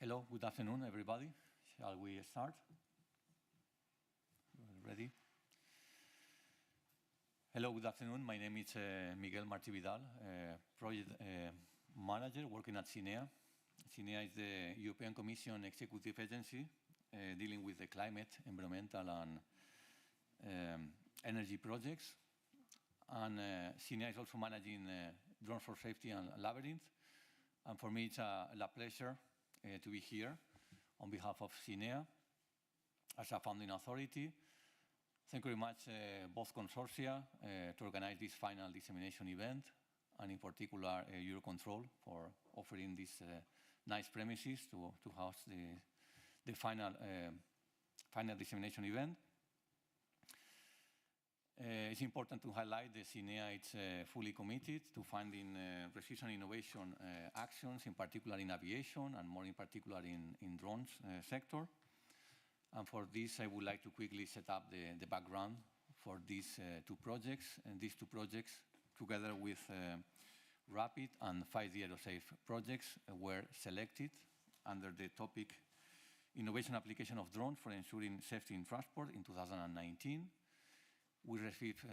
Hello, good afternoon, everybody. Shall we start? Ready? Hello, good afternoon. My name is Miguel Martí Vidal, project manager working at CINEA. CINEA is the European Commission executive agency dealing with the climate, environmental, and energy projects. And CINEA is also managing Drones4Safety and Labyrinth. And for me, it's a pleasure to be here on behalf of CINEA as a founding authority. Thank you very much, both consortia, to organize this final dissemination event, and in particular, EUROCONTROL for offering these nice premises to host the final dissemination event. It's important to highlight that CINEA is fully committed to funding precision innovation actions, in particular in aviation, and more in particular in drones sector. And for this, I would like to quickly set up the background for these two projects. And these two projects, together with Rapid and 5D Aerosafe projects, were selected under the topic Innovation Application of Drones for Ensuring Safety in Transport in 2019. We received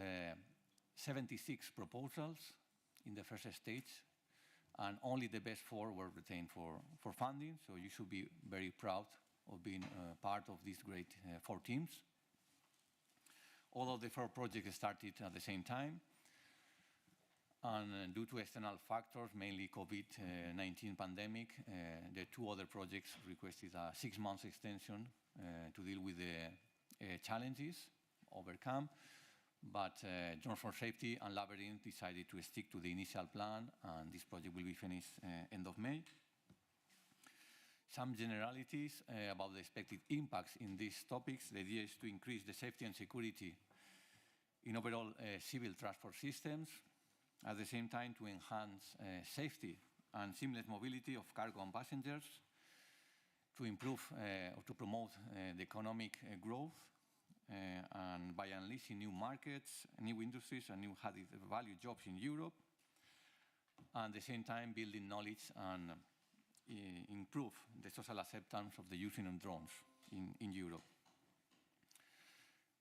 76 proposals in the first stage, and only the best 4 were retained for funding. So you should be very proud of being part of these great 4 teams. All of the 4 projects started at the same time. And due to external factors, mainly COVID-19 pandemic, the 2 other projects requested a 6-month extension to deal with the challenges overcome. But Drones4Safety and Labyrinth decided to stick to the initial plan, and this project will be finished end of May. Some generalities about the expected impacts in these topics. The idea is to increase the safety and security in overall civil transport systems, at the same time to enhance safety and seamless mobility of cargo and passengers, to improve or to promote the economic growth, and by unleashing new markets, new industries, and new added value jobs in Europe, and at the same time building knowledge and improve the social acceptance of the using of drones in Europe.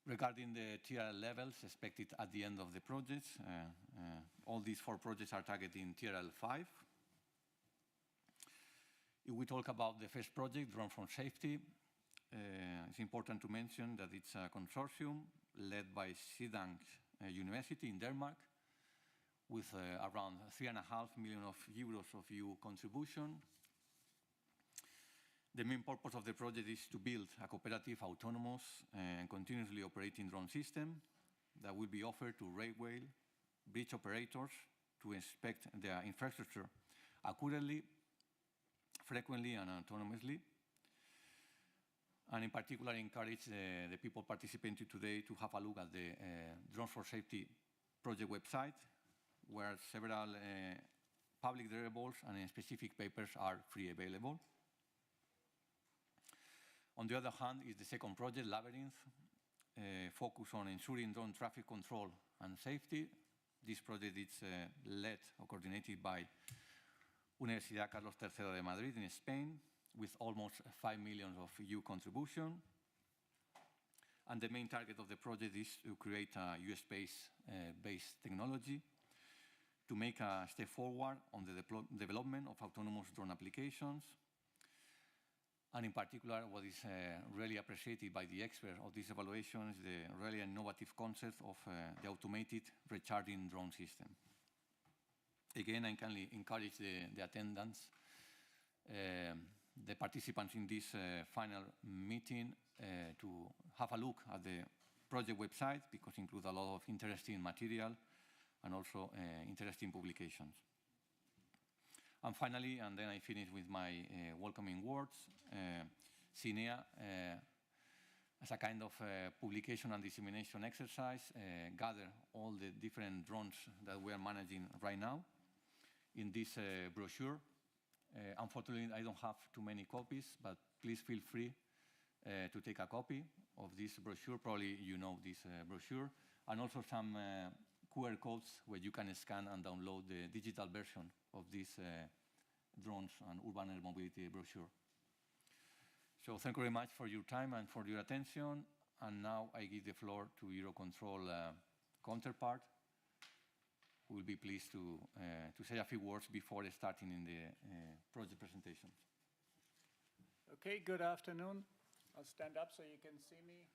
Regarding the TRL levels expected at the end of the projects, all these 4 projects are targeting TRL 5. If we talk about the first project, Drones4Safety, it's important to mention that it's a consortium led by Aarhus University in Denmark, with around 3.5 million euros of EU contribution. The main purpose of the project is to build a cooperative, autonomous, and continuously operating drone system that will be offered to railway, bridge operators to inspect their infrastructure accurately, frequently, and autonomously. And in particular, encourage the people participating today to have a look at the Drones4Safety project website, where several public deliverables and specific papers are free available. On the other hand, is the second project, Labyrinth, focused on ensuring drone traffic control and safety. This project is led or coordinated by Universidad Carlos III Madrid in Spain, with almost 5 million of EU contribution. And the main target of the project is to create a US-based technology to make a step forward on the development of autonomous drone applications. And in particular, what is really appreciated by the experts of this evaluation is the really innovative concept of the automated recharging drone system. Again, I can encourage the attendance, the participants in this final meeting to have a look at the project website, because it includes a lot of interesting material and also interesting publications. And finally, and then I finish with my welcoming words, CINEA, as a kind of publication and dissemination exercise, gather all the different drones that we are managing right now in this brochure. Unfortunately, I don't have too many copies, but please feel free to take a copy of this brochure. Probably you know this brochure. And also some QR codes where you can scan and download the digital version of this drones and urban air mobility brochure. So thank you very much for your time and for your attention. And now I give the floor to EUROCONTROL counterpart, who will be pleased to say a few words before starting in the project presentation. Okay, good afternoon. I'll stand up so you can see me.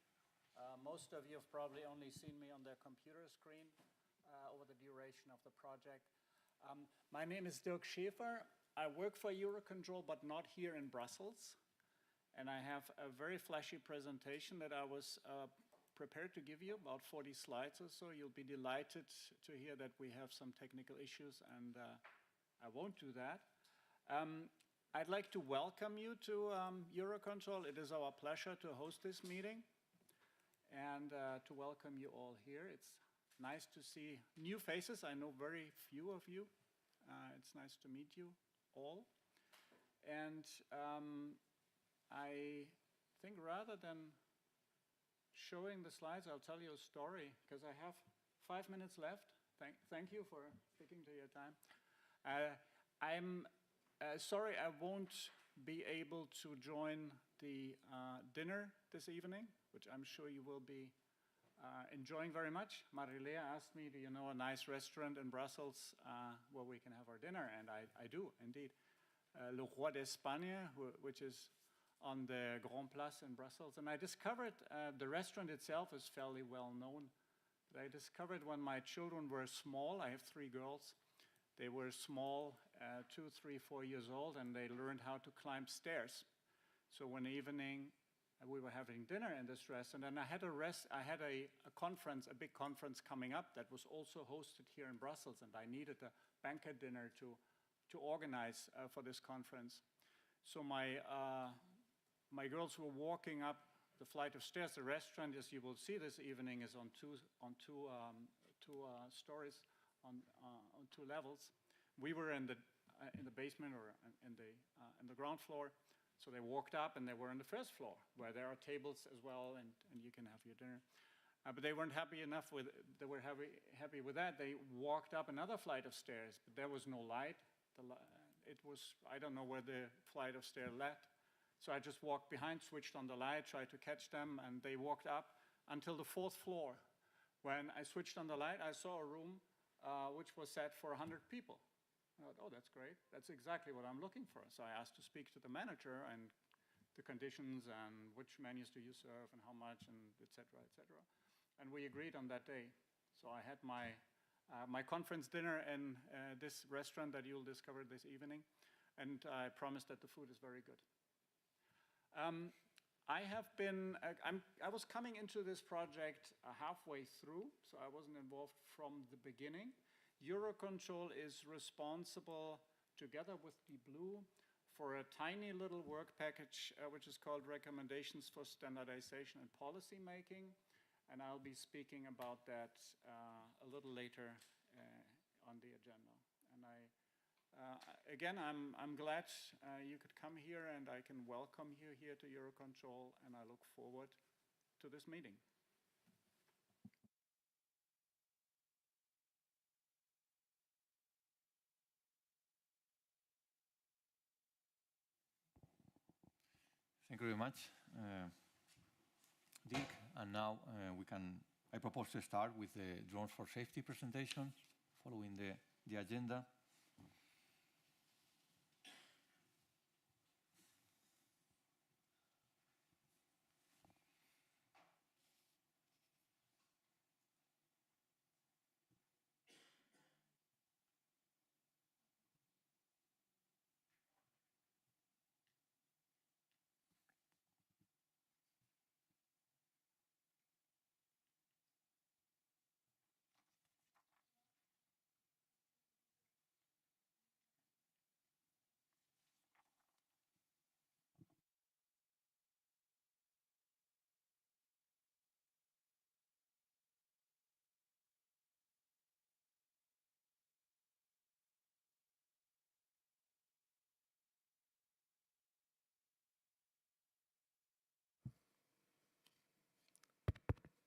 Most of you have probably only seen me on the computer screen over the duration of the project. My name is Dirk Schaefer. I work for EUROCONTROL, but not here in Brussels. And I have a very flashy presentation that I was prepared to give you, about 40 slides or so. You'll be delighted to hear that we have some technical issues, and I won't do that. I'd like to welcome you to EUROCONTROL. It is our pleasure to host this meeting and to welcome you all here. It's nice to see new faces. I know very few of you. It's nice to meet you all. And I think rather than showing the slides, I'll tell you a story, because I have 5 minutes left. Thank you for sticking to your time. I'm sorry I won't be able to join the dinner this evening, which I'm sure you will be enjoying very much. Marilea asked me, do you know a nice restaurant in Brussels where we can have our dinner? And I do, indeed. Le Roi d'Espagne, which is on the Grand Place in Brussels. And I discovered the restaurant itself is fairly well known. But I discovered when my children were small, I have 3 girls, they were small, 2, 3, 4 years old, and they learned how to climb stairs. So one evening, we were having dinner in this restaurant, and I had a conference, a big conference coming up that was also hosted here in Brussels, and I needed a banquet dinner to organize for this conference. So my girls were walking up the flight of stairs. The restaurant, as you will see this evening, is on two stories, on 2 levels. We were in the basement or in the ground floor. So they walked up and they were on the 1st floor, where there are tables as well, and you can have your dinner. But they weren't happy enough with. They were happy with that. They walked up another flight of stairs, but there was no light. It was, I don't know where the flight of stairs led. So I just walked behind, switched on the light, tried to catch them, and they walked up until the 4th floor. When I switched on the light, I saw a room which was set for 100 people. I thought, oh, that's great. That's exactly what I'm looking for. So I asked to speak to the manager and the conditions and which menus do you serve and how much and et cetera, et cetera. And we agreed on that day. So I had my conference dinner in this restaurant that you'll discover this evening. And I promised that the food is very good. I was coming into this project halfway through, so I wasn't involved from the beginning. EUROCONTROL is responsible, together with the Blue, for a tiny little work package which is called Recommendations for Standardization and Policy Making, and I'll be speaking about that a little later on the agenda. And again, I'm glad you could come here, and I can welcome you here to EUROCONTROL, and I look forward to this meeting. Thank you very much, Dirk. And now I propose to start with the Drones4Safety presentation, following the agenda.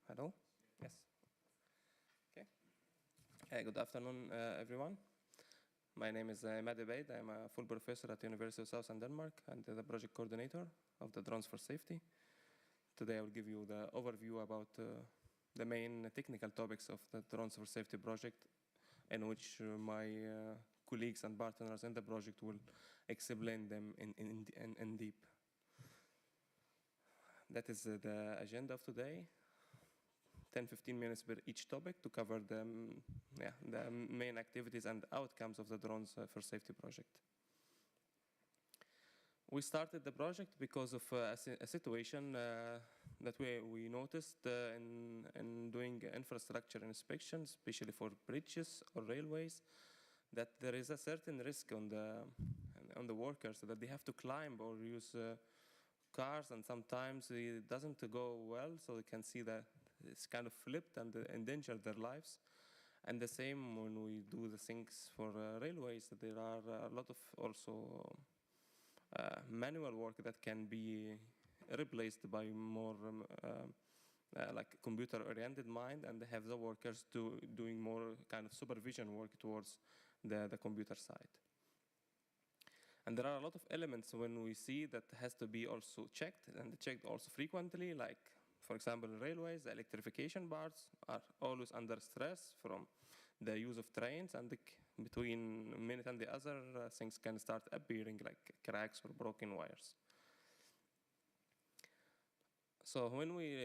Hello? Yes. Okay. Good afternoon, everyone. My name is Emad Ebeid. I'm a full professor at the University of Southern Denmark and the project coordinator of the Drones4Safety. Today I will give you the overview about the main technical topics of the Drones4Safety project, in which my colleagues and partners in the project will explain them in deep. That is the agenda of today. 10-15 minutes per each topic to cover the main activities and outcomes of the Drones4Safety project. We started the project because of a situation that we noticed in doing infrastructure inspections, especially for bridges or railways, that there is a certain risk on the workers that they have to climb or use cars, and sometimes it doesn't go well, so you can see that it's kind of flipped and endanger their lives. And the same when we do the things for railways, there are a lot of also manual work that can be replaced by more like computer-oriented mind, and have the workers doing more kind of supervision work towards the computer side. And there are a lot of elements when we see that has to be also checked, and checked also frequently, like, for example, railways, the electrification bars are always under stress from the use of trains, and between a minute and the other, things can start appearing like cracks or broken wires. So when we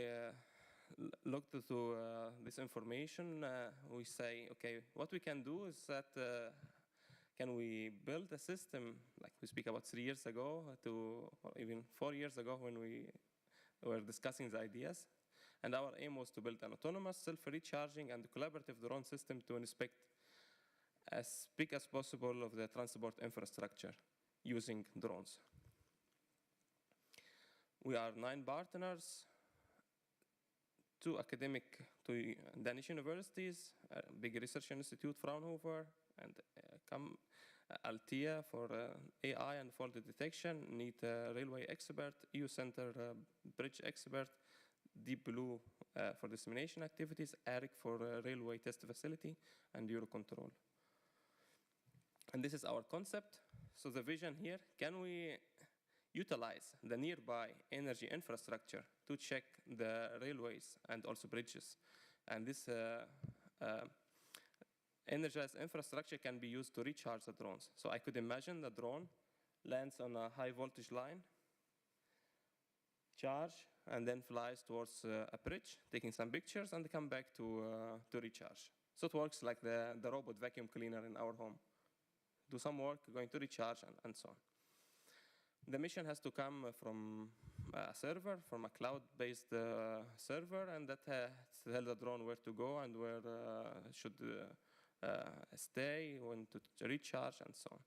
looked into this information, we say, okay, what we can do is that can we build a system, like we speak about 3 years ago, or even 4 years ago when we were discussing the ideas. And our aim was to build an autonomous, self-recharging, and collaborative drone system to inspect as big as possible of the transport infrastructure using drones. We are 9 partners, 2 Danish universities, a big research institute, Fraunhofer, and Alteia for AI and fault detection, need railway expert, EUcentre bridge expert, Deep Blue for dissemination activities, ERIC for railway test facility, and EUROCONTROL. And this is our concept. So the vision here, can we utilize the nearby energy infrastructure to check the railways and also bridges? And this energized infrastructure can be used to recharge the drones. So I could imagine the drone lands on a high voltage line, charge, and then flies towards a bridge, taking some pictures, and come back to recharge. So it works like the robot vacuum cleaner in our home. Do some work, going to recharge, and so on. The mission has to come from a server, from a cloud-based server, and that tells the drone where to go and where should stay, when to recharge, and so on.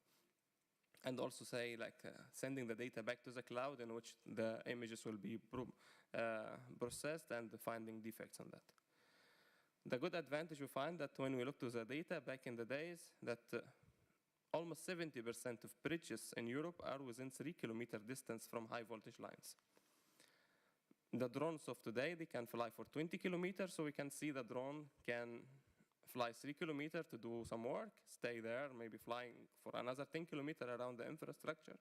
And also say, like, sending the data back to the cloud, in which the images will be processed and finding defects on that. The good advantage we find that when we look to the data back in the days, that almost 70% of bridges in Europe are within 3-kilometer distance from high voltage lines. The drones of today, they can fly for 20 kilometers, so we can see the drone can fly 3 kilometers to do some work, stay there, maybe flying for another 10 kilometers around the infrastructure,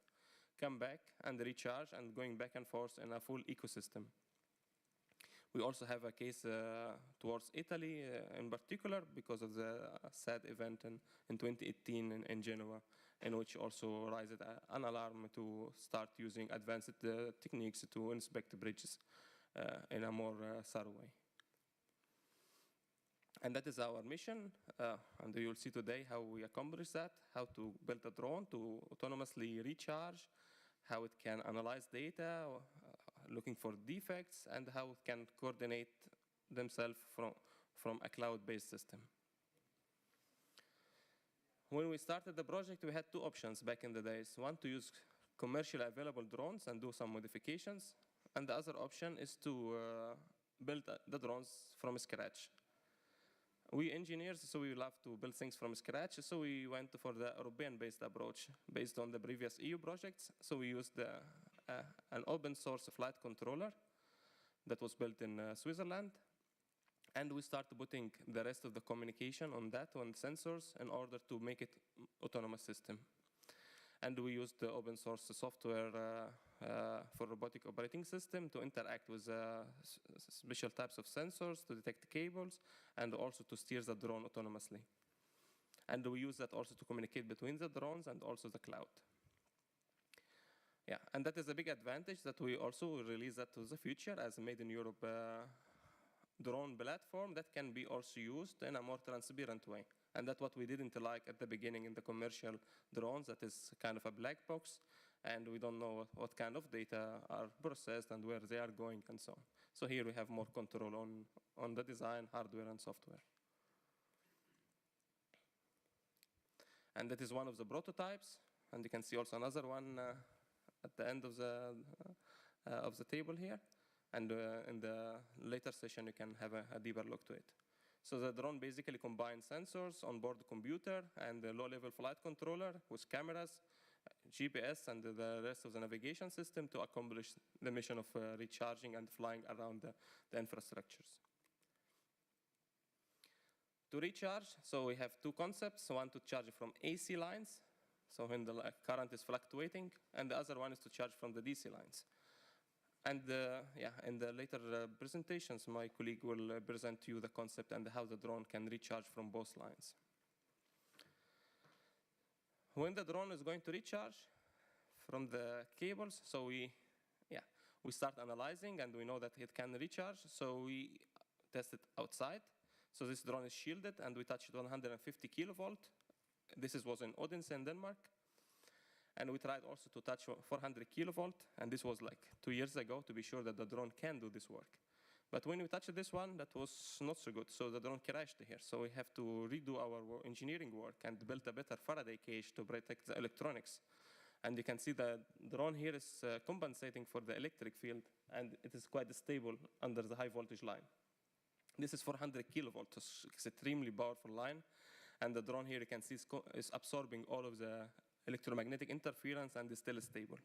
come back and recharge, and going back and forth in a full ecosystem. We also have a case towards Italy in particular, because of the sad event in 2018 in Genoa, in which also raised an alarm to start using advanced techniques to inspect bridges in a more thorough way. And that is our mission, and you will see today how we accomplish that, how to build a drone to autonomously recharge, how it can analyze data, looking for defects, and how it can coordinate themselves from a cloud-based system. When we started the project, we had 2 options back in the days. One, to use commercially available drones and do some modifications, and the other option is to build the drones from scratch. We engineers, so we love to build things from scratch, so we went for the European-based approach based on the previous EU projects. So we used an open source flight controller that was built in Switzerland, And we start putting the rest of the communication on that, on sensors, in order to make it autonomous system. And we use the open source software for robotic operating system to interact with special types of sensors to detect cables and also to steer the drone autonomously. And we use that also to communicate between the drones and also the cloud. Yeah, and that is a big advantage that we also release that to the future as a Made in Europe drone platform that can be also used in a more transparent way. And that's what we didn't like at the beginning in the commercial drones. That is kind of a black box, and we don't know what kind of data are processed and where they are going and so on. So here we have more control on the design, hardware, and software. And that is one of the prototypes. And you can see also another one at the end of the table here. And in the later session, you can have a deeper look to it. So the drone basically combines sensors, onboard computer, and a low-level flight controller with cameras, GPS, and the rest of the navigation system to accomplish the mission of recharging and flying around the infrastructures. To recharge, so we have two concepts. One to charge from AC lines, so when the current is fluctuating, and the other one is to charge from the DC lines. And yeah, in the later presentations, my colleague will present to you the concept and how the drone can recharge from both lines. When the drone is going to recharge from the cables, so we start analyzing, and we know that it can recharge, so we test it outside. So this drone is shielded, and we touched 150 kilovolt. This was in Odense in Denmark. And we tried also to touch 400 kilovolt, and this was like 2 years ago to be sure that the drone can do this work. But when we touched this one, that was not so good, so the drone crashed here. So we have to redo our engineering work and build a better Faraday cage to protect the electronics. And you can see the drone here is compensating for the electric field, and it is quite stable under the high voltage line. This is 400 kilovolt, it's extremely powerful line, and the drone here you can see is absorbing all of the electromagnetic interference and is still stable.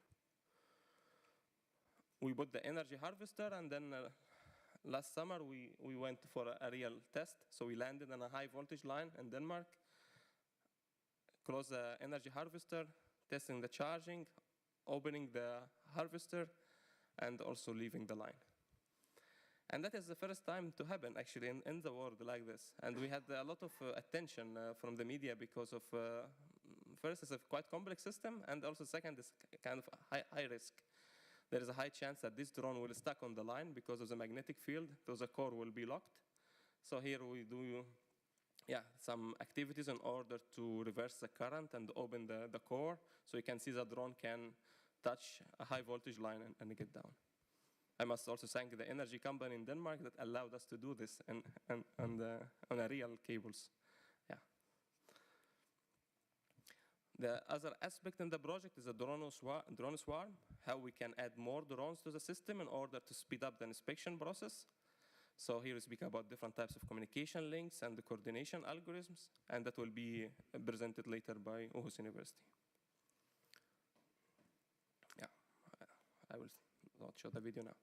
We put the energy harvester, and then last summer we went for a real test. So we landed on a high voltage line in Denmark, close the energy harvester, testing the charging, opening the harvester, and also leaving the line. And that is the first time to happen, actually, in the world like this. And we had a lot of attention from the media because of, first, it's a quite complex system, and also second, it's kind of high risk. There is a high chance that this drone will stuck on the line because of the magnetic field, so the core will be locked. So here we do some activities in order to reverse the current and open the core, so you can see the drone can touch a high voltage line and get down. I must also thank the energy company in Denmark that allowed us to do this on a real cables. Yeah. The other aspect in the project is the drone swarm, how we can add more drones to the system in order to speed up the inspection process. So here we speak about different types of communication links and the coordination algorithms, and that will be presented later by Aarhus University. Yeah, I will not show the video now.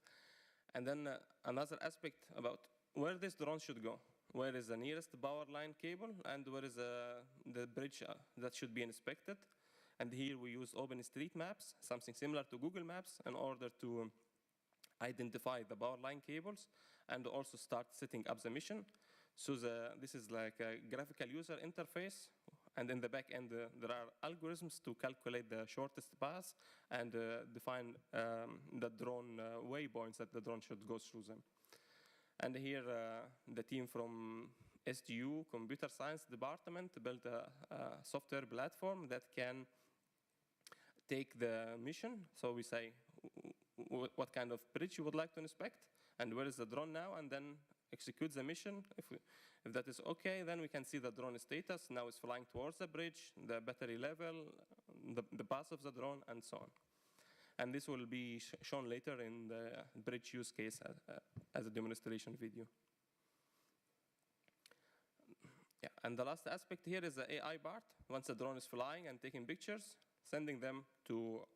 And then another aspect about where this drone should go. Where is the nearest power line cable, and where is the bridge that should be inspected. And here we use OpenStreetMaps, something similar to Google Maps, in order to identify the power line cables and also start setting up the mission. So this is like a graphical user interface, and in the back end there are algorithms to calculate the shortest path and define the drone waypoints that the drone should go through them. And here the team from SGU Computer Science Department built a software platform that can take the mission. So we say what kind of bridge you would like to inspect and where is the drone now, and then execute the mission. If that is okay, then we can see the drone status. Now it's flying towards the bridge, the battery level, the path of the drone, and so on. And this will be shown later in the bridge use case as a demonstration video. Yeah, and the last aspect here is the AI part. Once the drone is flying and taking pictures, sending them to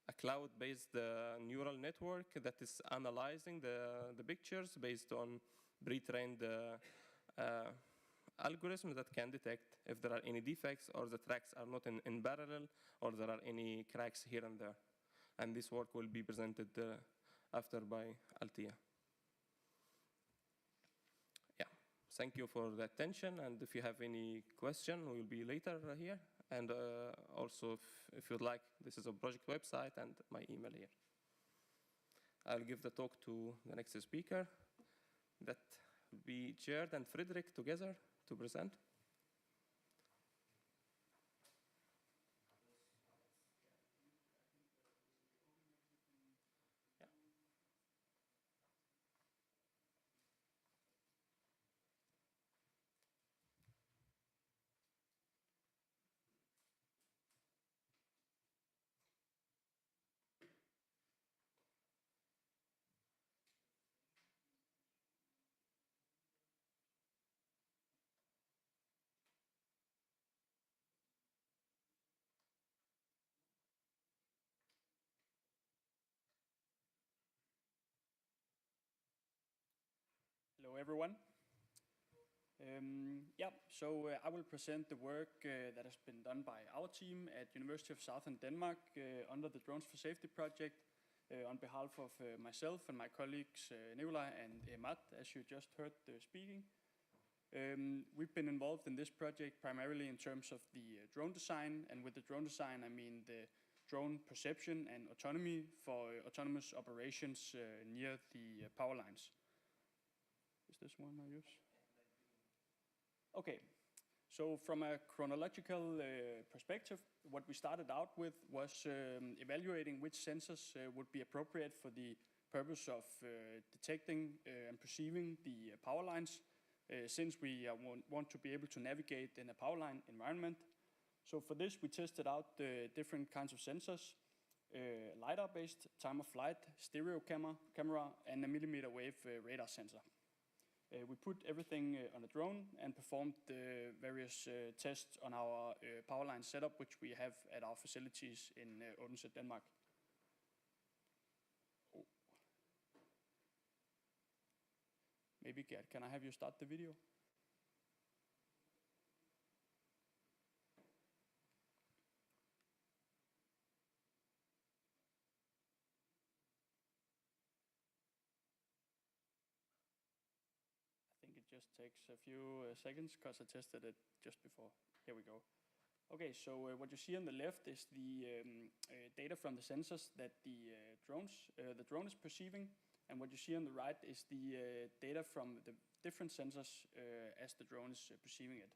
a cloud-based neural network that is analyzing the pictures based on pre-trained algorithm that can detect if there are any defects or the tracks are not in parallel or there are any cracks here and there. And this work will be presented after by Alteia. Yeah, thank you for the attention. And if you have any question, we'll be later here. And also, if you'd like, this is a project website and my email here. I'll give the talk to the next speaker. That will be Gerd and Frederick together to present. Hello, everyone. I will present the work that has been done by our team at University of Southern Denmark under the Drones4Safety project on behalf of myself and my colleagues Nikolai and Emad, as you just heard speaking. We've been involved in this project primarily in terms of the drone design, and with the drone design I mean the drone perception and autonomy for autonomous operations near the power lines. Is this one I use? Okay, so from a chronological perspective, what we started out with was evaluating which sensors would be appropriate for the purpose of detecting and perceiving the power lines, since we want to be able to navigate in a power line environment. So for this, we tested out different kinds of sensors, LiDAR-based time of flight, stereo camera, and a millimeter wave radar sensor. We put everything on a drone and performed various tests on our power line setup, which we have at our facilities in Odense, Denmark. Oh. Maybe, Gerd, can I have you start the video? Just takes a few seconds because I tested it just before. Here we go. Okay, so what you see on the left is the data from the sensors that the drone is perceiving, and what you see on the right is the data from the different sensors as the drone is perceiving it.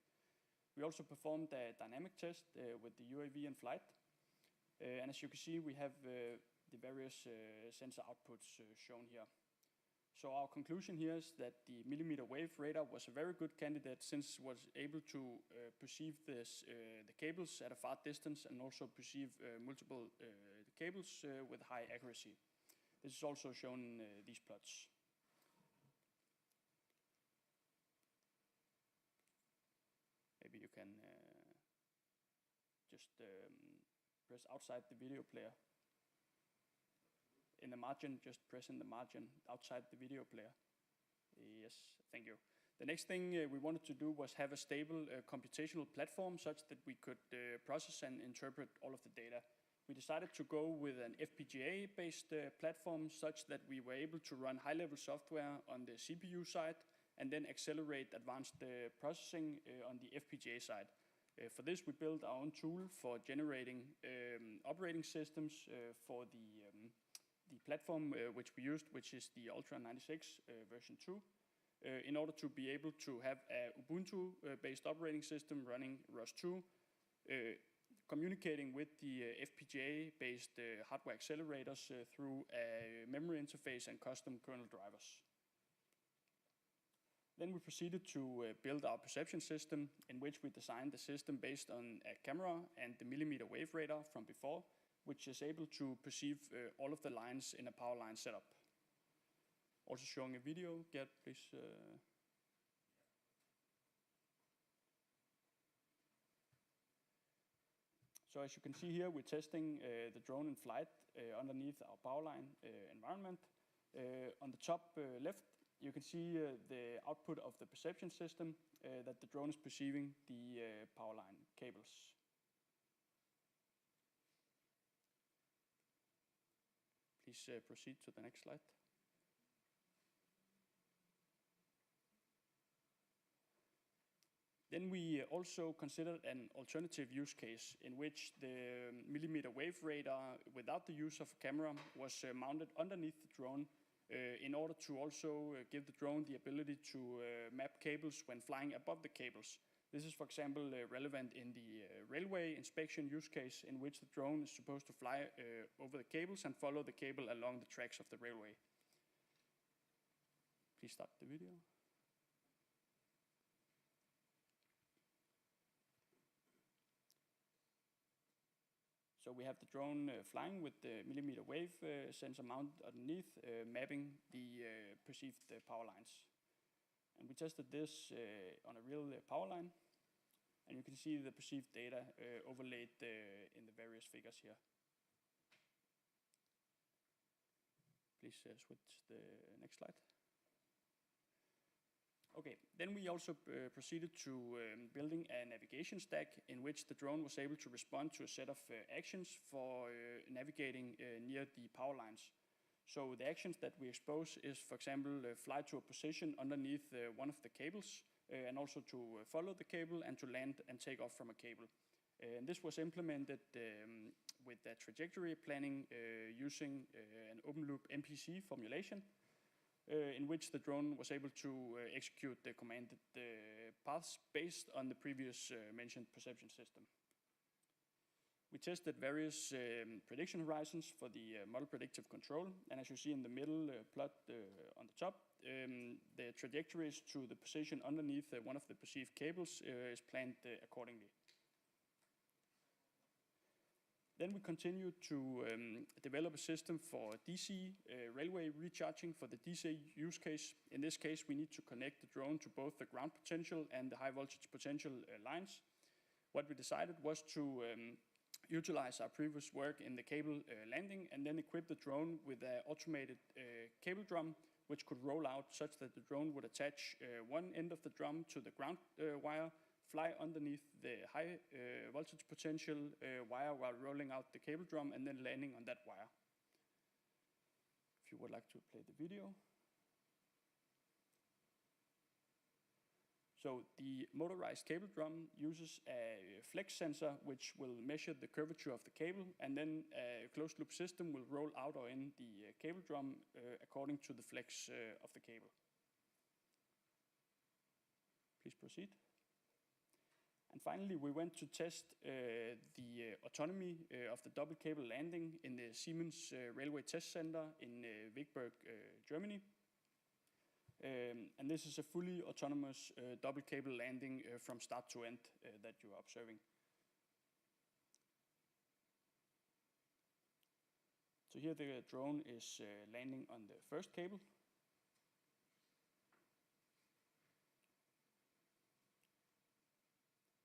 We also performed a dynamic test with the UAV in flight, and as you can see, we have the various sensor outputs shown here. So our conclusion here is that the millimeter wave radar was a very good candidate, since it was able to perceive the cables at a far distance and also perceive multiple cables with high accuracy. This is also shown in these plots. Maybe you can just press outside the video player. In the margin, just press in the margin outside the video player. Yes, thank you. The next thing we wanted to do was have a stable computational platform such that we could process and interpret all of the data. We decided to go with an FPGA-based platform such that we were able to run high-level software on the CPU side and then accelerate advanced processing on the FPGA side. For this, we built our own tool for generating operating systems for the platform which we used, which is the Ultra 96 version 2, in order to be able to have a Ubuntu-based operating system running ROS2, communicating with the FPGA-based hardware accelerators through a memory interface and custom kernel drivers. Then we proceeded to build our perception system, in which we designed the system based on a camera and the millimeter wave radar from before, which is able to perceive all of the lines in a power line setup. Also showing a video. Gerd, please. So as you can see here, we're testing the drone in flight underneath our power line environment. On the top left, you can see the output of the perception system that the drone is perceiving the power line cables. Please proceed to the next slide. Then we also considered an alternative use case in which the millimeter wave radar without the use of a camera was mounted underneath the drone in order to also give the drone the ability to map cables when flying above the cables. This is, for example, relevant in the railway inspection use case in which the drone is supposed to fly over the cables and follow the cable along the tracks of the railway. Please start the video. So we have the drone flying with the millimeter wave sensor mounted underneath, mapping the perceived power lines. And we tested this on a real power line, and you can see the perceived data overlaid in the various figures here. Please switch the next slide. Okay, then we also proceeded to building a navigation stack in which the drone was able to respond to a set of actions for navigating near the power lines. So the actions that we expose is, for example, fly to a position underneath one of the cables, and also to follow the cable and to land and take off from a cable. And this was implemented with a trajectory planning using an open loop MPC formulation, in which the drone was able to execute the commanded paths based on the previous mentioned perception system. We tested various prediction horizons for the model predictive control, and as you see in the middle plot on the top, the trajectories to the position underneath one of the perceived cables is planned accordingly. Then we continued to develop a system for DC railway recharging for the DC use case. In this case, we need to connect the drone to both the ground potential and the high voltage potential lines. What we decided was to utilize our previous work in the cable landing and then equip the drone with an automated cable drum, which could roll out such that the drone would attach one end of the drum to the ground wire, fly underneath the high voltage potential wire while rolling out the cable drum and then landing on that wire. If you would like to play the video. So the motorized cable drum uses a flex sensor which will measure the curvature of the cable, and then a closed loop system will roll out or in the cable drum according to the flex of the cable. Please proceed. And finally, we went to test the autonomy of the double cable landing in the Siemens Railway Test Center in Wigburg, Germany. And this is a fully autonomous double cable landing from start to end that you are observing. So here the drone is landing on the first cable.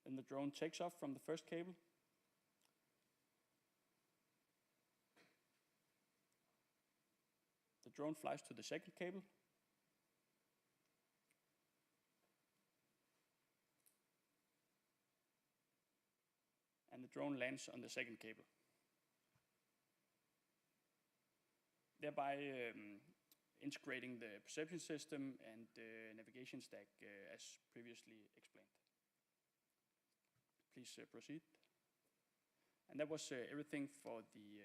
Then the drone takes off from the first cable. The drone flies to the second cable. And the drone lands on the second cable, thereby integrating the perception system and the navigation stack as previously explained. Please proceed. And that was everything for the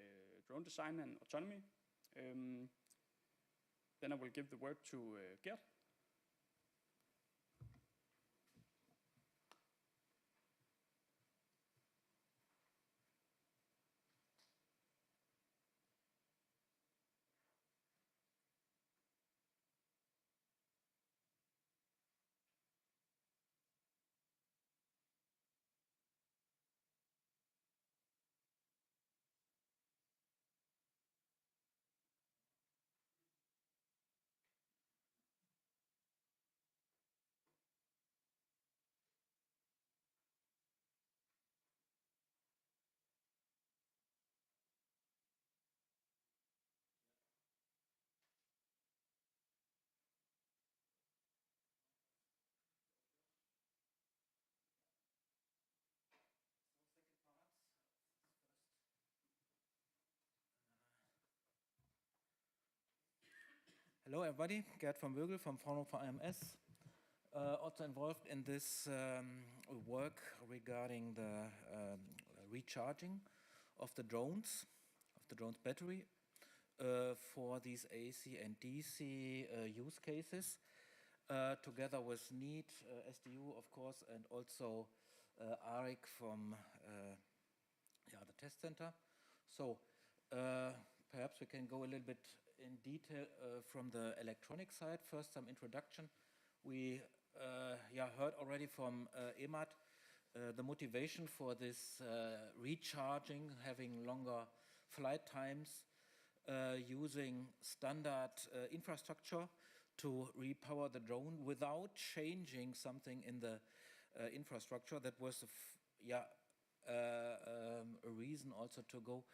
drone design and autonomy. Then I will give the word to Gert. Hello everybody, Gerd von Wögel from Fraunhofer IMS. Also involved in this work regarding the recharging of the drones battery for these AC and DC use cases, together with NEET, SDU of course, and also Arik from the test center. So perhaps we can go a little bit in detail from the electronic side. First, some introduction. We heard already from Emad the motivation for this recharging, having longer flight times, using standard infrastructure to repower the drone without changing something in the infrastructure. That was a reason also to go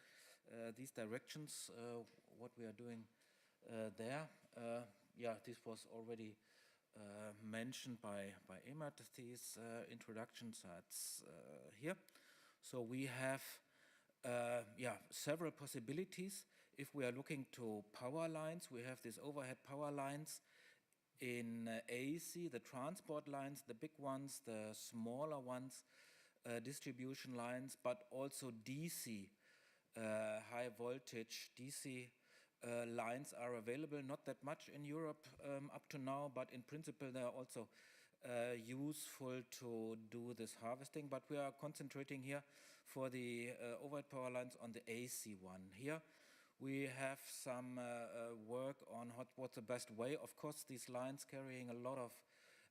these directions, what we are doing there. This was already mentioned by Emad, these introduction sites here. So we have several possibilities. If we are looking to power lines, we have these overhead power lines in AC, the transport lines, the big ones, the smaller ones, distribution lines, but also DC, high voltage DC lines are available. Not that much in Europe up to now, but in principle they are also useful to do this harvesting. But we are concentrating here for the overhead power lines on the AC one. Here we have some work on what's the best way. Of course, these lines carrying a lot of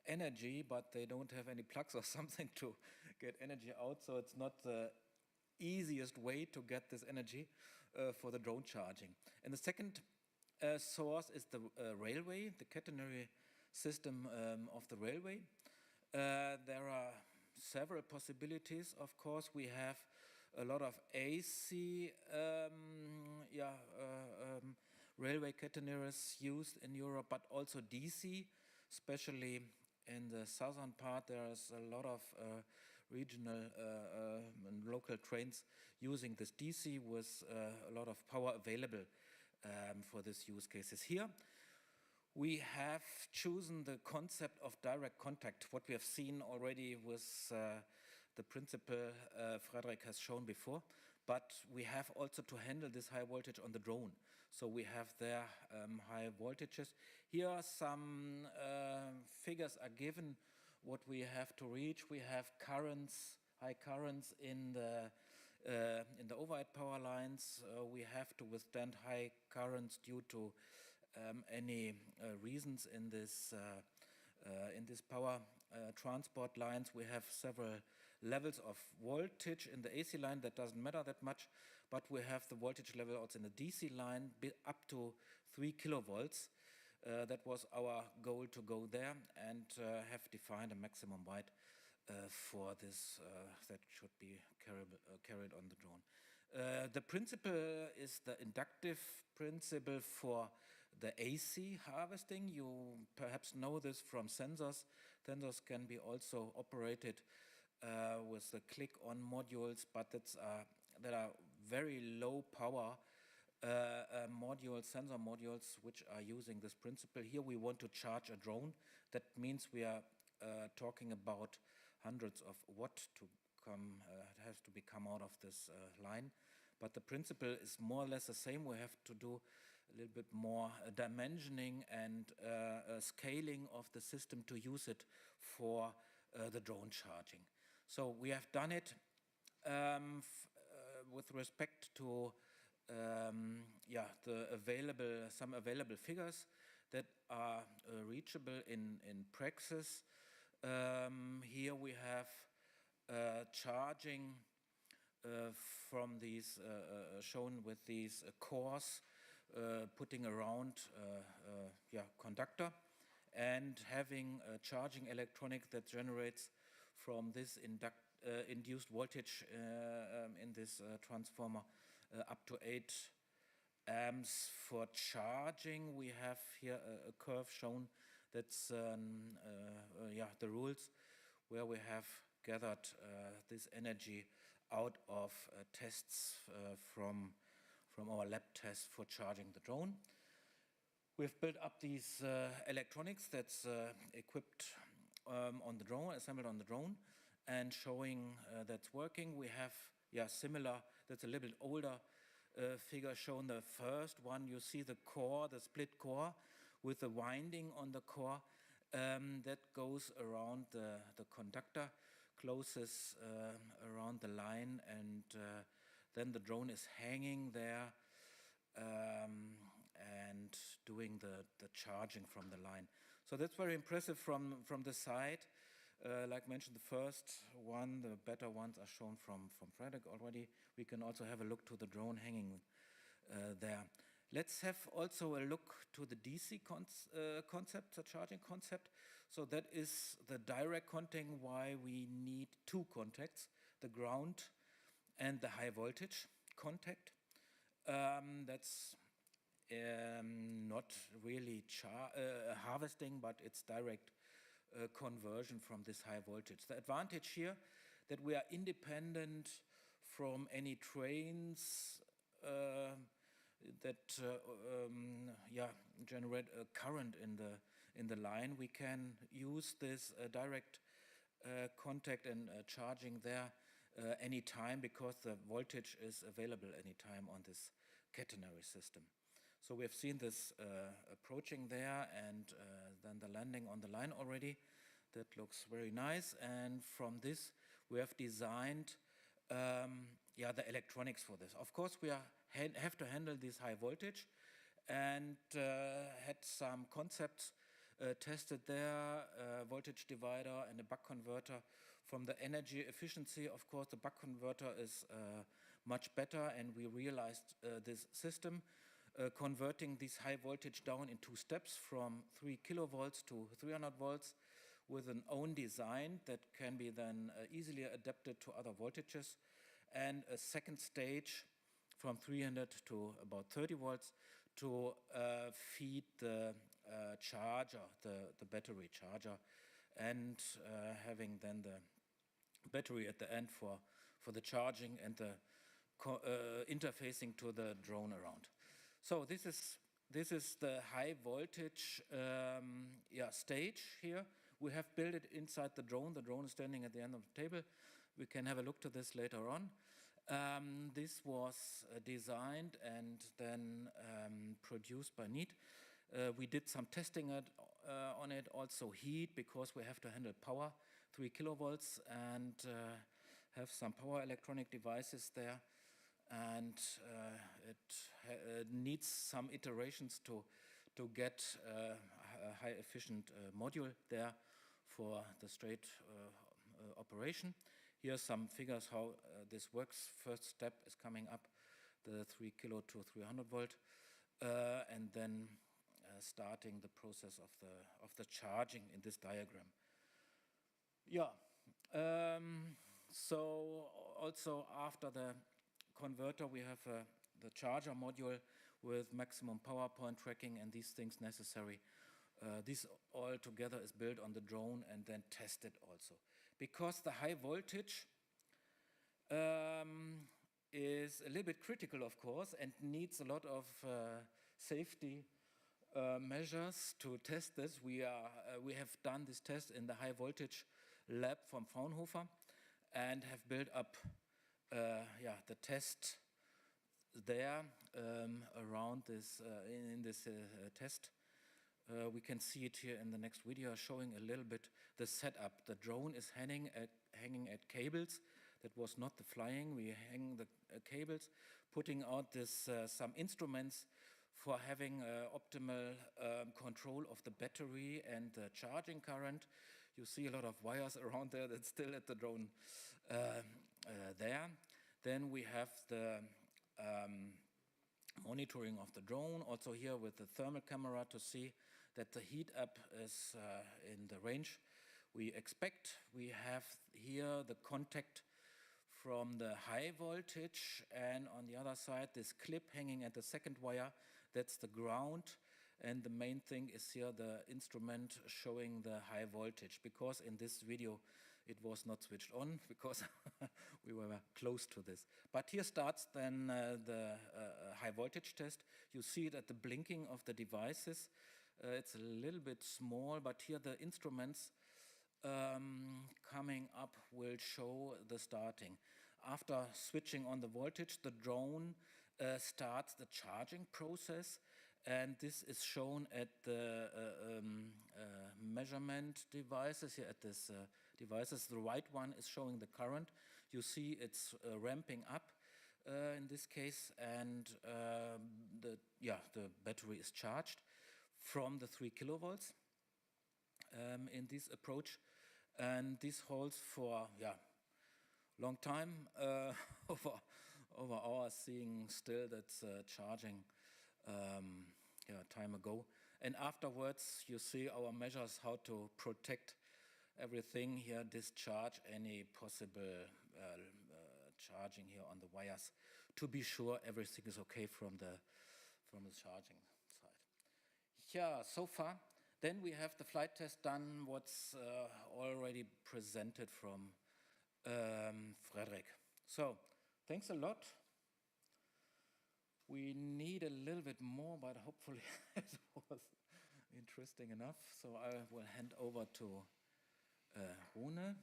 energy, but they don't have any plugs or something to get energy out, so it's not the easiest way to get this energy for the drone charging. And the second source is the railway, the catenary system of the railway. There are several possibilities, of course. We have a lot of AC railway catenaries used in Europe, but also DC, especially in the southern part. There's a lot of regional and local trains using this DC with a lot of power available for these use cases. Here we have chosen the concept of direct contact, what we have seen already with the principle Frederick has shown before, but we have also to handle this high voltage on the drone. So we have there high voltages. Here some figures are given what we have to reach. We have currents, high currents in the overhead power lines. We have to withstand high currents due to any reasons in this power transport lines. We have several levels of voltage in the AC line. That doesn't matter that much, but we have the voltage level also in the DC line up to 3 kilovolts. That was our goal, to go there and have defined a maximum weight for this that should be carried on the drone. The principle is the inductive principle for the AC harvesting. You perhaps know this from sensors. Sensors can be also operated with the click-on modules, but there are very low power sensor modules, which are using this principle. Here we want to charge a drone. That means we are talking about hundreds of watt to has to come out of this line. But the principle is more or less the same. We have to do a little bit more dimensioning and scaling of the system to use it for the drone charging. So we have done it with respect to some available figures that are reachable in praxis. Here we have charging from these shown with these cores putting around conductor and having a charging electronic that generates from this induced voltage in this transformer up to 8 amps for charging. We have here a curve shown. That's the rules where we have gathered this energy out of tests from our lab tests for charging the drone. We've built up these electronics that's equipped on the drone, assembled on the drone, and showing that's working. We have, similar, that's a little bit older figure shown. The first one, you see the core, the split core, with the winding on the core that goes around the conductor, closes around the line, and then the drone is hanging there and doing the charging from the line. So that's very impressive from the side. Like mentioned, the first one, the better ones are shown from Frederick already. We can also have a look to the drone hanging there. Let's have also a look to the DC concept, the charging concept. So that is the direct contact, why we need two contacts, the ground and the high voltage contact. That's not really harvesting, but it's direct conversion from this high voltage. The advantage here that we are independent from any trains that generate a current in the line. We can use this direct contact and charging there anytime, because the voltage is available anytime on this catenary system. So we have seen this approaching there, and then the landing on the line already. That looks very nice. And from this, we have designed the electronics for this. Of course, we have to handle this high voltage, and had some concepts tested there, voltage divider and a buck converter. From the energy efficiency, of course, the buck converter is much better, and we realized this system converting this high voltage down in 2 steps from 3 kilovolts to 300 volts with an own design that can be then easily adapted to other voltages, and a second stage from 300 to about 30 volts to feed the charger, the battery charger, and having then the battery at the end for the charging and the interfacing to the drone around. So this is the high voltage stage here. We have built it inside the drone. The drone is standing at the end of the table. We can have a look to this later on. This was designed and then produced by NEAT. We did some testing on it, also heat, because we have to handle power, 3 kilovolts, and have some power electronic devices there. And it needs some iterations to get a high efficient module there for the straight operation. Here are some figures how this works. First step is coming up, the 3 kilo to 300 volt, and then starting the process of the charging in this diagram. So also after the converter, we have the charger module with maximum power point tracking and these things necessary. This all together is built on the drone and then tested also. Because the high voltage is a little bit critical, of course, and needs a lot of safety measures to test this. We have done this test in the high voltage lab from Fraunhofer and have built up the test there around this in this test. We can see it here in the next video, showing a little bit the setup. The drone is hanging at cables. That was not the flying. We hang the cables, putting out this some instruments for having optimal control of the battery and the charging current. You see a lot of wires around there that's still at the drone there. Then we have the monitoring of the drone, also here with the thermal camera to see that the heat up is in the range we expect. We have here the contact from the high voltage, and on the other side this clip hanging at the second wire, that's the ground, and the main thing is here the instrument showing the high voltage, because in this video it was not switched on because we were close to this. But here starts then the high voltage test. You see it at the blinking of the devices. It's a little bit small, but here the instruments coming up will show the starting. After switching on the voltage, the drone starts the charging process, and this is shown at the measurement devices here at this devices. The right one is showing the current. You see it's ramping up in this case, and the battery is charged from the 3 kilovolts in this approach, and this holds for long time over hours, seeing still that's charging time ago. And afterwards, you see our measures how to protect everything here, discharge any possible charging here on the wires to be sure everything is okay from the charging side. Yeah, so far. Then we have the flight test done, what's already presented from Frederick. So, thanks a lot. We need a little bit more, but hopefully it was interesting enough. So I will hand over to Rune.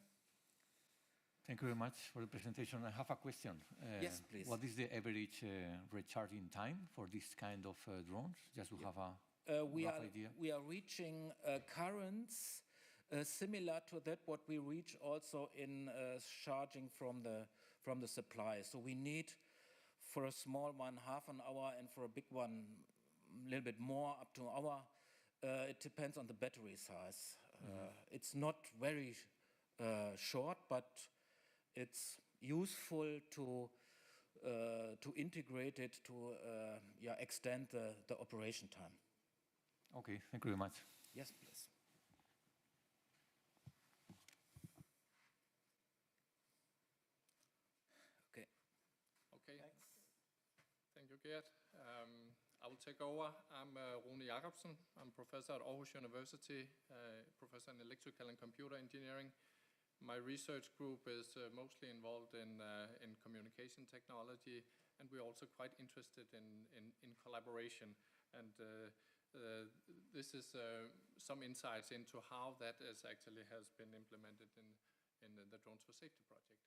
Thank you very much for the presentation. I have a question. Yes, please. What is the average recharging time for this kind of drones? Just to have a rough idea. We are reaching currents similar to that what we reach also in charging from the supply. So we need for a small one half an hour, and for a big one a little bit more, up to an hour. It depends on the battery size. It's not very short, but it's useful to integrate it to extend the operation time. Okay, thank you very much. Yes, please. Okay. Okay. Thanks. Thank you, Gert. I will take over. I'm Rune Jacobsen. I'm professor at Aarhus University, professor in electrical and computer engineering. My research group is mostly involved in communication technology, and we're also quite interested in collaboration. And this is some insights into how that actually has been implemented in the Drones4Safety project.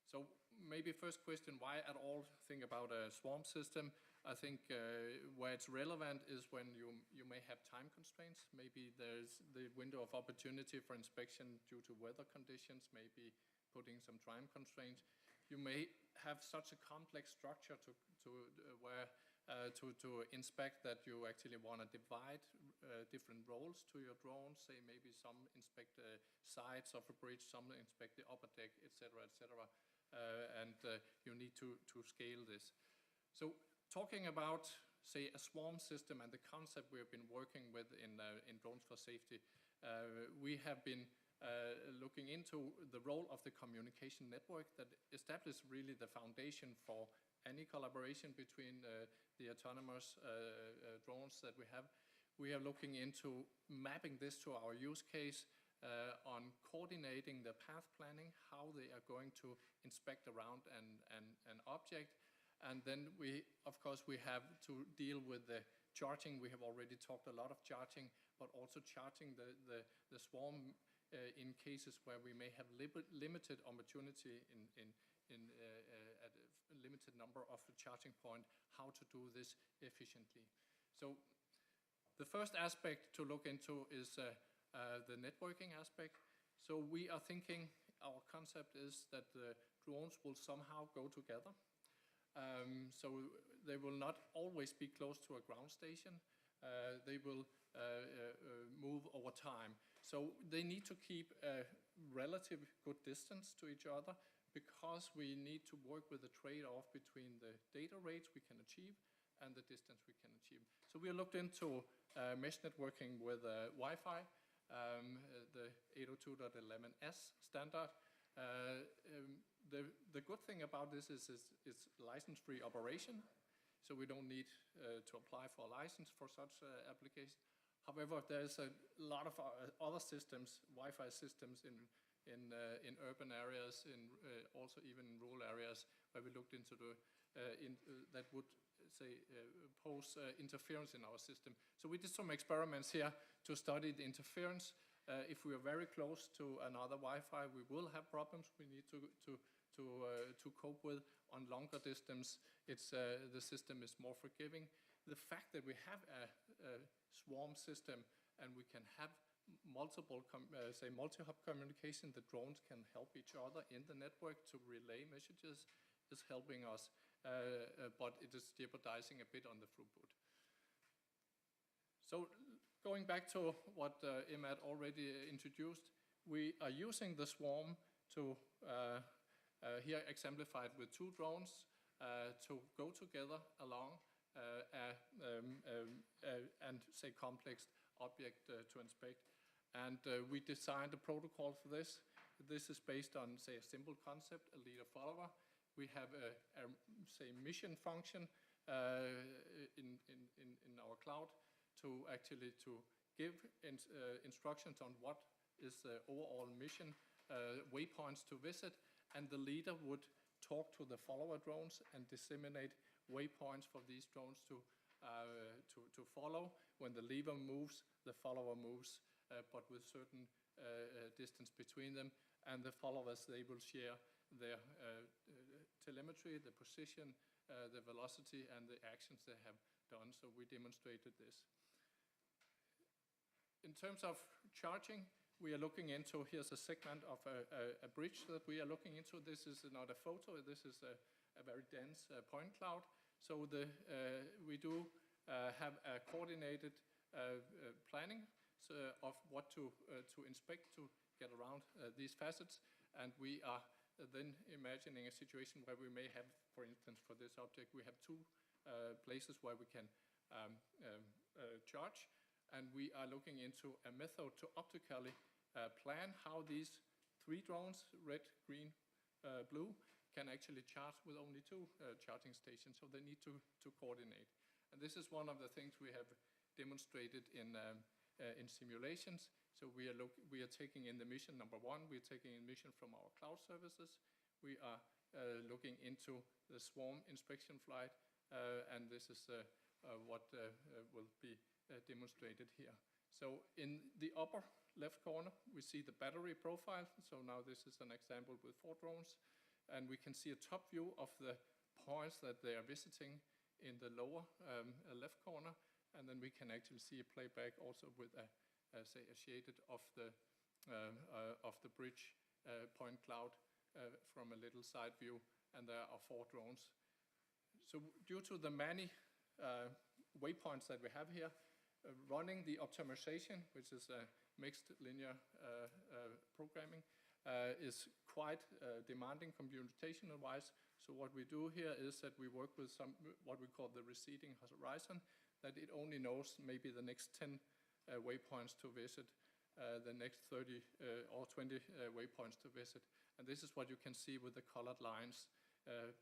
So maybe first question, why at all think about a swarm system? I think where it's relevant is when you may have time constraints. Maybe there's the window of opportunity for inspection due to weather conditions, maybe putting some time constraints. You may have such a complex structure to inspect that you actually want to divide different roles to your drones. Say maybe some inspect the sides of a bridge, some inspect the upper deck, etc., etc. And you need to scale this. So talking about, say, a swarm system and the concept we have been working with in Drones4Safety, we have been looking into the role of the communication network that establishes really the foundation for any collaboration between the autonomous drones that we have. We are looking into mapping this to our use case on coordinating the path planning, how they are going to inspect around an object. And then of course, we have to deal with the charging. We have already talked a lot of charging, but also charging the swarm in cases where we may have limited opportunity at a limited number of charging point, how to do this efficiently. So the first aspect to look into is the networking aspect. So we are thinking, our concept is that the drones will somehow go together. So they will not always be close to a ground station. They will move over time. So they need to keep a relative good distance to each other, because we need to work with the trade-off between the data rates we can achieve and the distance we can achieve. So we looked into mesh networking with Wi-Fi, the 802.11s standard. The good thing about this is it's license-free operation, so we don't need to apply for a license for such application. However, there's a lot of other systems, Wi-Fi systems in urban areas, also even in rural areas, where we looked into that would pose interference in our system. So we did some experiments here to study the interference. If we are very close to another Wi-Fi, we will have problems we need to cope with. On longer distance, the system is more forgiving. The fact that we have a swarm system and we can have multiple, multi-hub communication, the drones can help each other in the network to relay messages, is helping us, but it is jeopardizing a bit on the throughput. So going back to what Emad already introduced, we are using the swarm to, here exemplified with 2 drones, to go together along and say complex object to inspect. And we designed a protocol for this. This is based on, say, a simple concept, a leader-follower. We have a mission function in our cloud to actually give instructions on what is the overall mission, waypoints to visit, and the leader would talk to the follower drones and disseminate waypoints for these drones to follow. When the leader moves, the follower moves, but with certain distance between them. And the followers, they will share their telemetry, the position, the velocity, and the actions they have done. So we demonstrated this. In terms of charging, we are looking into, here's a segment of a bridge that we are looking into. This is not a photo, this is a very dense point cloud. So we do have a coordinated planning of what to inspect to get around these facets. And we are then imagining a situation where we may have, for instance, for this object, we have 2 places where we can charge. And we are looking into a method to optically plan how these 3 drones, red, green, blue, can actually charge with only 2 charging stations. So they need to coordinate. And this is one of the things we have demonstrated in simulations. So we are taking in the mission number 1. We're taking in mission from our cloud services. We are looking into the swarm inspection flight, and this is what will be demonstrated here. So in the upper left corner, we see the battery profile. So now this is an example with 4 drones, and we can see a top view of the points that they are visiting in the lower left corner, and then we can actually see a playback also with a shaded of the bridge point cloud from a little side view, and there are 4 drones. So due to the many waypoints that we have here, running the optimization, which is a mixed linear programming, is quite demanding computational-wise. So what we do here is that we work with what we call the receding horizon, that it only knows maybe the next 10 waypoints to visit, the next 30 or 20 waypoints to visit. And this is what you can see with the colored lines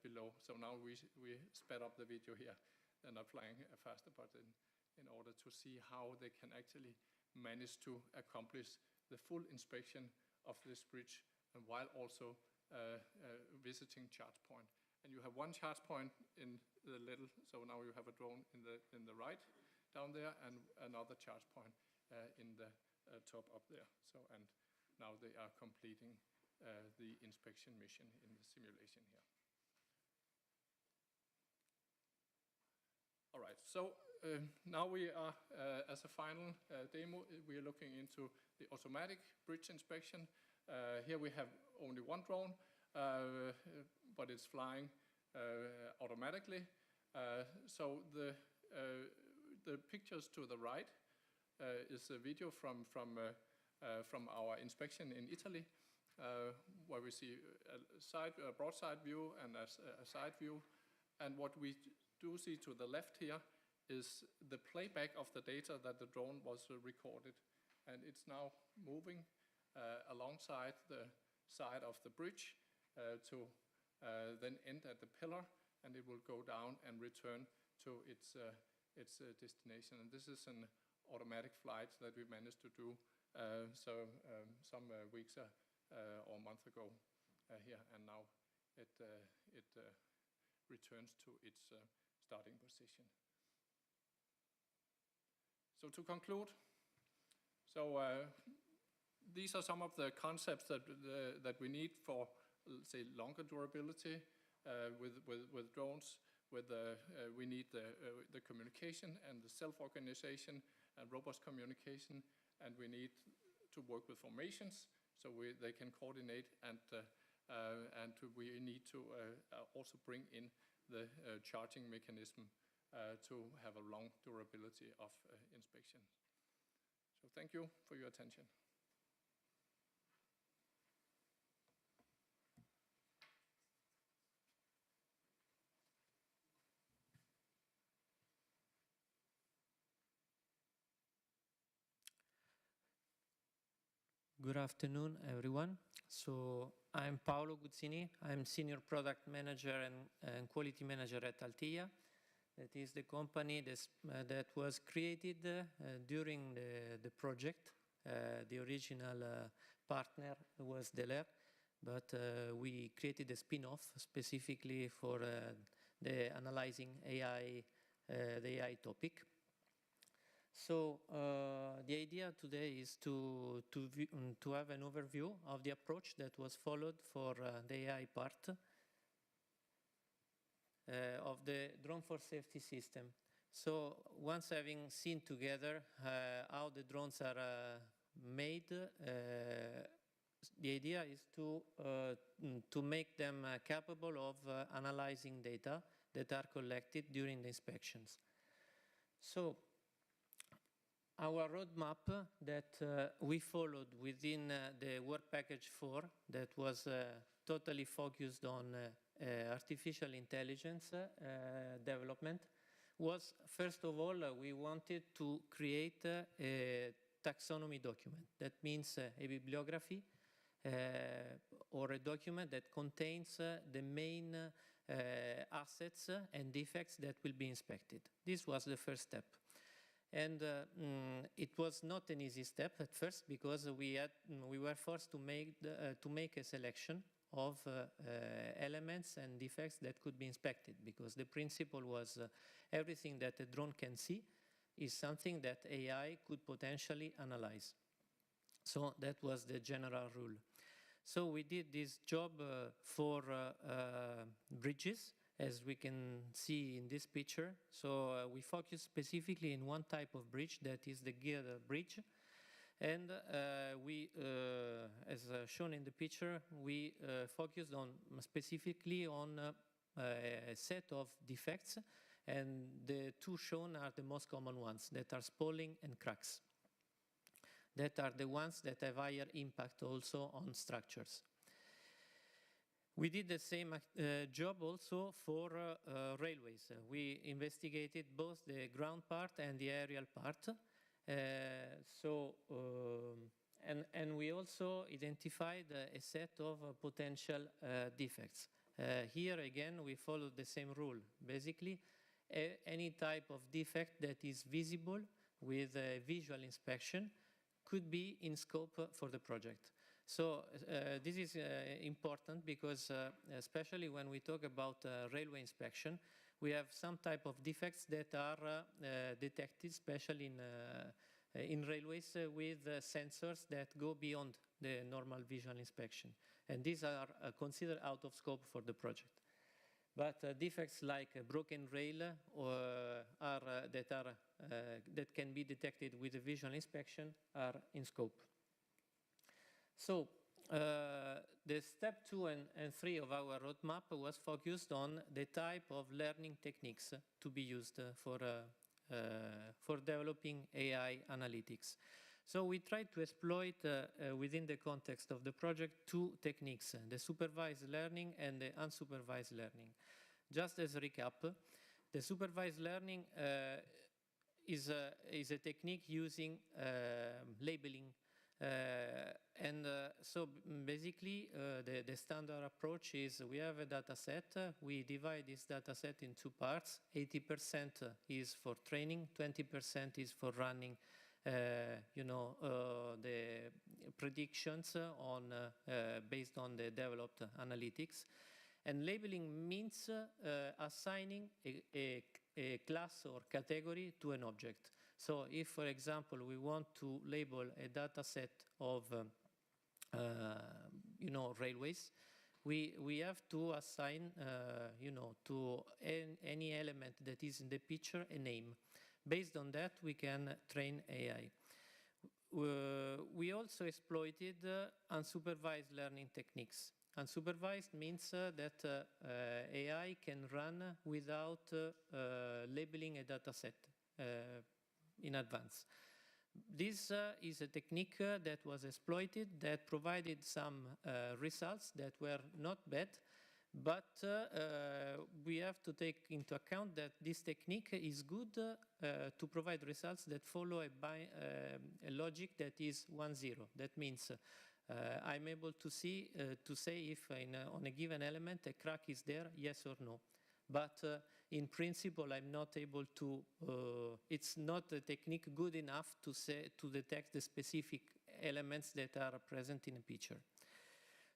below. So now we sped up the video here. They're not flying faster, but in order to see how they can actually manage to accomplish the full inspection of this bridge, and while also visiting charge point. And you have 1 charge point in the little, so now you have a drone in the right down there, and another charge point in the top up there. So, and now they are completing the inspection mission in the simulation here. All right, so now we are, as a final demo, we are looking into the automatic bridge inspection. Here we have only 1 drone, but it's flying automatically. So the pictures to the right is a video from our inspection in Italy, where we see a broadside view and a side view. And what we do see to the left here is the playback of the data that the drone was recorded. And it's now moving alongside the side of the bridge to then end at the pillar, and it will go down and return to its destination. And this is an automatic flight that we managed to do some weeks or a month ago here, and now it returns to its starting position. So to conclude, these are some of the concepts that we need for, let's say, longer durability with drones. We need the communication and the self-organization and robust communication, and we need to work with formations so they can coordinate, and we need to also bring in the charging mechanism to have a long durability of inspection. So thank you for your attention. Good afternoon, everyone. So I'm Paolo Guzzini. I'm Senior Product Manager and Quality Manager at Alteia. That is the company that was created during the project. The original partner was Deleuze, but we created a spin-off specifically for the analyzing AI, the AI topic. So the idea today is to have an overview of the approach that was followed for the AI part of the Drone4Safety system. So once having seen together how the drones are made, the idea is to make them capable of analyzing data that are collected during the inspections. So our roadmap that we followed within the work package 4 that was totally focused on artificial intelligence development was, first of all, we wanted to create a taxonomy document. That means a bibliography or a document that contains the main assets and defects that will be inspected. This was the first step. And it was not an easy step at first because we were forced to make a selection of elements and defects that could be inspected, because the principle was everything that a drone can see is something that AI could potentially analyze. So that was the general rule. So we did this job for bridges, as we can see in this picture. So we focus specifically in one type of bridge, that is the geared bridge. And we, as shown in the picture, we focused on specifically on a set of defects, and the two shown are the most common ones, that are spalling and cracks. That are the ones that have higher impact also on structures. We did the same job also for railways. We investigated both the ground part and the aerial part. And we also identified a set of potential defects. Here again, we followed the same rule. Basically, any type of defect that is visible with a visual inspection could be in scope for the project. So this is important because especially when we talk about railway inspection, we have some type of defects that are detected, especially in railways with sensors that go beyond the normal visual inspection. And these are considered out of scope for the project. But defects like a broken rail that can be detected with a visual inspection are in scope. So the step 2 and 3 of our roadmap was focused on the type of learning techniques to be used for developing AI analytics. So we tried to exploit within the context of the project two techniques, the supervised learning and the unsupervised learning. Just as a recap, the supervised learning is a technique using labeling. So basically, the standard approach is we have a data set, we divide this data set in two parts, 80% is for training, 20% is for running the predictions based on the developed analytics. And labeling means assigning a class or category to an object. So if, for example, we want to label a data set of railways, we have to assign to any element that is in the picture a name. Based on that, we can train AI. We also exploited unsupervised learning techniques. Unsupervised means that AI can run without labeling a data set in advance. This is a technique that was exploited that provided some results that were not bad, but we have to take into account that this technique is good to provide results that follow a logic that is 1-0. That means I'm able to say if on a given element a crack is there, yes or no. But in principle, I'm not able to, it's not a technique good enough to detect the specific elements that are present in a picture.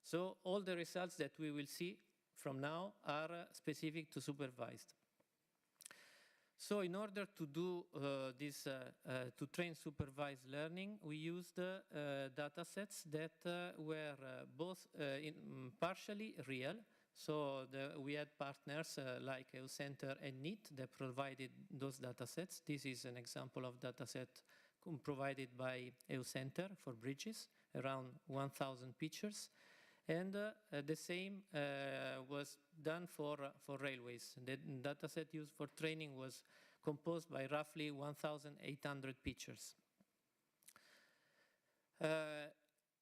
So all the results that we will see from now are specific to supervised. So in order to do this, to train supervised learning, we used data sets that were both partially real. So we had partners like EUcentre and NEAT that provided those data sets. This is an example of data set provided by EUcentre for bridges, around 1,000 pictures. And the same was done for railways. The dataset used for training was composed by roughly 1,800 pictures.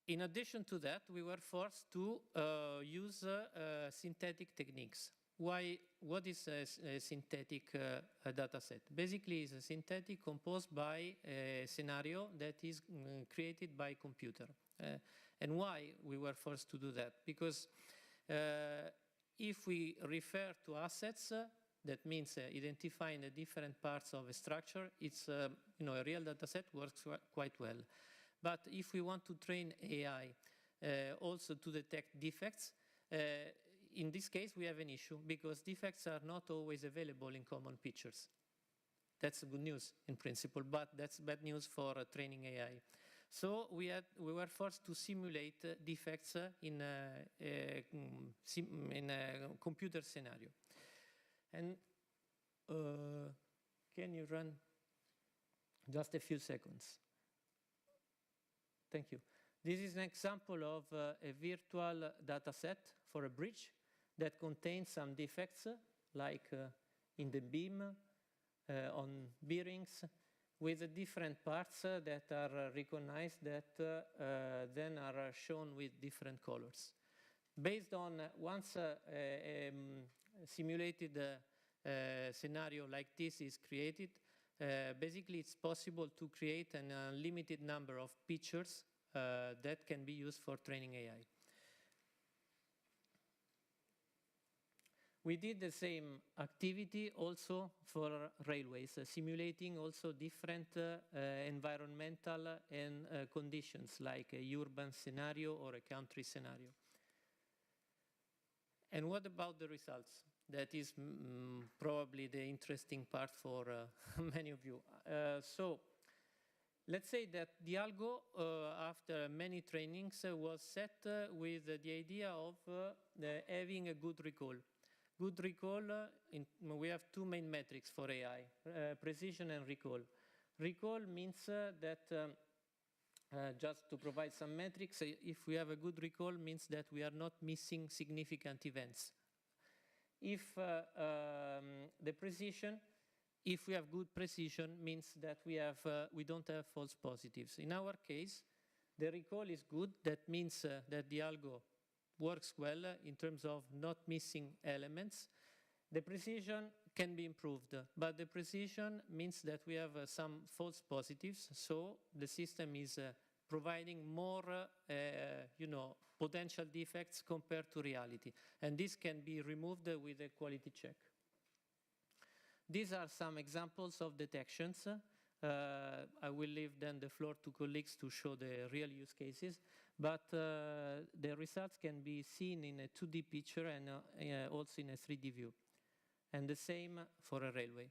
In addition to that, we were forced to use synthetic techniques. What is a synthetic dataset? Basically, it's a synthetic composed by a scenario that is created by computer. And why we were forced to do that? Because if we refer to assets, that means identifying the different parts of a structure, it's a real dataset works quite well. But if we want to train AI also to detect defects, in this case we have an issue because defects are not always available in common pictures. That's good news in principle, but that's bad news for training AI. So we were forced to simulate defects in a computer scenario. And can you run just a few seconds? Thank you. This is an example of a virtual data set for a bridge that contains some defects, like in the beam, on bearings, with different parts that are recognized that then are shown with different colors. Based on once a simulated scenario like this is created, basically it's possible to create an unlimited number of pictures that can be used for training AI. We did the same activity also for railways, simulating also different environmental and conditions like a urban scenario or a country scenario. And what about the results? That is probably the interesting part for many of you. So let's say that the algo, after many trainings, was set with the idea of having a good recall. Good recall, we have two main metrics for AI, precision and recall. Recall means that, just to provide some metrics, if we have a good recall, means that we are not missing significant events. If the precision, if we have good precision, means that we don't have false positives. In our case, the recall is good. That means that the algo works well in terms of not missing elements. The precision can be improved, but the precision means that we have some false positives, so the system is providing more potential defects compared to reality. And this can be removed with a quality check. These are some examples of detections. I will leave then the floor to colleagues to show the real use cases. But the results can be seen in a 2D picture and also in a 3D view. And the same for a railway.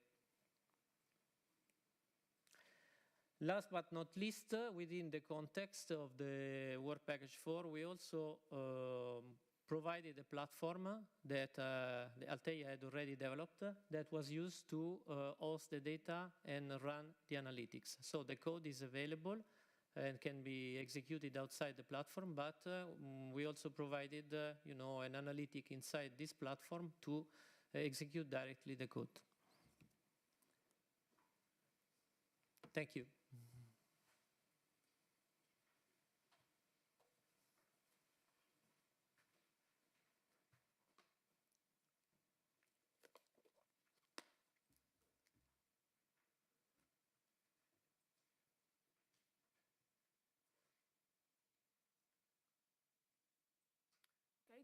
Last but not least, within the context of the Work Package 4, we also provided a platform that the Alteia had already developed that was used to host the data and run the analytics. So the code is available and can be executed outside the platform, but we also provided an analytic inside this platform to execute directly the code. Thank you.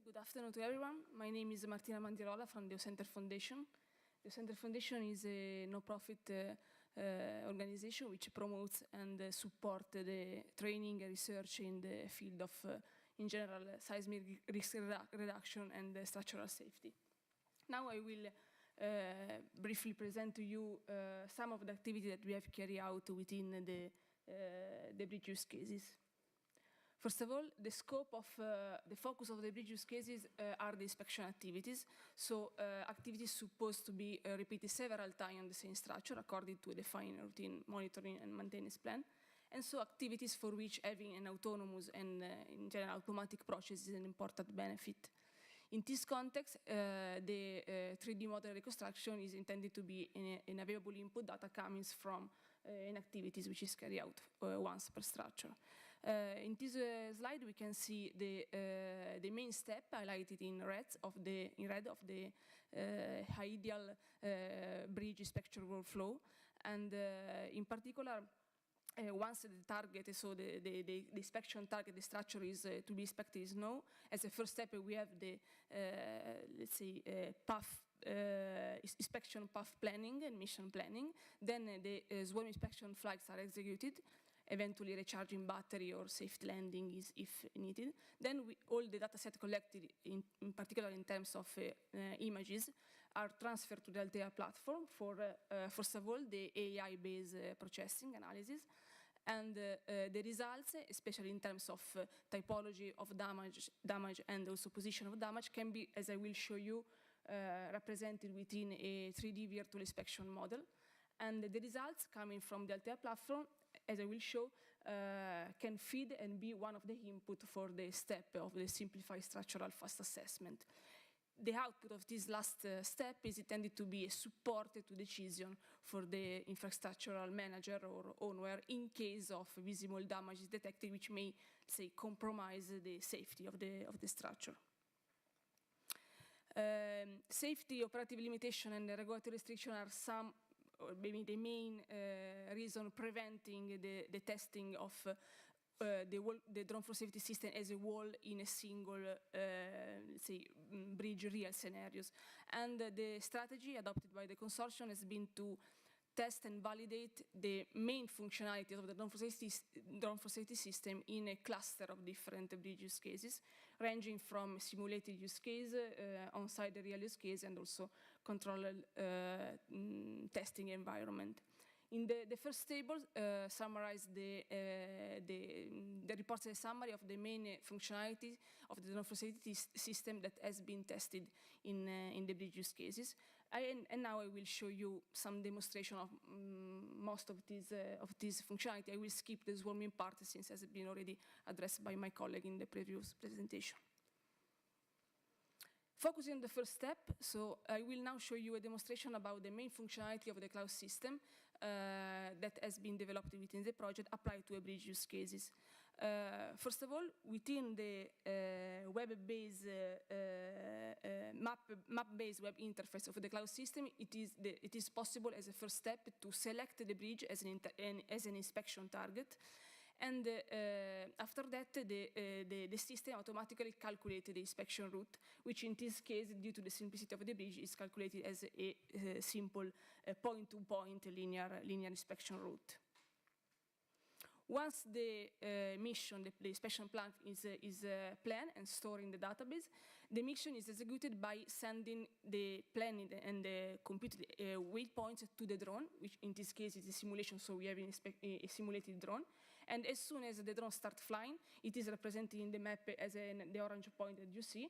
Good afternoon to everyone. My name is Martina Mandirola from the EUcentre Foundation. The EUcentre Foundation is a no-profit organization which promotes and supports the training and research in the field of, in general, seismic risk reduction and structural safety. Now I will briefly present to you some of the activities that we have carried out within the bridge use cases. First of all, the scope of the focus of the bridge use cases are the inspection activities. So activities supposed to be repeated several times on the same structure according to a defined routine monitoring and maintenance plan. And so activities for which having an autonomous and in general automatic process is an important benefit. In this context, the 3D model reconstruction is intended to be an available input data coming from an activities which is carried out once per structure. In this slide, we can see the main step highlighted in red of the ideal bridge inspection workflow, and in particular, once the target, so the inspection target, the structure is to be inspected is known. As a first step, we have the let's say path. Inspection path planning and mission planning. Then the swarm inspection flights are executed, eventually recharging battery or safe landing is if needed. Then all the data set collected, in particular in terms of images, are transferred to the Alteia platform for, first of all, the AI-based processing analysis. And the results, especially in terms of typology of damage and also position of damage, can be, as I will show you, represented within a 3D virtual inspection model. And the results coming from the Alteia platform, as I will show, can feed and be one of the input for the step of the simplified structural fast assessment. The output of this last step is intended to be a support to decision for the infrastructural manager or owner in case of visible damage is detected, which may, say, compromise the safety of the structure. Safety, operative limitation, and regulatory restriction are some, or maybe the main reason preventing the testing of the Drone4Safety system as a whole in a single, say, bridge real scenarios. And the strategy adopted by the consortium has been to test and validate the main functionality of the Drone4Safety system in a cluster of different bridge use cases, ranging from simulated use case, on-site real use case, and also controlled testing environment. In the first table, summarize the reports a summary of the main functionality of the Drone4Safety system that has been tested in the bridge use cases. And now I will show you some demonstration of most of this functionality. I will skip the swarming part since it has been already addressed by my colleague in the previous presentation. Focusing on the first step, so I will now show you a demonstration about the main functionality of the cloud system that has been developed within the project applied to a bridge use cases. First of all, within the web-based map-based web interface of the cloud system, it is possible as a first step to select the bridge as an inspection target, And after that, the system automatically calculates the inspection route, which in this case, due to the simplicity of the bridge, is calculated as a simple point-to-point linear inspection route. Once the mission, the inspection plan is planned and stored in the database, the mission is executed by sending the planning and the computed waypoints to the drone, which in this case is a simulation, so we have a simulated drone. And as soon as the drone starts flying, it is represented in the map as the orange point that you see.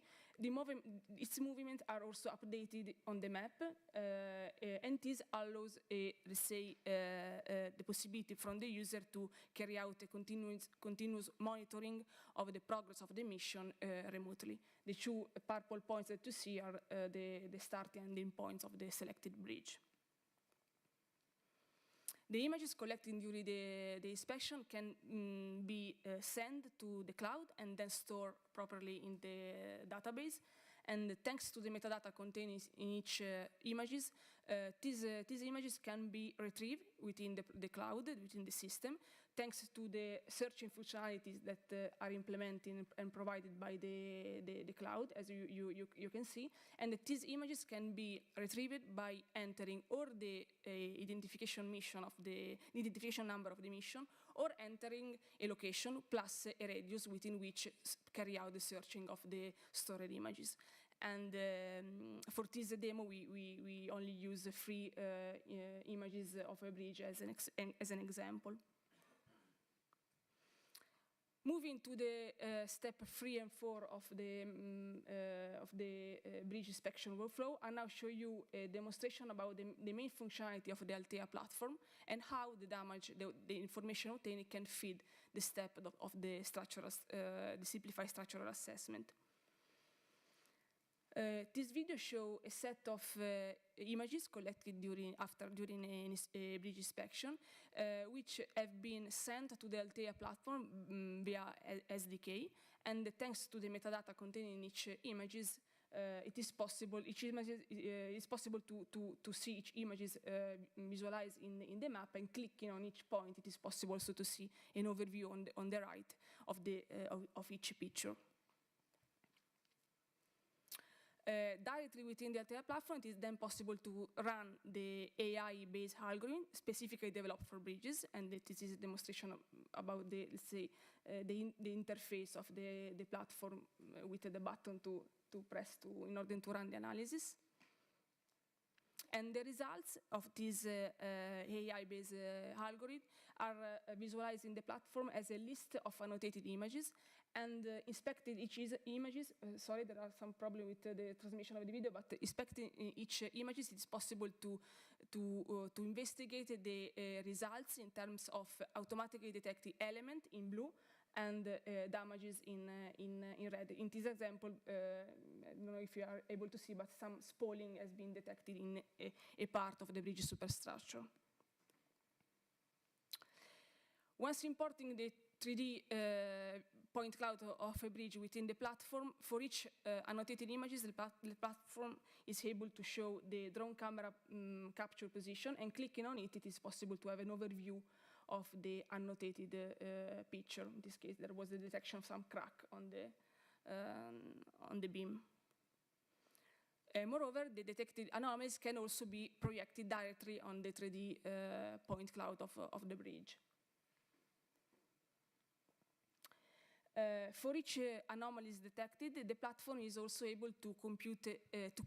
Its movements are also updated on the map, and this allows, let's say, the possibility from the user to carry out a continuous monitoring of the progress of the mission remotely. The two purple points that you see are the start and end points of the selected bridge. The images collected during the inspection can be sent to the cloud and then stored properly in the database. And thanks to the metadata contained in each images, these images can be retrieved within the cloud, within the system, thanks to the searching functionalities that are implemented and provided by the cloud, as you can see. And these images can be retrieved by entering or the identification number of the mission, or entering a location plus a radius within which carry out the searching of the stored images. And for this demo, we only use the free images of a bridge as an example. Moving to the step 3 and 4 of the bridge inspection workflow, I now show you a demonstration about the main functionality of the Alteia platform and how the information obtained can feed the step of the simplified structural assessment. This video shows a set of images collected during a bridge inspection, which have been sent to the Alteia platform via SDK. And thanks to the metadata contained in each images, it is possible to see each images visualized in the map, and clicking on each point, it is possible also to see an overview on the right of each picture. Directly within the Alteia platform, it is then possible to run the AI-based algorithm specifically developed for bridges, and this is a demonstration about the interface of the platform with the button to press in order to run the analysis. And the results of this AI-based algorithm are visualized in the platform as a list of annotated images, and inspecting each images. Sorry, there are some problem with the transmission of the video, but inspecting each images, it is possible to investigate the results in terms of automatically detected element in blue and damages in red. In this example, I don't know if you are able to see, but some spalling has been detected in a part of the bridge superstructure. Once importing the 3D point cloud of a bridge within the platform, for each annotated images, the platform is able to show the drone camera capture position, and clicking on it, it is possible to have an overview of the annotated picture. In this case, there was the detection of some crack on the beam. Moreover, the detected anomalies can also be projected directly on the 3D point cloud of the bridge. For each anomaly detected, the platform is also able to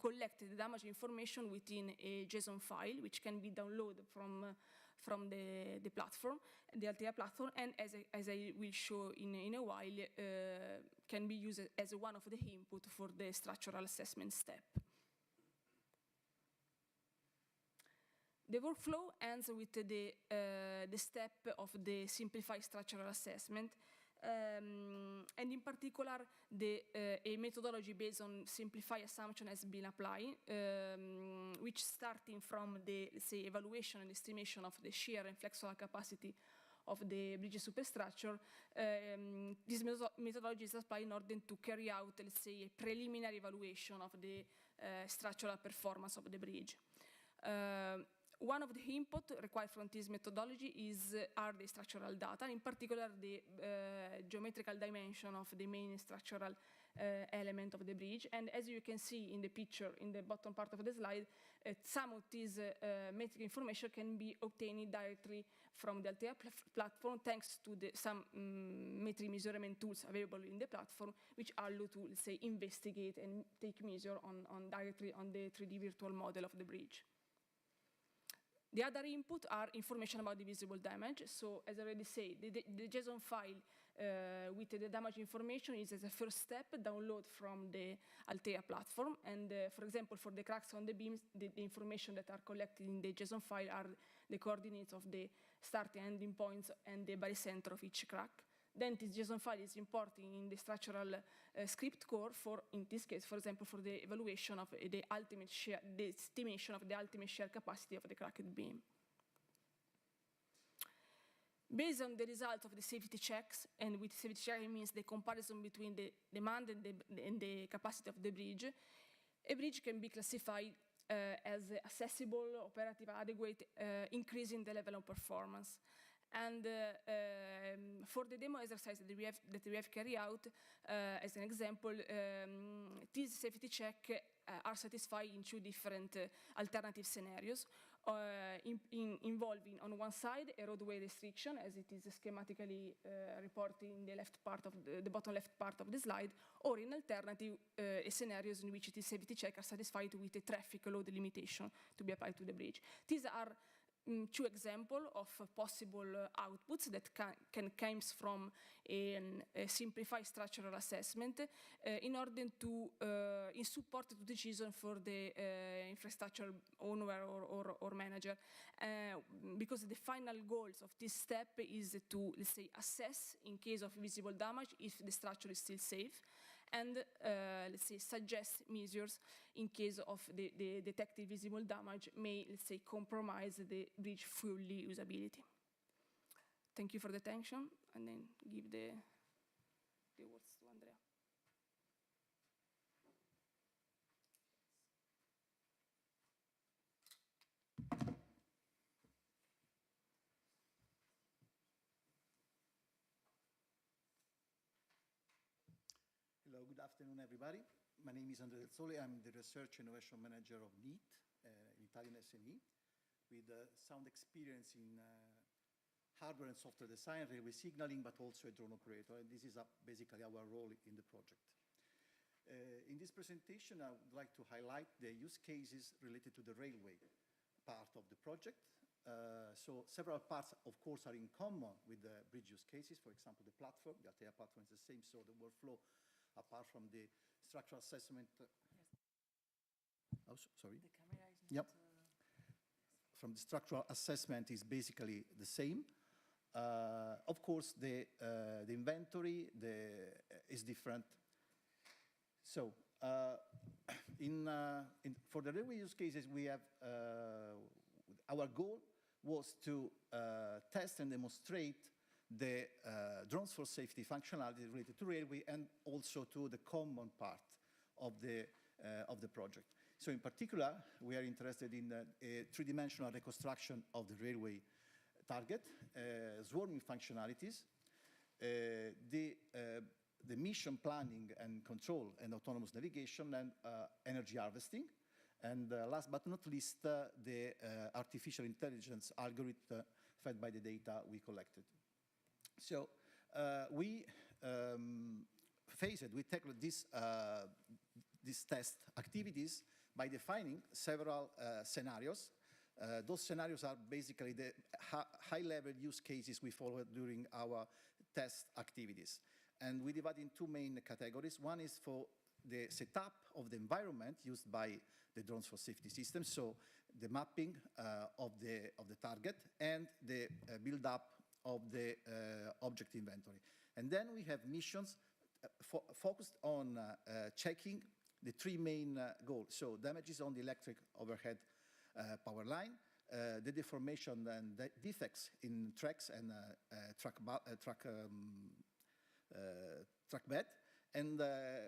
collect the damage information within a JSON file, which can be downloaded from the platform, the Alteia platform, and as I will show in a while, can be used as one of the input for the structural assessment step. The workflow ends with the step of the simplified structural assessment. And in particular, a methodology based on simplified assumption has been applied, which starting from the, let's say, evaluation and estimation of the shear and flexural capacity of the bridge superstructure, this methodology is applied in order to carry out, let's say, a preliminary evaluation of the structural performance of the bridge. One of the input required from this methodology are the structural data, in particular the geometrical dimension of the main structural element of the bridge. And as you can see in the picture in the bottom part of the slide, some of this metric information can be obtained directly from the Alteia platform, thanks to some metric measurement tools available in the platform, which allow to, let's say, investigate and take measure directly on the 3D virtual model of the bridge. The other input are information about the visible damage. So, as I already said, the JSON file with the damage information is as a first step download from the Alteia platform. And for example, for the cracks on the beams, the information that are collected in the JSON file are the coordinates of the starting and ending points and the barycenter of each crack. Then this JSON file is imported in the structural script core for, in this case, for example, for the evaluation of the ultimate shear, the estimation of the ultimate shear capacity of the cracked beam. Based on the results of the safety checks, and with safety check it means the comparison between the demand and the capacity of the bridge, a bridge can be classified as accessible, operative, adequate, increasing the level of performance. And for the demo exercise that we have carried out, as an example, these safety checks are satisfied in two different alternative scenarios, involving on one side a roadway restriction, as it is schematically reported in the left part of the bottom left part of the slide, or in alternative scenarios in which these safety checks are satisfied with a traffic load limitation to be applied to the bridge. These are two examples of possible outputs that can come from a simplified structural assessment in order to in support to decision for the infrastructure owner or manager, because the final goals of this step is to, let's say, assess in case of visible damage if the structure is still safe, and let's say suggest measures in case of the detected visible damage may, let's say, compromise the bridge fully usability. Thank you for the attention, and then give the words to Andrea. Hello, good afternoon, everybody. My name is Andrea Del Sole. I'm the Research Innovation Manager of NEAT, Italian SME, with sound experience in hardware and software design, railway signaling, but also a drone operator. And this is basically our role in the project. In this presentation, I would like to highlight the use cases related to the railway part of the project. So several parts, of course, are in common with the bridge use cases. For example, the platform, the Alteia platform is the same, so the workflow, apart from the structural assessment. Oh, sorry. The camera is not. Yep. From the structural assessment is basically the same. Of course, the inventory is different. So, for the railway use cases, we have our goal was to test and demonstrate the Drones4Safety functionality related to railway and also to the common part of the project. So in particular, we are interested in a three-dimensional reconstruction of the railway target, swarming functionalities, the mission planning and control and autonomous navigation, and energy harvesting. And last but not least, the artificial intelligence algorithm fed by the data we collected. So we tackled these test activities by defining several scenarios. Those scenarios are basically the high-level use cases we followed during our test activities. And we divide in two main categories. One is for the setup of the environment used by the Drones4Safety system, so the mapping of the target and the build-up of the object inventory. And then we have missions focused on checking the three main goals. So damages on the electric overhead power line, the deformation and the defects in tracks and track bed, and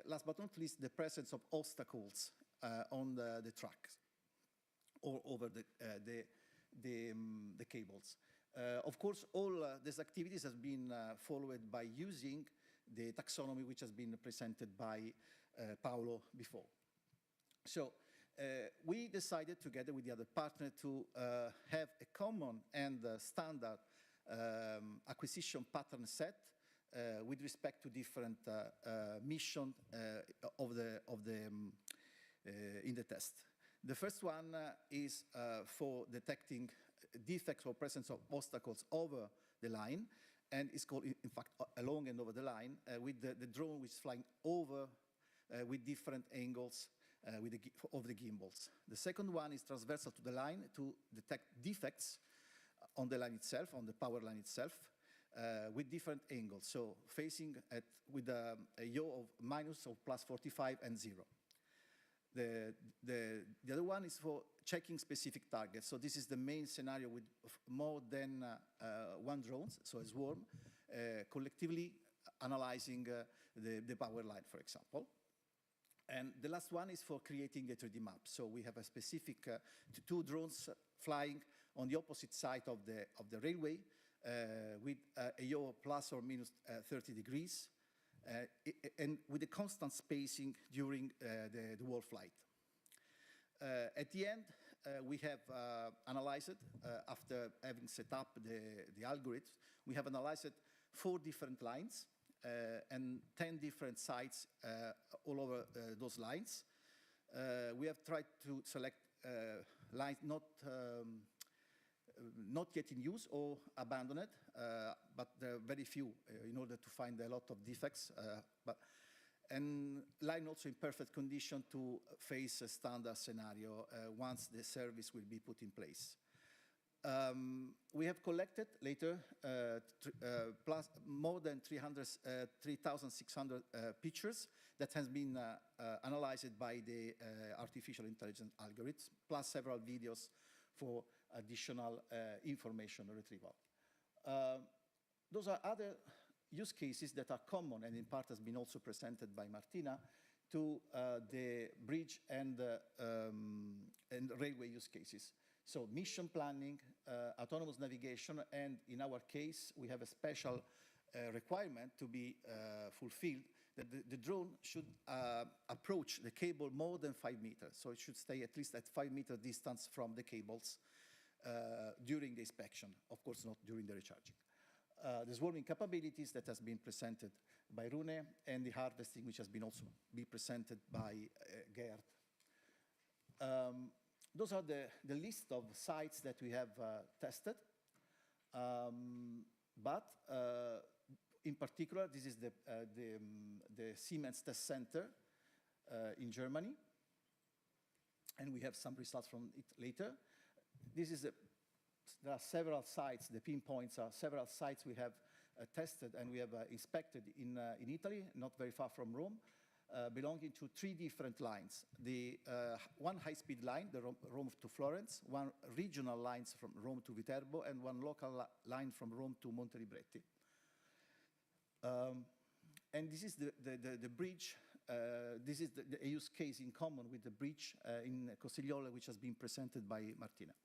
last but not least, the presence of obstacles on the tracks or over the cables. Of course, all these activities have been followed by using the taxonomy which has been presented by Paolo before. So we decided together with the other partner to have a common and standard acquisition pattern set with respect to different missions in the test. The first one is for detecting defects or presence of obstacles over the line, and it's called, in fact, along and over the line, with the drone which is flying over with different angles of the gimbals. The second one is transversal to the line to detect defects on the line itself, on the power line itself, with different angles, so facing with a yaw of minus or plus 45 and 0. The other one is for checking specific targets. So this is the main scenario with more than one drone, so a swarm, collectively analyzing the power line, for example. And the last one is for creating a 3D map. So we have a specific two drones flying on the opposite side of the railway with a yaw plus or minus 30 degrees, and with a constant spacing during the whole flight. At the end, we have analyzed, after having set up the algorithm, we have analyzed 4 different lines and 10 different sites all over those lines. We have tried to select lines not yet in use or abandoned, but there are very few in order to find a lot of defects, and line also in perfect condition to face a standard scenario once the service will be put in place. We have collected later plus more than 3,600 pictures that has been analyzed by the artificial intelligence algorithms, plus several videos for additional information retrieval. Those are other use cases that are common and in part has been also presented by Martina to the bridge and railway use cases. So mission planning, autonomous navigation, and in our case, we have a special requirement to be fulfilled that the drone should approach the cable more than 5 meters. So it should stay at least at 5 meter distance from the cables during the inspection, of course not during the recharging. The swarming capabilities that has been presented by Rune, and the harvesting which has been also presented by Gerd. Those are the list of sites that we have tested, but in particular, this is the Siemens test center in Germany, and we have some results from it later. There are several sites, the pinpoints are several sites we have tested and we have inspected in Italy, not very far from Rome, belonging to 3 different lines. The one high-speed line, the Rome to Florence, 1 regional lines from Rome to Viterbo, and 1 local line from Rome to Montelibretti. And this is the bridge, this is the use case in common with the bridge in Costigliole, which has been presented by Martina.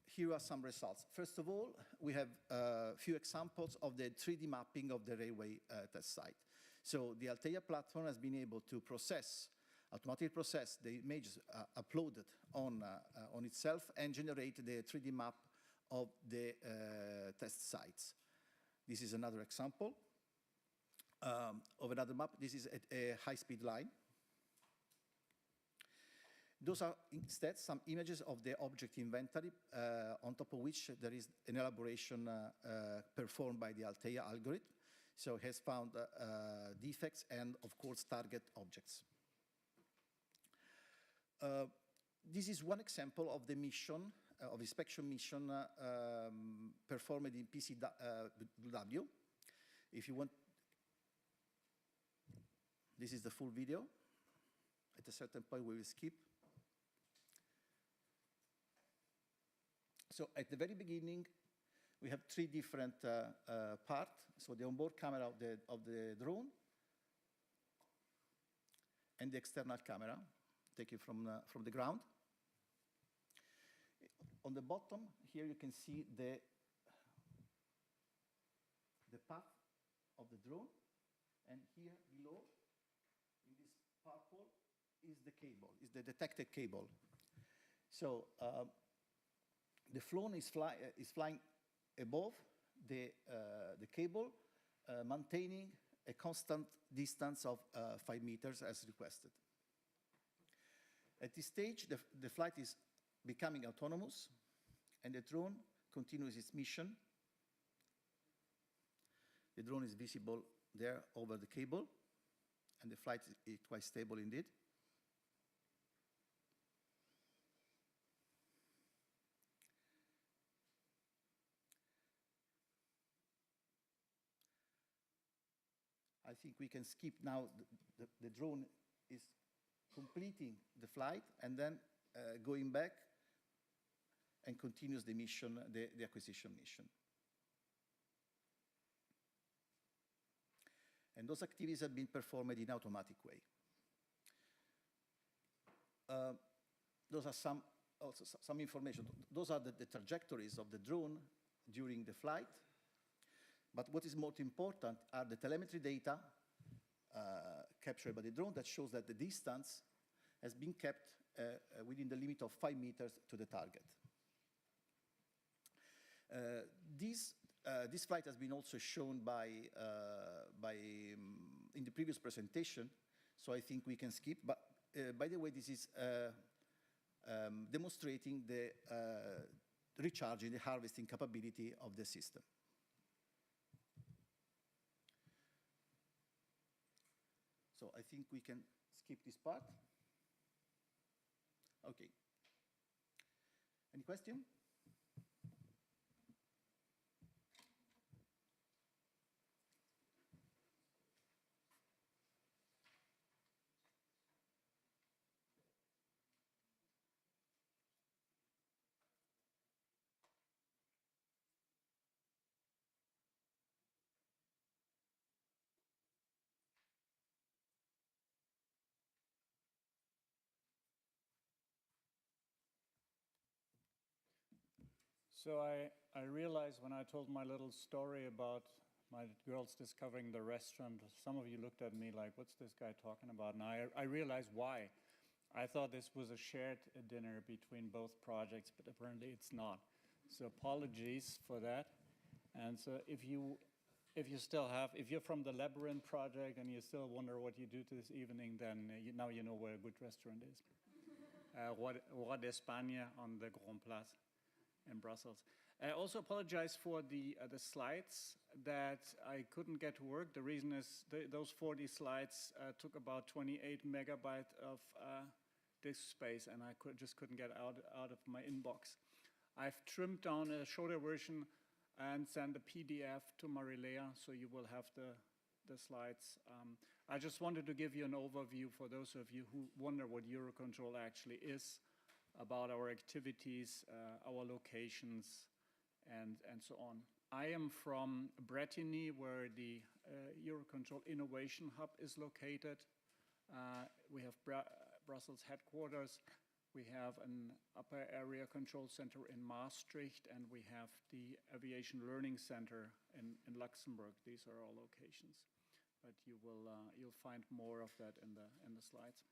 Here are some results. First of all, we have a few examples of the 3D mapping of the railway test site. So the Alteia platform has been able to automatically process the images uploaded on itself and generate the 3D map of the test sites. This is another example of another map. This is a high-speed line. Those are instead some images of the object inventory, on top of which there is an elaboration performed by the Alteia algorithm. So it has found defects and, of course, target objects. This is one example of the mission, of inspection mission performed in PCW. If you want, this is the full video. At a certain point, we will skip. So at the very beginning, we have 3 different parts. So the onboard camera of the drone, and the external camera taken from the ground. On the bottom, here you can see the path of the drone, and here below, in this purple, is the cable, is the detected cable. So the drone is flying above the cable, maintaining a constant distance of 5 meters as requested. At this stage, the flight is becoming autonomous, and the drone continues its mission. The drone is visible there over the cable, and the flight is quite stable indeed. I think we can skip now. The drone is completing the flight and then going back and continues the mission, the acquisition mission. And those activities have been performed in automatic way. Those are some information. Those are the trajectories of the drone during the flight. But what is most important are the telemetry data captured by the drone that shows that the distance has been kept within the limit of 5 meters to the target. This flight has been also shown in the previous presentation, so I think we can skip. But by the way, this is demonstrating the recharging, the harvesting capability of the system. So I think we can skip this part. Okay. Any question? So I realized when I told my little story about my girls discovering the restaurant, some of you looked at me like, what's this guy talking about? And I realized why. I thought this was a shared dinner between both projects, but apparently it's not. So apologies for that. And so if you're from the Labyrinth project and you still wonder what you do to this evening, then now you know where a good restaurant is. Roi d'Espagne on the Grand Place in Brussels. I also apologize for the slides that I couldn't get to work. The reason is those 40 slides took about 28 megabytes of disk space, and I just couldn't get out of my inbox. I've trimmed down a shorter version and sent a PDF to Marilea, so you will have the slides. I just wanted to give you an overview for those of you who wonder what EUROCONTROL actually is, about our activities, our locations, and so on. I am from Bretigny, where the EUROCONTROL Innovation Hub is located. We have Brussels headquarters. We have an upper area control center in Maastricht, and we have the Aviation Learning Center in Luxembourg. These are our locations, but you'll find more of that in the slides.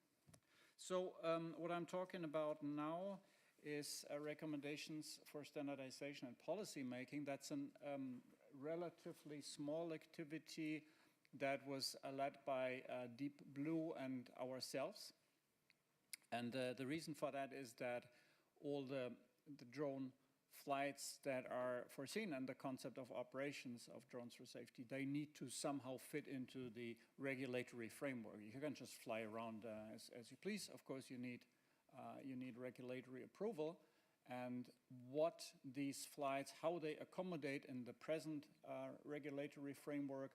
So what I'm talking about now is recommendations for standardization and policy making. That's a relatively small activity that was led by Deep Blue and ourselves. And the reason for that is that all the drone flights that are foreseen in the concept of operations of Drones4Safety, they need to somehow fit into the regulatory framework. You can't just fly around as you please. Of course, you need regulatory approval, and what these flights, how they accommodate in the present regulatory framework,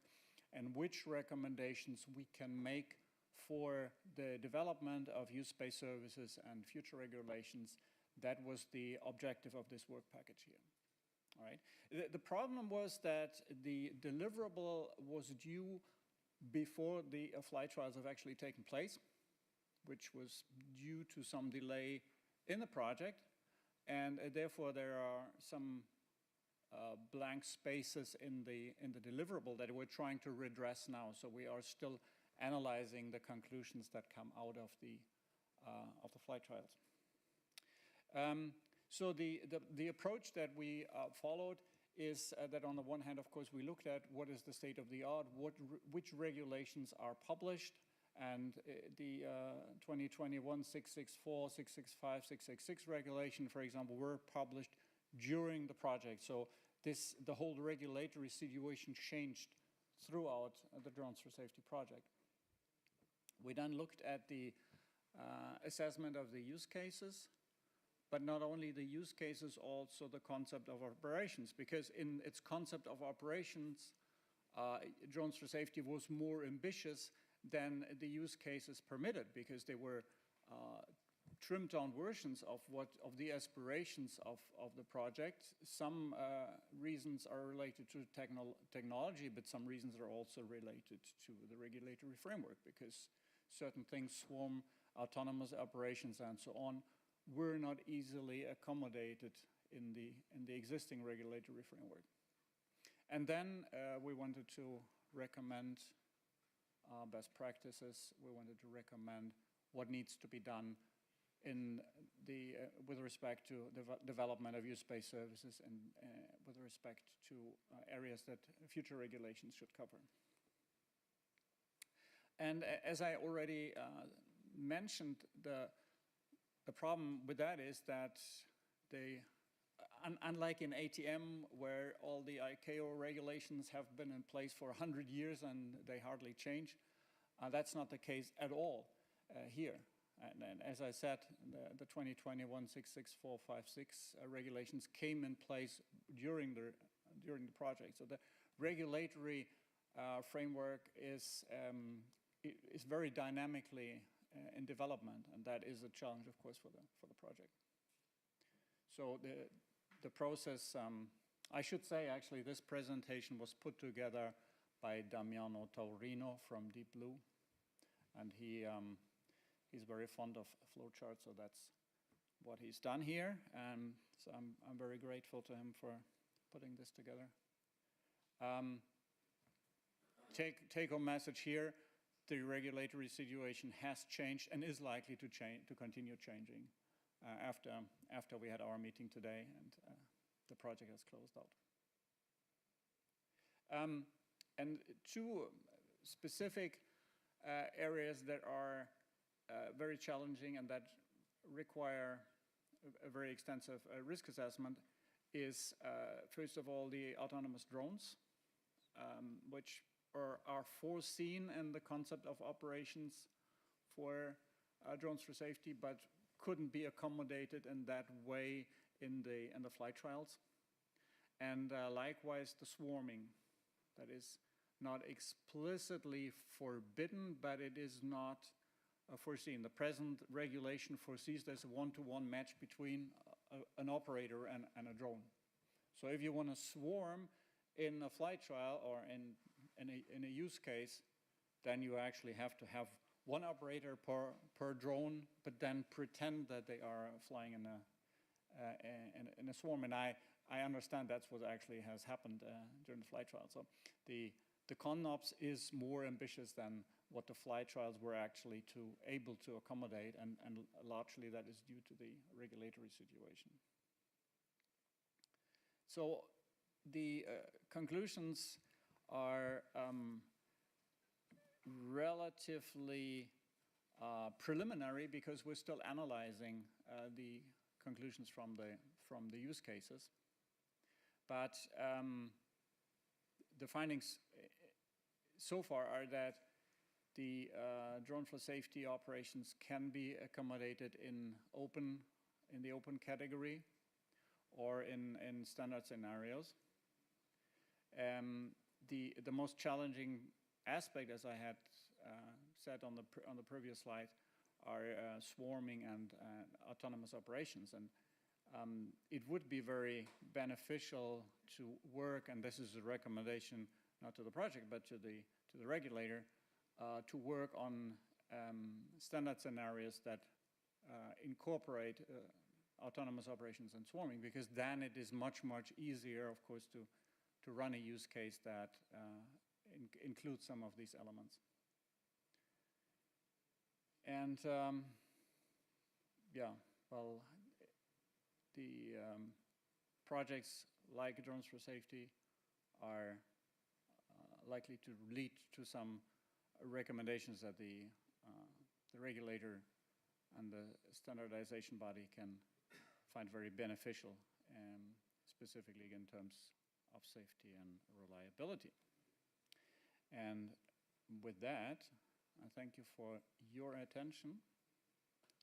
and which recommendations we can make for the development of use-based services and future regulations. That was the objective of this work package here. All right. The problem was that the deliverable was due before the flight trials have actually taken place, which was due to some delay in the project. and therefore there are some blank spaces in the deliverable that we're trying to redress now. So we are still analyzing the conclusions that come out of the flight trials. So the approach that we followed is that on the one hand, of course, we looked at what is the state of the art, which regulations are published, and the 2021 664, 665, 666 regulation, for example, were published during the project. So the whole regulatory situation changed throughout the Drones4Safety project. We then looked at the assessment of the use cases, but not only the use cases, also the concept of operations, because in its concept of operations, Drones4Safety was more ambitious than the use cases permitted, because they were trimmed down versions of the aspirations of the project. Some reasons are related to technology, but some reasons are also related to the regulatory framework, because certain things, swarm, autonomous operations, and so on, were not easily accommodated in the existing regulatory framework. And then we wanted to recommend best practices. We wanted to recommend what needs to be done in with respect to the development of use-based services and with respect to areas that future regulations should cover. And as I already mentioned, the problem with that is that unlike in ATM, where all the ICAO regulations have been in place for 100 years and they hardly change, that's not the case at all here. And as I said, the 2021 66456 regulations came in place during the project. So the regulatory framework is very dynamically in development, and that is a challenge, of course, for the project. So the process, I should say, actually, this presentation was put together by Damiano Taurino from Deep Blue, and he's very fond of flowcharts, so that's what he's done here, and so I'm very grateful to him for putting this together. Take-home message here: the regulatory situation has changed and is likely to continue changing after we had our meeting today and the project has closed out. And two specific areas that are very challenging and that require a very extensive risk assessment is, first of all, the autonomous drones, which are foreseen in the concept of operations for Drones4Safety, but couldn't be accommodated in that way in the flight trials. And likewise, the swarming, that is not explicitly forbidden, but it is not foreseen. The present regulation foresees there's a one-to-one match between an operator and a drone. So if you want to swarm in a flight trial or in a use case, then you actually have to have one operator per drone, but then pretend that they are flying in a swarm. And I understand that's what actually has happened during the flight trial. So the CONOPS is more ambitious than what the flight trials were actually able to accommodate, and largely that is due to the regulatory situation. So the conclusions are relatively preliminary, because we're still analyzing the conclusions from the use cases. But the findings so far are that the Drone4Safety operations can be accommodated in the open category or in standard scenarios. The most challenging aspect, as I had said on the previous slide, are swarming and autonomous operations. And it would be very beneficial to work, and this is a recommendation not to the project but to the regulator, to work on standard scenarios that incorporate autonomous operations and swarming, because then it is much, much easier, of course, to run a use case that includes some of these elements. And yeah, well, the projects like Drones4Safety are likely to lead to some recommendations that the regulator and the standardization body can find very beneficial, specifically in terms of safety and reliability. And with that, I thank you for your attention.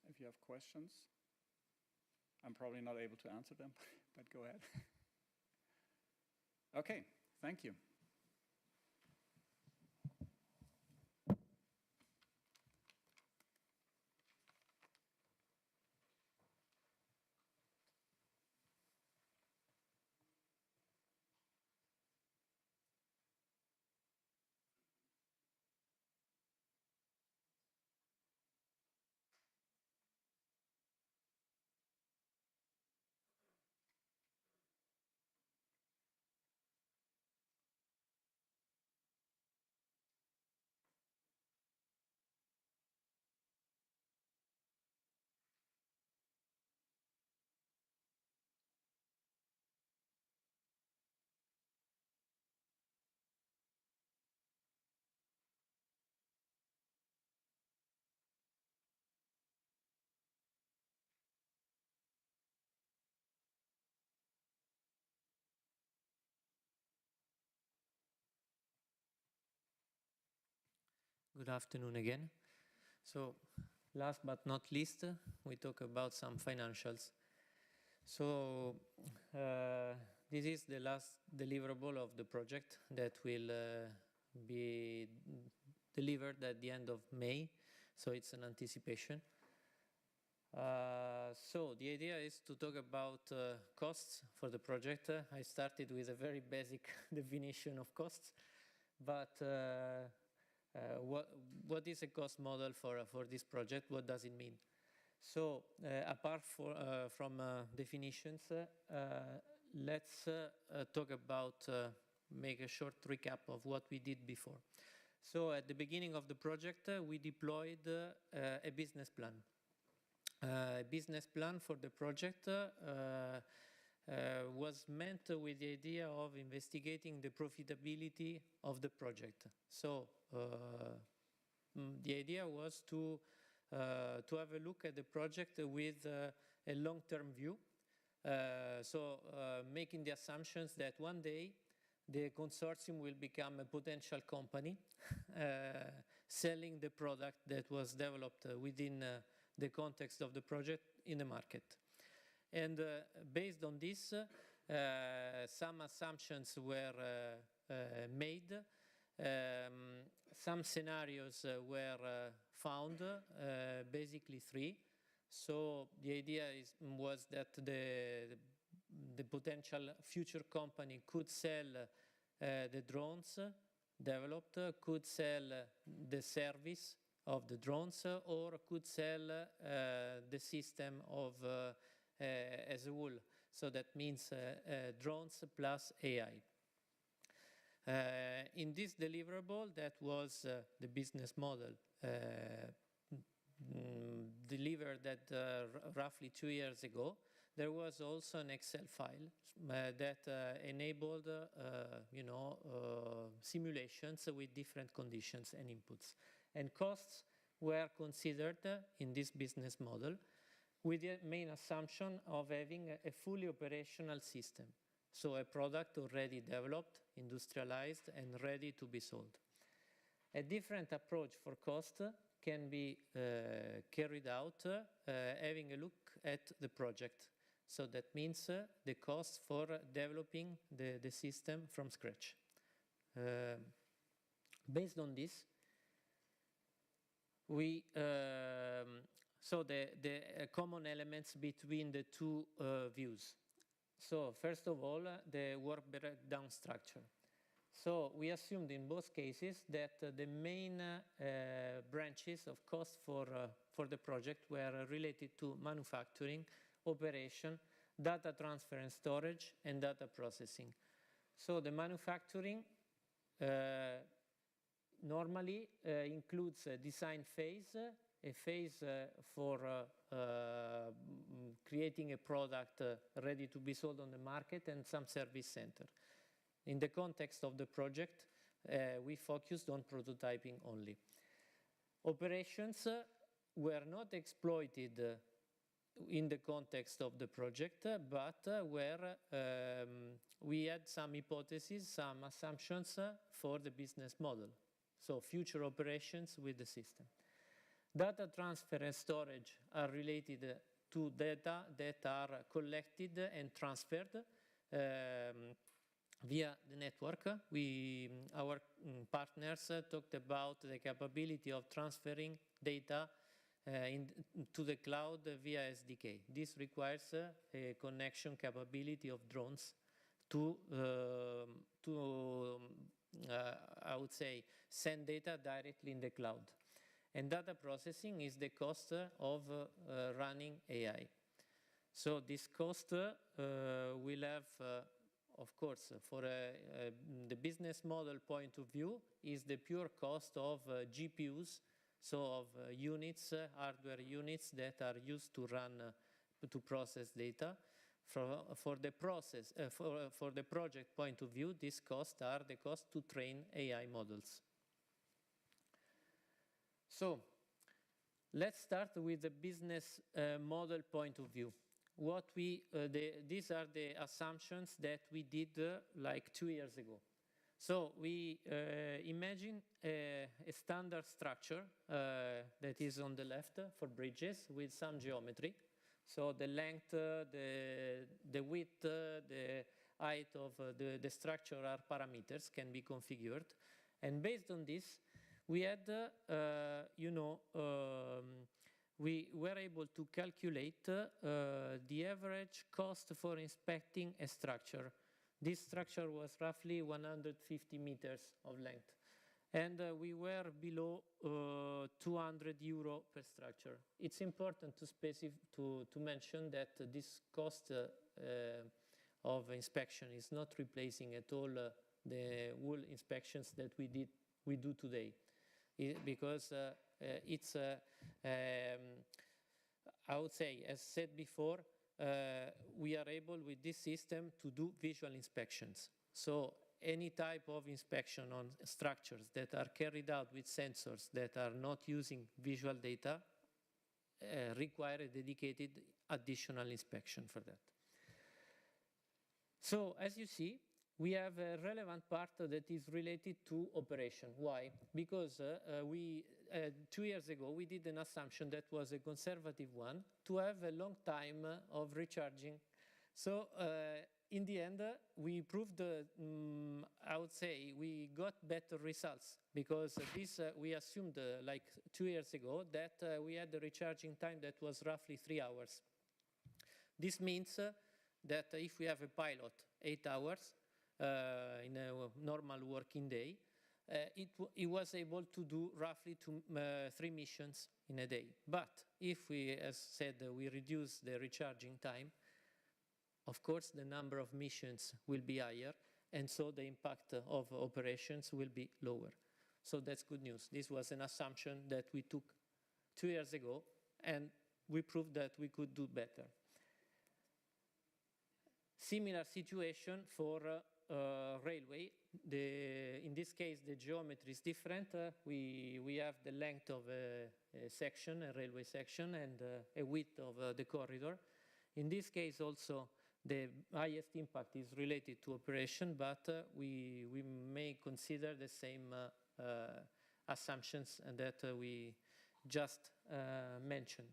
If you have questions, I'm probably not able to answer them, but go ahead. Okay, thank you. Good afternoon again. So, last but not least, we talk about some financials. So, this is the last deliverable of the project that will be delivered at the end of May. So, it's an anticipation. So, the idea is to talk about costs for the project. I started with a very basic definition of costs, but what is a cost model for this project? What does it mean? So, apart from definitions, let's talk about, make a short recap of what we did before. So, at the beginning of the project, we deployed a business plan. A business plan for the project was meant with the idea of investigating the profitability of the project. So the idea was to have a look at the project with a long-term view. So making the assumptions that one day the consortium will become a potential company selling the product that was developed within the context of the project in the market. And based on this, some assumptions were made, some scenarios were found, basically 3. So the idea was that the potential future company could sell the drones developed, could sell the service of the drones, or could sell the system of as a whole. So that means drones plus AI. In this deliverable, that was the business model delivered that roughly 2 years ago. There was also an Excel file that enabled, simulations with different conditions and inputs. And costs were considered in this business model with the main assumption of having a fully operational system. So a product already developed, industrialized, and ready to be sold. A different approach for cost can be carried out having a look at the project. So that means the cost for developing the system from scratch. Based on this, we so the common elements between the two views. So first of all, the work breakdown structure. So we assumed in both cases that the main branches of cost for the project were related to manufacturing operation, data transfer and storage, and data processing. So the manufacturing normally includes a design phase, a phase for creating a product ready to be sold on the market, and some service center. In the context of the project, we focused on prototyping only. Operations were not exploited in the context of the project, but where we had some hypotheses, some assumptions for the business model. So future operations with the system. Data transfer and storage are related to data that are collected and transferred via the network. Our partners talked about the capability of transferring data to the cloud via SDK. This requires a connection capability of drones to I would say, send data directly in the cloud. And data processing is the cost of running AI. So this cost will have, of course, for the business model point of view, is the pure cost of GPUs, so of units, hardware units that are used to run, to process data. For the process, for the project point of view, these costs are the cost to train AI models. So let's start with the business model point of view. These are the assumptions that we did like 2 years ago. So we imagine a standard structure that is on the left for bridges with some geometry. So the length, the width, the height of the structure are parameters, can be configured. And based on this, we had, we were able to calculate the average cost for inspecting a structure. This structure was roughly 150 meters of length. And we were below 200 euro per structure. It's important to mention that this cost of inspection is not replacing at all the whole inspections that we do today, because it's I would say, as said before, we are able with this system to do visual inspections. So any type of inspection on structures that are carried out with sensors that are not using visual data require a dedicated additional inspection for that. So as you see, we have a relevant part that is related to operation. Why? Because 2 years ago, we did an assumption that was a conservative one to have a long time of recharging. So in the end, we proved, I would say, we got better results, because this we assumed like 2 years ago that we had a recharging time that was roughly 3 hours. This means that if we have a pilot 8 hours in a normal working day, it was able to do roughly 3 missions in a day. But if we, as said, we reduce the recharging time, of course, the number of missions will be higher, and so the impact of operations will be lower. So that's good news. This was an assumption that we took 2 years ago, and we proved that we could do better. Similar situation for railway. In this case, the geometry is different. We have the length of a section, a railway section, and a width of the corridor. In this case also, the highest impact is related to operation, but we may consider the same assumptions that we just mentioned.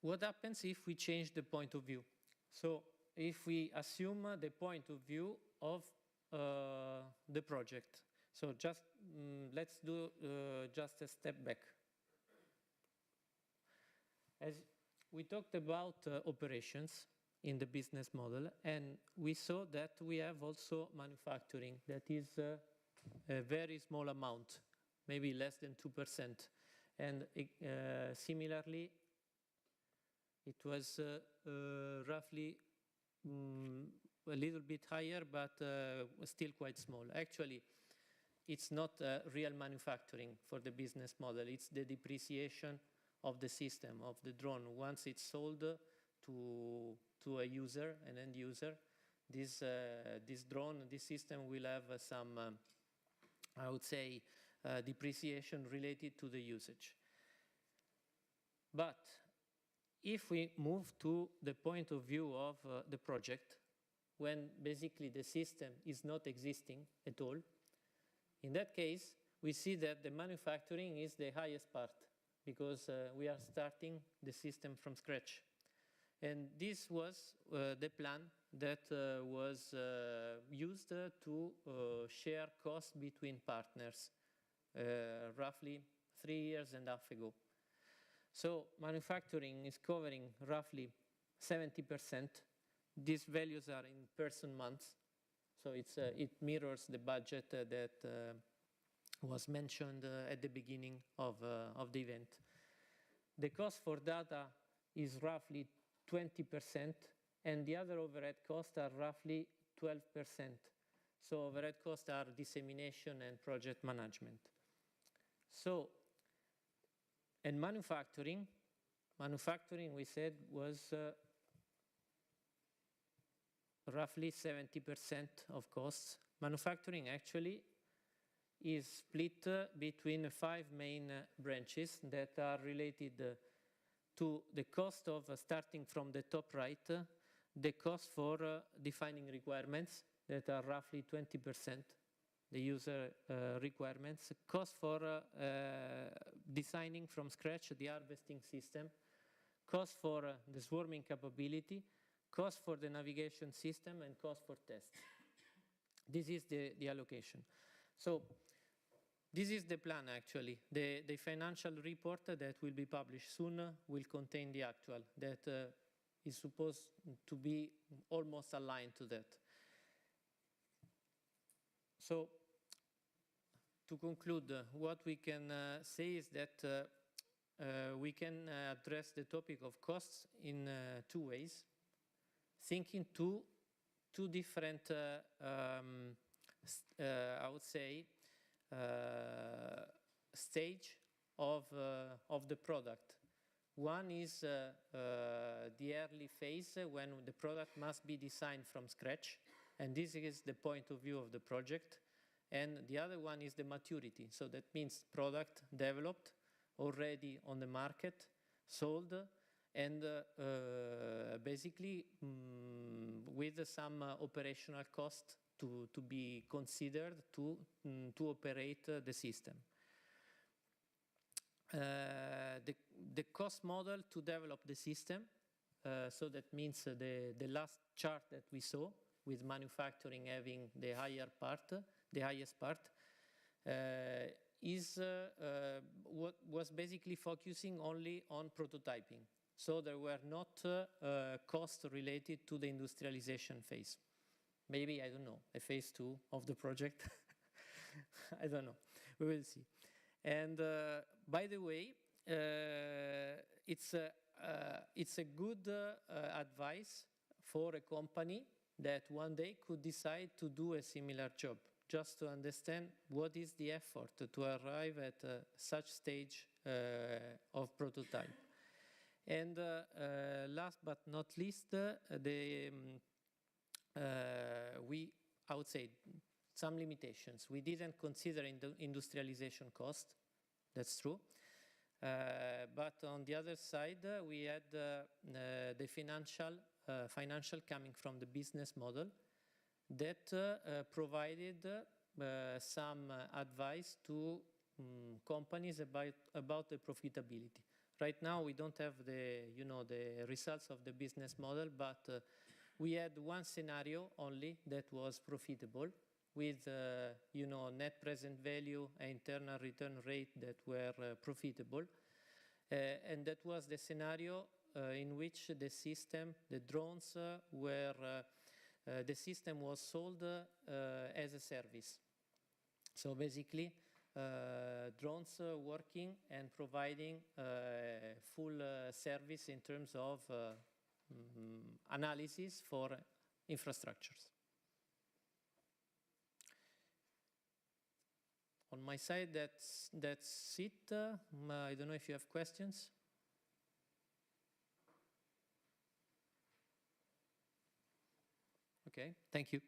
What happens if we change the point of view? So if we assume the point of view of the project. So just let's do just a step back. As we talked about operations in the business model, and we saw that we have also manufacturing that is a very small amount, maybe less than 2%. And similarly, it was roughly a little bit higher, but still quite small. Actually, it's not real manufacturing for the business model. It's the depreciation of the system, of the drone. Once it's sold to a user, an end user, this drone, this system will have some, I would say, depreciation related to the usage. But if we move to the point of view of the project, when basically the system is not existing at all, in that case, we see that the manufacturing is the highest part, because we are starting the system from scratch. And this was the plan that was used to share costs between partners roughly 3.5 years ago. So manufacturing is covering roughly 70%. These values are in person months, so it mirrors the budget that was mentioned at the beginning of the event. The cost for data is roughly 20%, and the other overhead costs are roughly 12%. So overhead costs are dissemination and project management. So, and manufacturing we said was roughly 70% of costs. Manufacturing actually is split between 5 main branches that are related to the cost of starting from the top right, the cost for defining requirements that are roughly 20%, the user requirements, cost for designing from scratch the harvesting system, cost for the swarming capability, cost for the navigation system, and cost for tests. This is the allocation. So this is the plan, actually. The financial report that will be published soon will contain the actual that is supposed to be almost aligned to that. So to conclude, what we can say is that we can address the topic of costs in 2 ways, thinking two different, I would say, stage of the product. One is the early phase when the product must be designed from scratch, and this is the point of view of the project. And the other one is the maturity, so that means product developed, already on the market, sold, and basically with some operational cost to be considered to operate the system. The cost model to develop the system, so that means the last chart that we saw, with manufacturing having the highest part, was basically focusing only on prototyping. So there were not costs related to the industrialization phase. Maybe, I don't know, a phase 2 of the project. I don't know. We will see. And by the way, it's a good advice for a company that one day could decide to do a similar job, just to understand what is the effort to arrive at such stage of prototype. And last but not least, I would say some limitations. We didn't consider industrialization cost, that's true. But on the other side, we had the financial coming from the business model that provided some advice to companies about the profitability. Right now, we don't have the results of the business model, but we had one scenario only that was profitable, with net present value and internal return rate that were profitable. And that was the scenario in which the system, the drones the system was sold as a service. So basically, drones working and providing full service in terms of analysis for infrastructures. On my side, that's it. I don't know if you have questions. Okay, thank you.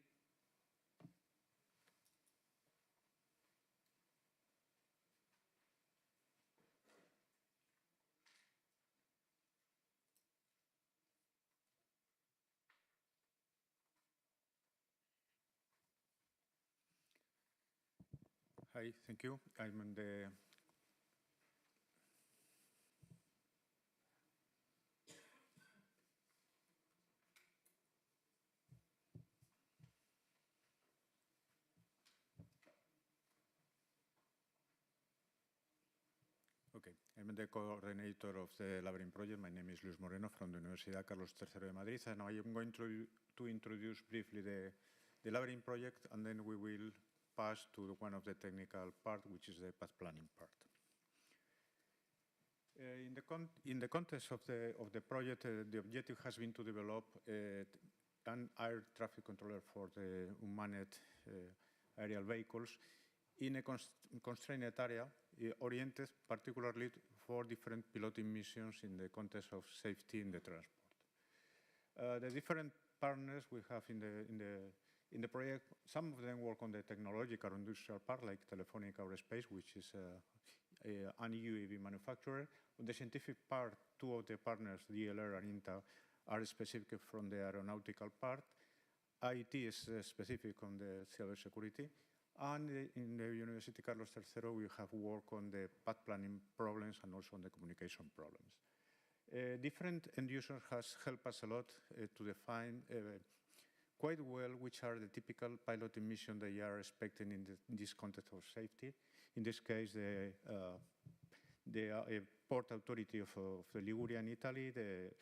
Hi, thank you. I'm on the I'm the coordinator of the Labyrinth project. My name is Moreno from the University Carlos III Madrid, and I am going to introduce briefly the Labyrinth project, and then we will pass to one of the technical part, which is the path planning part. In the context of the project, the objective has been to develop an air traffic controller for the unmanned aerial vehicles in a constrained area, oriented particularly for different piloting missions in the context of safety in the transport. The different partners we have in the project, some of them work on the technological or industrial part, like Telefónica Aerospace, which is an UAV manufacturer. On the scientific part, two of the partners, DLR and INTA, are specific from the aeronautical part. IT is specific on the cybersecurity. And in the University Carlos III, we have worked on the path planning problems and also on the communication problems. Different end users has helped us a lot to define quite well which are the typical piloting mission they are expecting in this context of safety. In this case, the Port Authority of the Liguria in Italy, the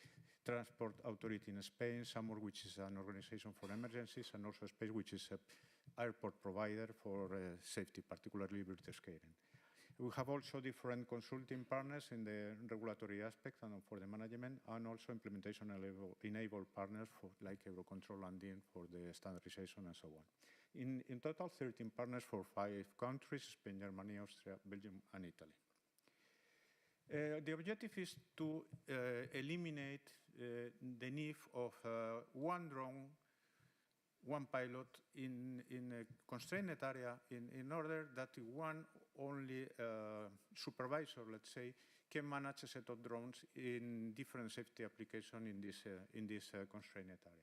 Transport Authority in Spain, SAMUR, which is an organization for emergencies, and also Space, which is an airport provider for safety, particularly British-Scaling. We have also different consulting partners in the regulatory aspect and for the management, and also implementation enabled partners like EUROCONTROL and DIN for the standardization and so on. In total, 13 partners for 5 countries: Spain, Germany, Austria, Belgium, and Italy. The objective is to eliminate the need of one drone, one pilot in a constrained area in order that one only supervisor, let's say, can manage a set of drones in different safety applications in this constrained area.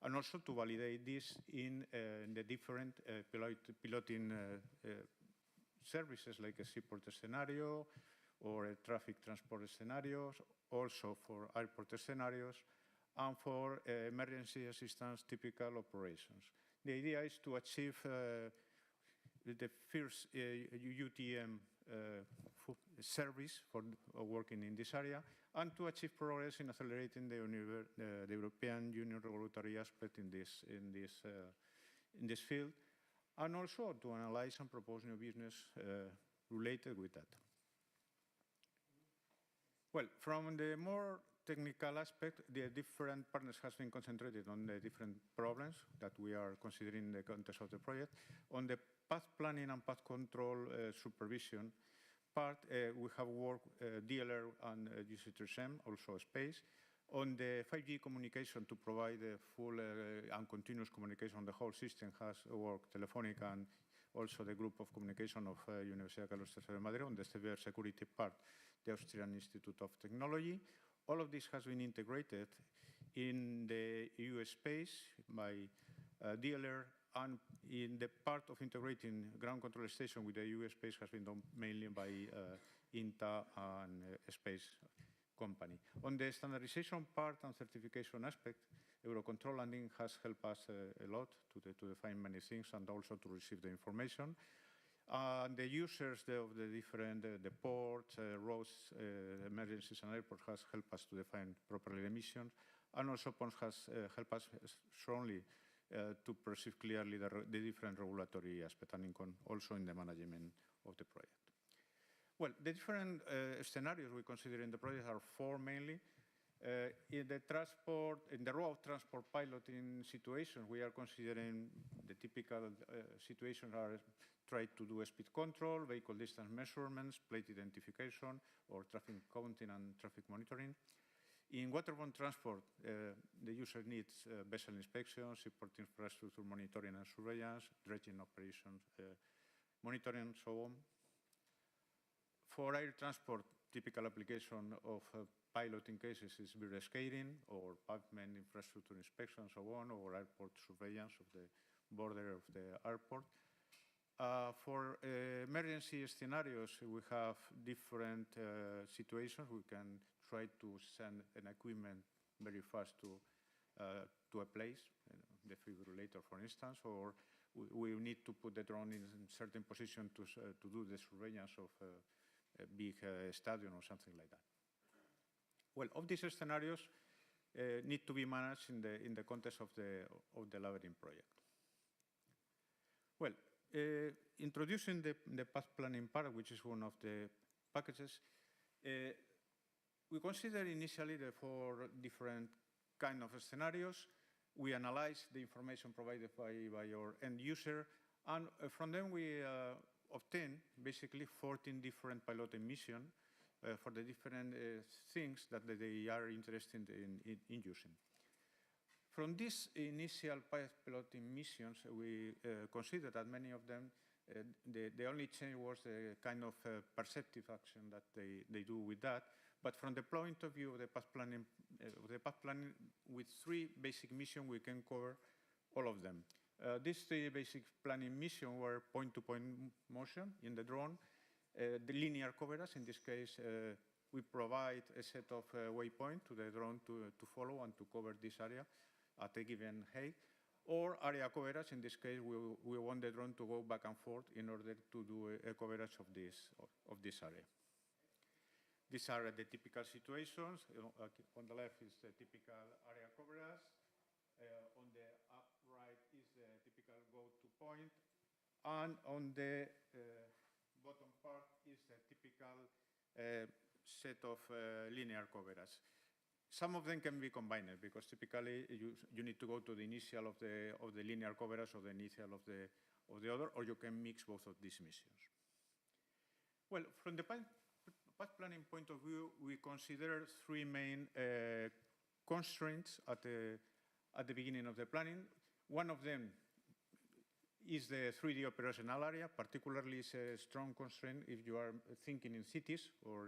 And also to validate this in the different piloting services like a seaport scenario or a traffic transport scenarios, also for airport scenarios, and for emergency assistance typical operations. The idea is to achieve the first UTM service for working in this area, and to achieve progress in accelerating the European Union regulatory aspect in this field, and also to analyze and propose new business related with that. Well, from the more technical aspect, the different partners has been concentrated on the different problems that we are considering in the context of the project. On the path planning and path control supervision part, we have worked DLR and UCTSM, also Space. On the 5G communication to provide full and continuous communication on the whole system has worked Telefónica and also the group of communication of University Carlos III Madrid. On the cybersecurity part, the Austrian Institute of Technology. All of this has been integrated in the EU space by DLR, and in the part of integrating ground control station with the EU space has been done mainly by INTA and Space company. On the standardization part and certification aspect, EUROCONTROL and DIN has helped us a lot to define many things and also to receive the information. The users of the different the ports, roads, emergencies, and airports has helped us to define properly the missions, and also PONS has helped us strongly to perceive clearly the different regulatory aspects, and also in the management the project. Well, the different scenarios we consider in the project are four mainly. In the road transport piloting situation, we are considering the typical situations are try to do a speed control, vehicle distance measurements, plate identification, or traffic counting and traffic monitoring. In waterborne transport, the user needs vessel inspection, support infrastructure monitoring and surveillance, dredging operations, monitoring, and so on. For air transport, typical application of piloting cases is bird scaling or pavement infrastructure inspection, so on, or airport surveillance of the border of the airport. For emergency scenarios, we have different situations. We can try to send an equipment very fast to a place, the defibrillator, for instance, or we need to put the drone in a certain position to do the surveillance of a big stadium or something like that. Well, of these scenarios need to be managed in the context of the Labyrinth project. Well, introducing the path planning part, which is one of the packages, we consider initially the four different kind of scenarios. We analyze the information provided by your end user, and from them we obtain basically 14 different piloting missions for the different things that they are interested in using. From these initial piloting missions, we consider that many of them, the only change was the kind of perceptive action that they do with that. But from the point of view of the path planning, with three basic missions, we can cover all of them. These three basic planning missions were point-to-point motion in the drone, the linear coverage. In this case, we provide a set of waypoints to the drone to follow and to cover this area at a given height, or area coverage. In this case, we want the drone to go back and forth in order to do a coverage of this area. These are the typical situations. On the left is the typical area coverage. On the upright is the typical go-to point. And on the bottom part is the typical set of linear coverage. Some of them can be combined because typically you need to go to the initial of the linear coverage or the initial of the other, or you can mix both of these missions. Well, from the path planning point of view, we consider three main constraints at the beginning of the planning. One of them is the 3D operational area. Particularly is a strong constraint if you are thinking in cities or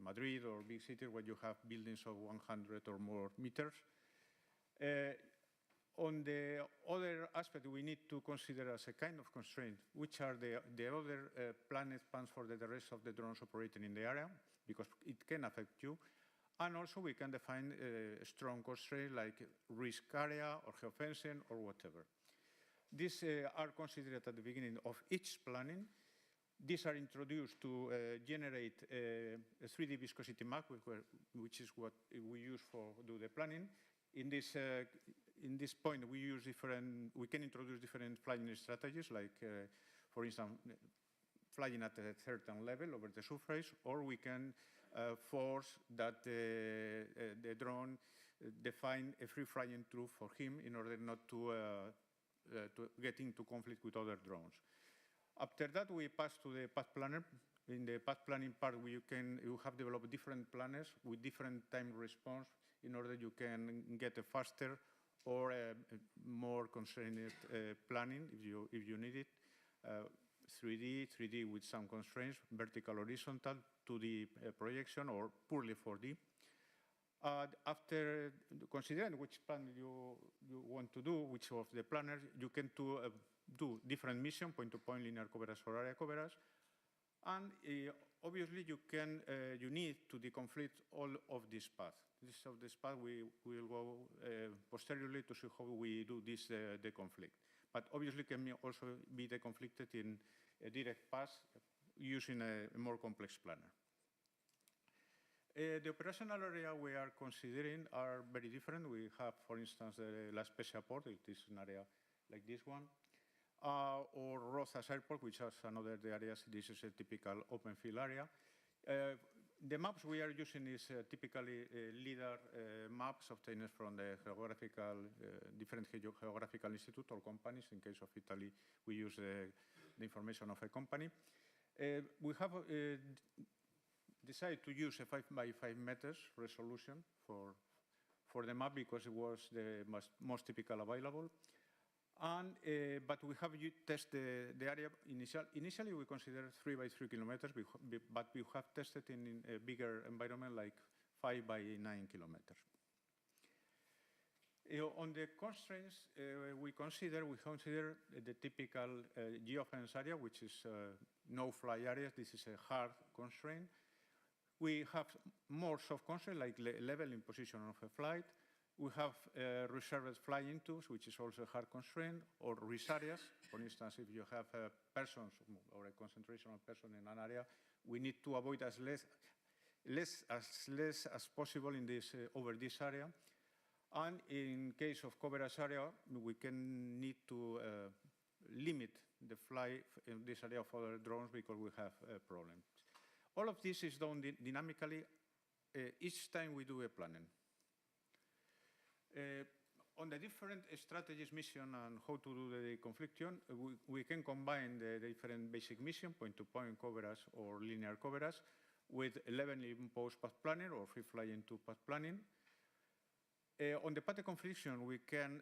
Madrid or big cities where you have buildings of 100 or more meters. On the other aspect, we need to consider as a kind of constraint, which are the other planet spans for the rest of the drones operating in the area, because it can affect you. And also we can define a strong constraint like risk area or geofencing or whatever. These are considered at the beginning of each planning. These are introduced to generate a 3D viscosity map, which is what we use for do the planning. In this point, we can introduce different flying strategies, like, for instance, flying at a certain level over the surface, or we can force that the drone define a free flying trough for him in order not to get into conflict with other drones. After that, we pass to the path planner. In the path planning part, you have developed different planners with different time response in order you can get a faster or a more constrained planning if you need it. 3D with some constraints, vertical, horizontal, 2D projection, or purely 4D. After considering which plan you want to do, which of the planners, you can do different mission, point-to-point, linear coverage, or area coverage. And obviously, you need to deconflict all of this path. This path, we will go posteriorly to see how we do this deconflict. But obviously, can also be deconflicted in a direct path using a more complex planner. The operational area we are considering are very different. We have, for instance, the La Spezia port. It is an area like this one. or Rozas Airport, which has another areas. This is a typical open field area. The maps we are using is typically LIDAR maps obtained from the different geographical institute or companies. In case of Italy, we use the information of a company. We have decided to use a 5 by 5 meters resolution for the map because it was the most typical available. And, but we have tested the area. Initially, we considered 3 by 3 kilometers, but we have tested in a bigger environment like 5 by 9 kilometers. On the constraints, we consider the typical geofence area, which is no-fly areas. This is a hard constraint. We have more soft constraints, like level in position of a flight. We have reserved flying tubes, which is also a hard constraint, or risk areas. For instance, if you have persons or a concentration of persons in an area, we need to avoid as less as possible in this over this area. And in case of coverage area, we can need to limit the flight in this area of other drones because we have problems. All of this is done dynamically each time we do a planning. On the different strategies, mission, and how to do the confliction, we can combine the different basic mission, point-to-point coverage or linear coverage, with level imposed path planning or free-flying to path planning. On the path confliction, we can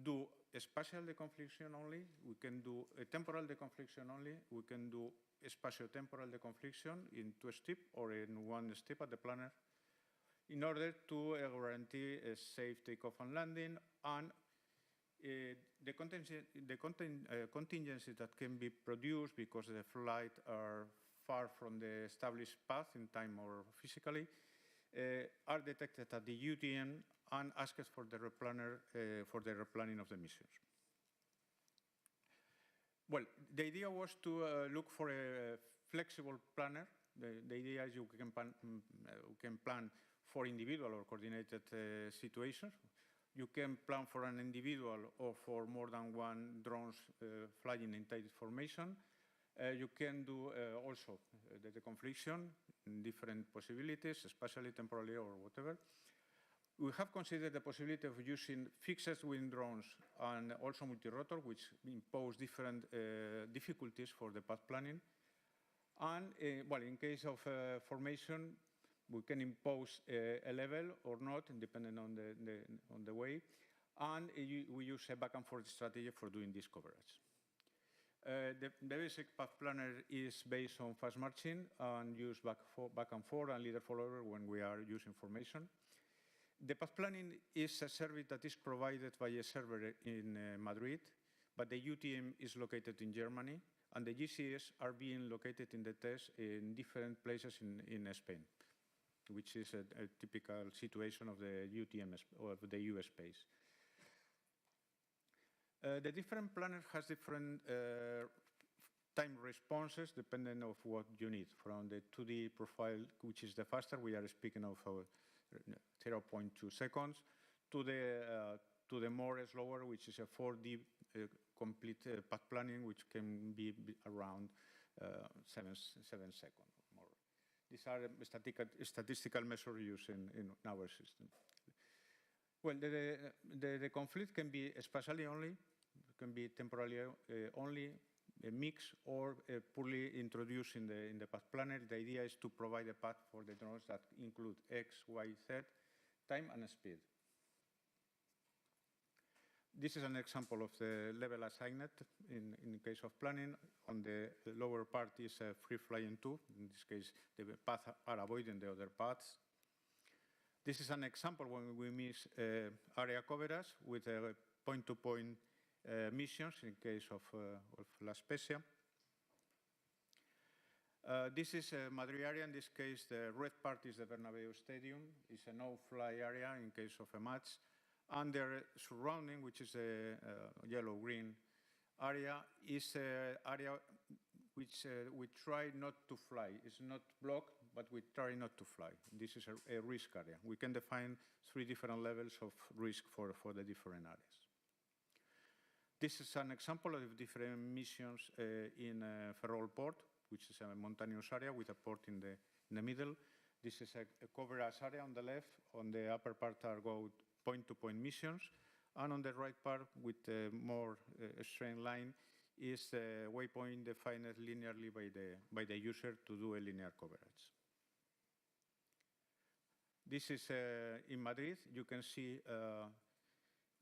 do a spatial deconfliction only, we can do a temporal deconfliction only, we can do a spatio-temporal deconfliction in 2 steps or in 1 step at the planner, in order to guarantee a safe takeoff and landing, and the contingencies that can be produced because the flights are far from the established path in time or physically, are detected at the UTM and asked for the replanning of the missions. Well, the idea was to look for a flexible planner. The idea is you can plan for individual or coordinated situations. You can plan for an individual or for more than 1 drones flying in tight formation. You can do also the confliction in different possibilities, spatially, temporally, or whatever. We have considered the possibility of using fixed wing drones and also multi-rotor, which impose different difficulties for the path planning. And well, in case of formation, we can impose a level or not, depending on the way. And we use a back and forth strategy for doing this coverage. The basic path planner is based on fast marching and use back and forth and leader follower when we are using formation. The path planning is a service that is provided by a server in Madrid, but the UTM is located in Germany, and the GCS are being located in the test in different places in Spain, which is a typical situation of the UTM of the US space. The different planners has different time responses depending on what you need. From the 2D profile, which is the faster, we are speaking of 0.2 seconds, to the more slower, which is a 4D complete path planning, which can be around 7 seconds or more. These are statistical measures used in our system. Well, the conflict can be spatially only, can be temporally only, a mix, or poorly introduced in the path planner. The idea is to provide a path for the drones that include X, Y, Z, time, and speed. This is an example of the level assigned in case of planning. On the lower part is a free-flying tube. In this case, the paths are avoiding the other paths. This is an example when we miss area coverage with a point-to-point missions in case of La Spezia. This is a Madrid area. In this case, the red part is the Bernabeu Stadium. It's a no-fly area in case of a match. And the surrounding, which is a yellow-green area, is an area which we try not to fly. It's not blocked, but we try not to fly. This is a risk area. We can define 3 different levels of risk for the different areas. This is an example of different missions in Ferrol Port, which is a mountainous area with a port in the middle. This is a coverage area on the left. On the upper part are point-to-point missions. And on the right part, with a more straight line, is a waypoint defined linearly by the user to do a linear coverage. This is in Madrid. You can see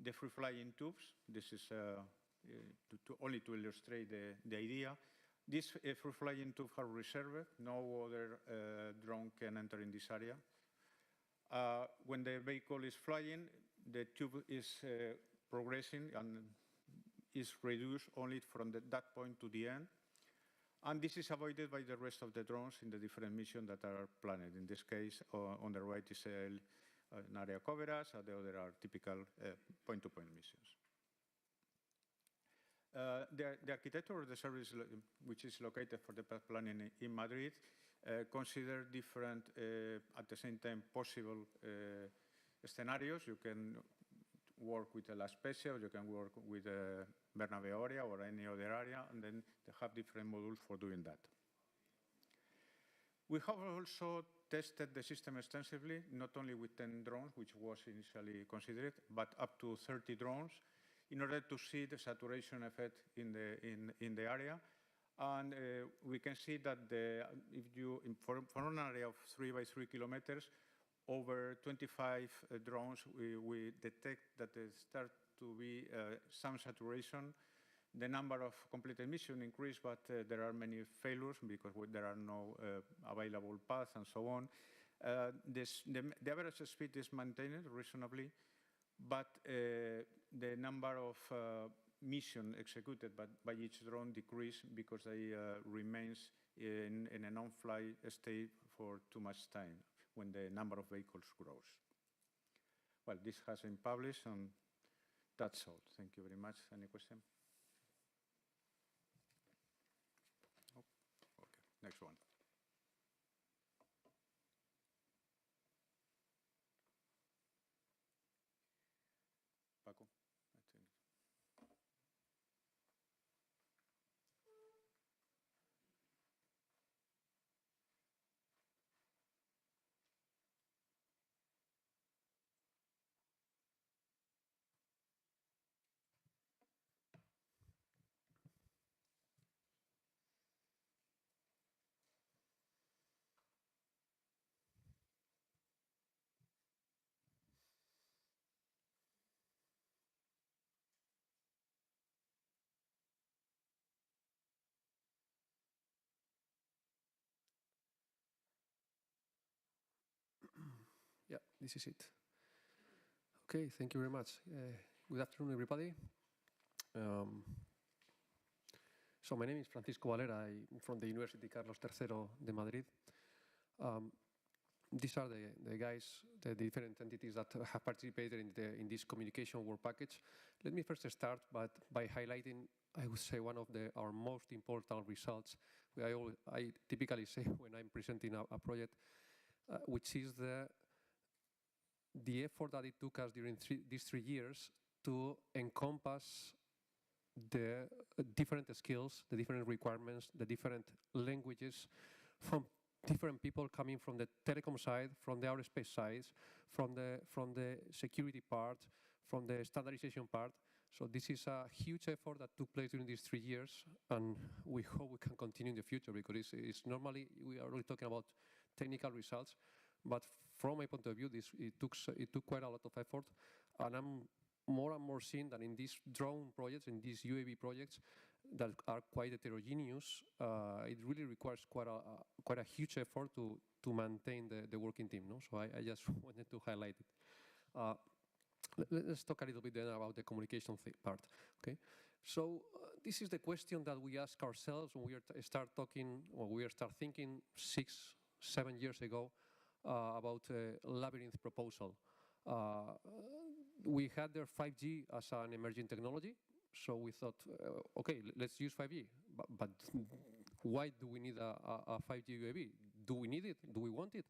the free-flying tubes. This is only to illustrate the idea. These free-flying tubes are reserved. No other drone can enter in this area. When the vehicle is flying, the tube is progressing and is reduced only from that point to the end. And this is avoided by the rest of the drones in the different missions that are planned. In this case, on the right is an area coverage, and the other are typical point-to-point missions. The architecture of the service, which is located for the path planning in Madrid, consider different, at the same time, possible scenarios. You can work with a La Spezia, or you can work with a Bernabeu area or any other area, and then they have different modules for doing that. We have also tested the system extensively, not only with 10 drones, which was initially considered, but up to 30 drones, in order to see the saturation effect in the area. And we can see that for an area of 3 by 3 kilometers, over 25 drones, we detect that there start to be some saturation. The number of completed missions increased, but there are many failures because there are no available paths and so on. The average speed is maintained reasonably, but the number of missions executed by each drone decrease because they remains in a non-fly state for too much time when the number of vehicles grows. Well, this has been published, and that's all. Thank you very much. Any question? Oh, okay, next one. Paco, I think. Yeah, this is it. Okay, thank you very much. Good afternoon, everybody. So my name is Francisco Valera. I'm from the University Carlos III Madrid. These are the guys, the different entities that have participated in this communication work package. Let me first start by highlighting, I would say, one of our most important results. I typically say when I'm presenting a project, which is the effort that it took us during these 3 years to encompass the different skills, the different requirements, the different languages from different people coming from the telecom side, from the aerospace side, from the security part, from the standardization part. So this is a huge effort that took place during these 3 years, and we hope we can continue in the future, because it's normally we are only talking about technical results, but from my point of view, it took quite a lot of effort, and I'm more and more seeing that in these drone projects, in these UAV projects that are quite heterogeneous, it really requires quite a huge effort to maintain the working team. No? So I just wanted to highlight it. Let's talk a little bit then about the communication part. Okay, so this is the question that we ask ourselves when we start thinking 6-7 years ago about Labyrinth proposal. We had their 5G as an emerging technology, so we thought, okay, let's use 5G. But why do we need a 5G UAV? Do we need it? Do we want it?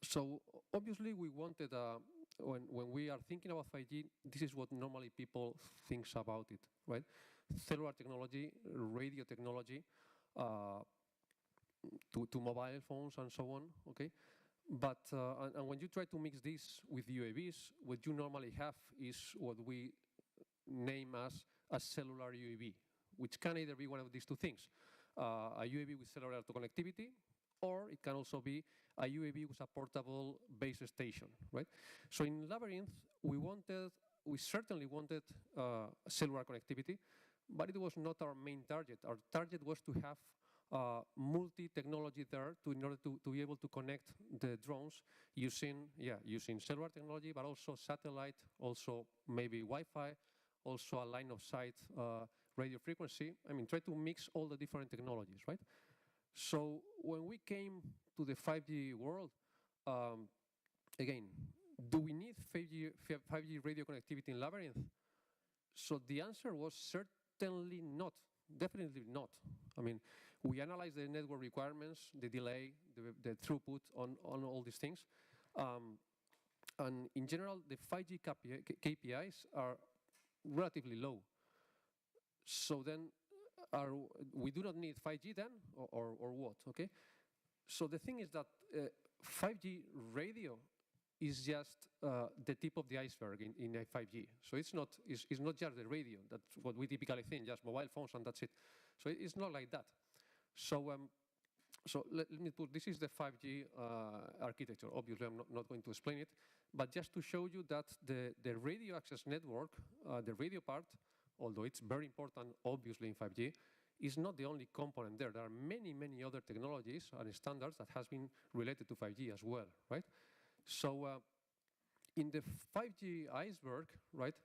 So obviously we wanted when we are thinking about 5G, this is what normally people thinks about it, right? Cellular technology, radio technology, to mobile phones and so on, okay? But and when you try to mix this with UAVs, what you normally have is what we name as a cellular UAV, which can either be one of these two things, a UAV with cellular connectivity, or it can also be a UAV with a portable base station, right? So in Labyrinth, we certainly wanted cellular connectivity, but it was not our main target. Our target was to have multi-technology there in order to be able to connect the drones using cellular technology, but also satellite, also maybe Wi-Fi, also a line of sight radio frequency. I mean, try to mix all the different technologies, right? So when we came to the 5G world, again, do we need 5G radio connectivity in Labyrinth? So the answer was certainly not, definitely not. I mean, we analyzed the network requirements, the delay, the throughput on all these things. And in general, the 5G KPIs are relatively low. So then, we do not need 5G then, or what, okay? So the thing is that 5G radio is just the tip of the iceberg in a 5G. So it's not just the radio, that's what we typically think, just mobile phones and that's it. So it's not like that. So so let me put, this is the 5G architecture. Obviously, I'm not going to explain it, but just to show you that the radio access network, the radio part, although it's very important, obviously, in 5G, is not the only component there. There are many, many other technologies and standards that has been related to 5G as well, right? So in the 5G iceberg, right,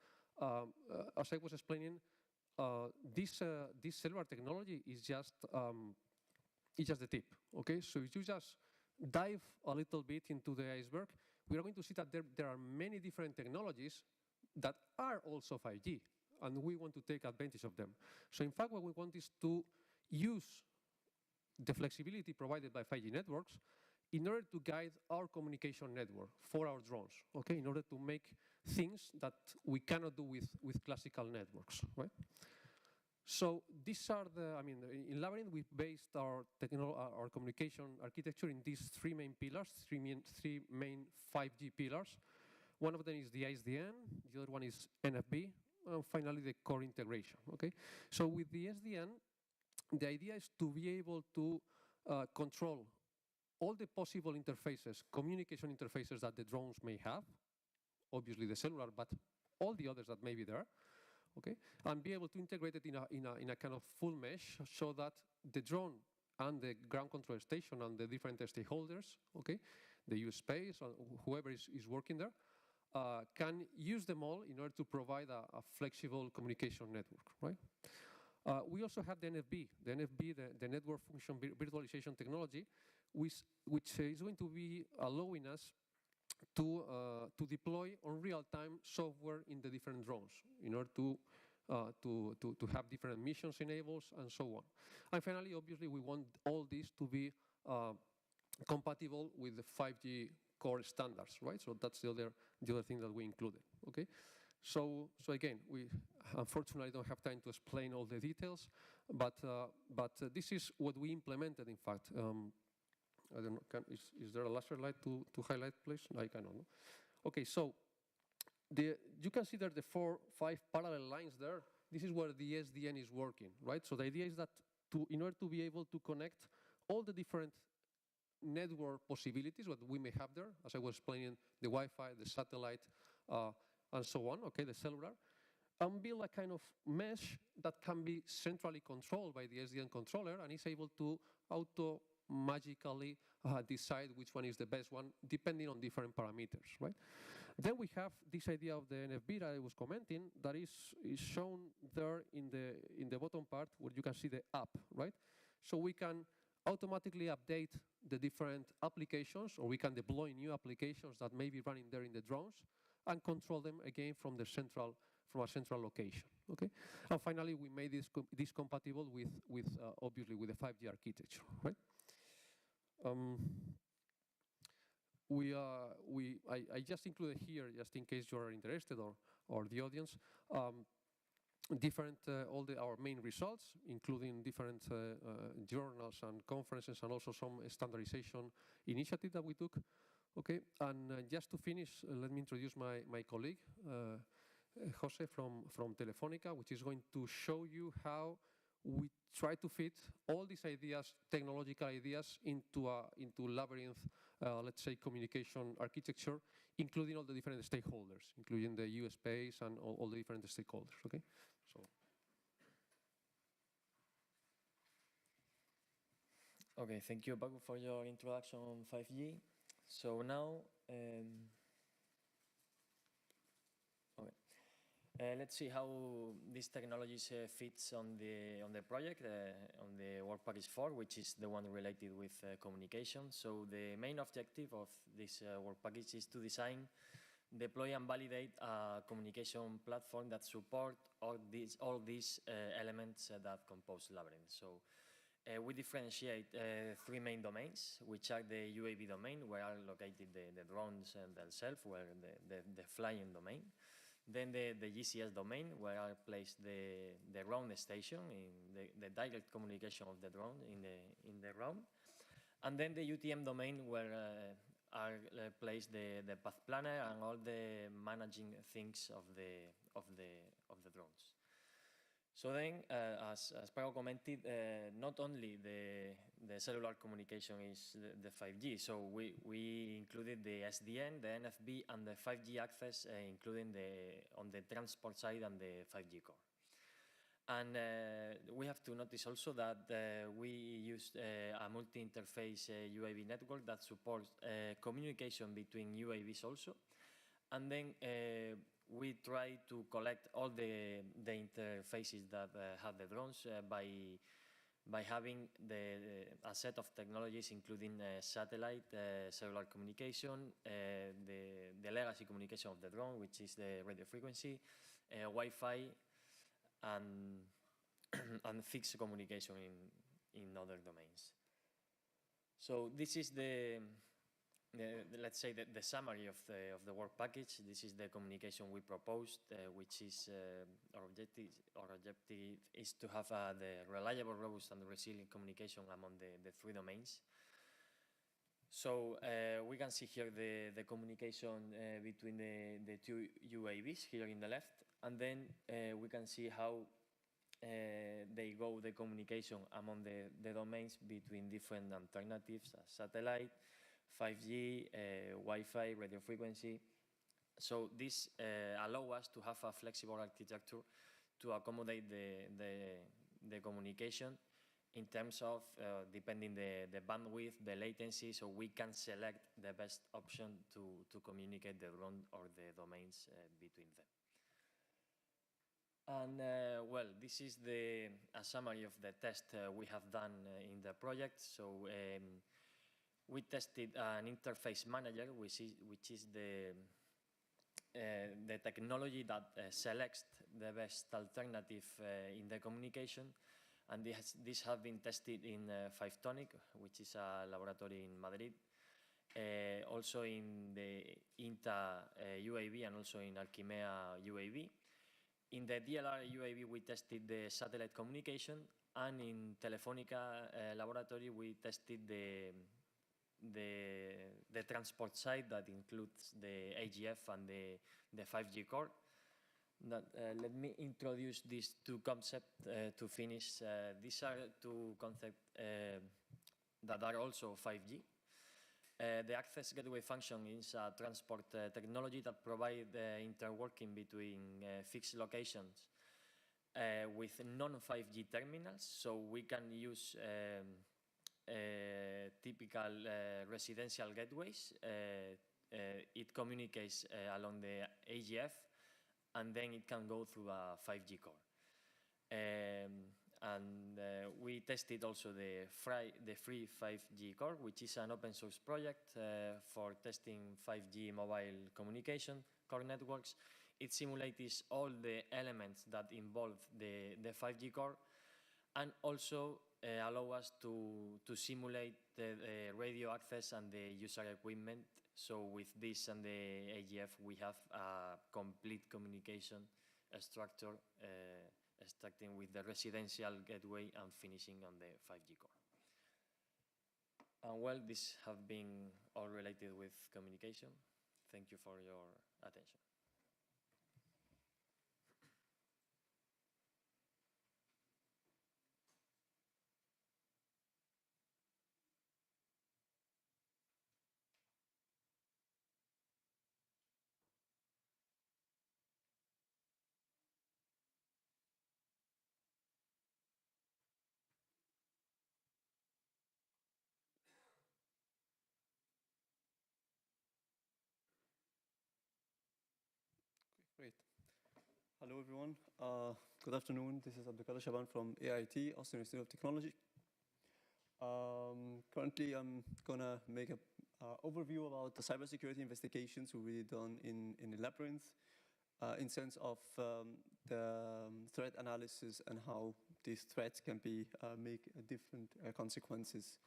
as I was explaining, this cellular technology is just the tip, okay? So if you just dive a little bit into the iceberg, we are going to see that there are many different technologies that are also 5G, and we want to take advantage of them. So in fact, what we want is to use the flexibility provided by 5G networks in order to guide our communication network for our drones, okay? In order to make things that we cannot do with classical networks, right? So these are in Labyrinth, we based our communication architecture in these three main pillars, three main 5G pillars. One of them is the SDN, the other one is NFB, and finally the core integration, okay? So with the SDN, the idea is to be able to control all the possible interfaces, communication interfaces that the drones may have, obviously the cellular, but all the others that may be there, okay? And be able to integrate it in a kind of full mesh so that the drone and the ground control station and the different stakeholders, okay, the use space, or whoever is working there, can use them all in order to provide a flexible communication network, right? We also have the NFB, the Network Function Virtualization Technology, which is going to be allowing us to deploy on real-time software in the different drones in order to have different missions enabled and so on. And finally, obviously, we want all this to be compatible with the 5G core standards, right? So that's the other thing that we included, okay? So again, we unfortunately don't have time to explain all the details, but this is what we implemented, in fact. I don't know, is there a laser light to highlight, please? No, I cannot. No? Okay, so you can see there the 4-5 parallel lines there. This is where the SDN is working, right? So the idea is that in order to be able to connect all the different network possibilities that we may have there, as I was explaining, the Wi-Fi, the satellite, and so on, okay, the cellular, and build a kind of mesh that can be centrally controlled by the SDN controller and is able to magically decide which one is the best one, depending on different parameters, right? Then we have this idea of the NFB that I was commenting that is shown there in the bottom part where you can see the app, right? So we can automatically update the different applications, or we can deploy new applications that may be running there in the drones and control them again from a central location, okay? And finally, we made this compatible with obviously with the 5G architecture, right? I just included here, just in case you are interested or the audience, our main results, including different journals and conferences, and also some standardization initiative that we took. Okay, and just to finish, let me introduce my colleague, José from Telefónica, which is going to show you how we try to fit all these ideas, technological ideas, into Labyrinth, let's say, communication architecture, including all the different stakeholders, including the US space and all the different stakeholders. Okay, so. Okay, thank you, Paco, for your introduction on 5G. So now, let's see how these technologies fits on the project, on the work package 4, which is the one related with communication. So the main objective of this work package is to design, deploy, and validate a communication platform that support all these elements that compose Labyrinth. So we differentiate 3 main domains, which are the UAV domain, where are located the drones and themselves, where the flying domain. Then the GCS domain, where are placed the ground station, in the direct communication of the drone in the ground. And then the UTM domain, where are placed the path planner and all the managing things of the drones. So then, as Paco commented, not only the cellular communication is the 5G, so we included the SDN, the NFB, and the 5G access, including on the transport side and the 5G core. And we have to notice also that we used a multi-interface UAV network that supports communication between UAVs also. And then we try to collect all the interfaces that have the drones by having a set of technologies, including satellite, cellular communication, the legacy communication of the drone, which is the radio frequency, Wi-Fi, and fixed communication in other domains. So this is let's say the summary of the work package. This is the communication we proposed, which is our objective is to have the reliable, robust, and resilient communication among the 3 domains. So we can see here the communication between the 2 UAVs here in the left, and then we can see how they go the communication among the domains between different alternatives, satellite, 5G, Wi-Fi, radio frequency. So this allows us to have a flexible architecture to accommodate the communication in terms of depending the bandwidth, the latency, so we can select the best option to communicate the drone or the domains between them. And well, this is a summary of the test we have done in the project. So we tested an interface manager, which is the technology that selects the best alternative in the communication. And this has been tested in Photonic, which is a laboratory in Madrid, also in the INTA UAV and also in Alteia UAV. In the DLR UAV, we tested the satellite communication, and in Telefónica laboratory, we tested the transport side that includes the AGF and the 5G core. Let me introduce these 2 concepts to finish. These are 2 concepts that are also 5G. The access gateway function is a transport technology that provides interworking between fixed locations with non-5G terminals, so we can use typical residential gateways. It communicates along the AGF, and then it can go through a 5G core. And we tested also the free 5G core, which is an open source project for testing 5G mobile communication core networks. It simulates all the elements that involve the 5G core, and also allow us to simulate the radio access and the user equipment So with this and the AGF, we have a complete communication structure, starting with the residential gateway and finishing on the 5G core. And well, this have been all related with communication. Thank you for your attention. Great. Hello, everyone. Good afternoon. This is Shaaban from AIT, Aarhus University of Technology. Currently, I'm going to make an overview about the cybersecurity investigations we've done in the Labyrinth, in sense of the threat analysis and how these threats can be make different consequences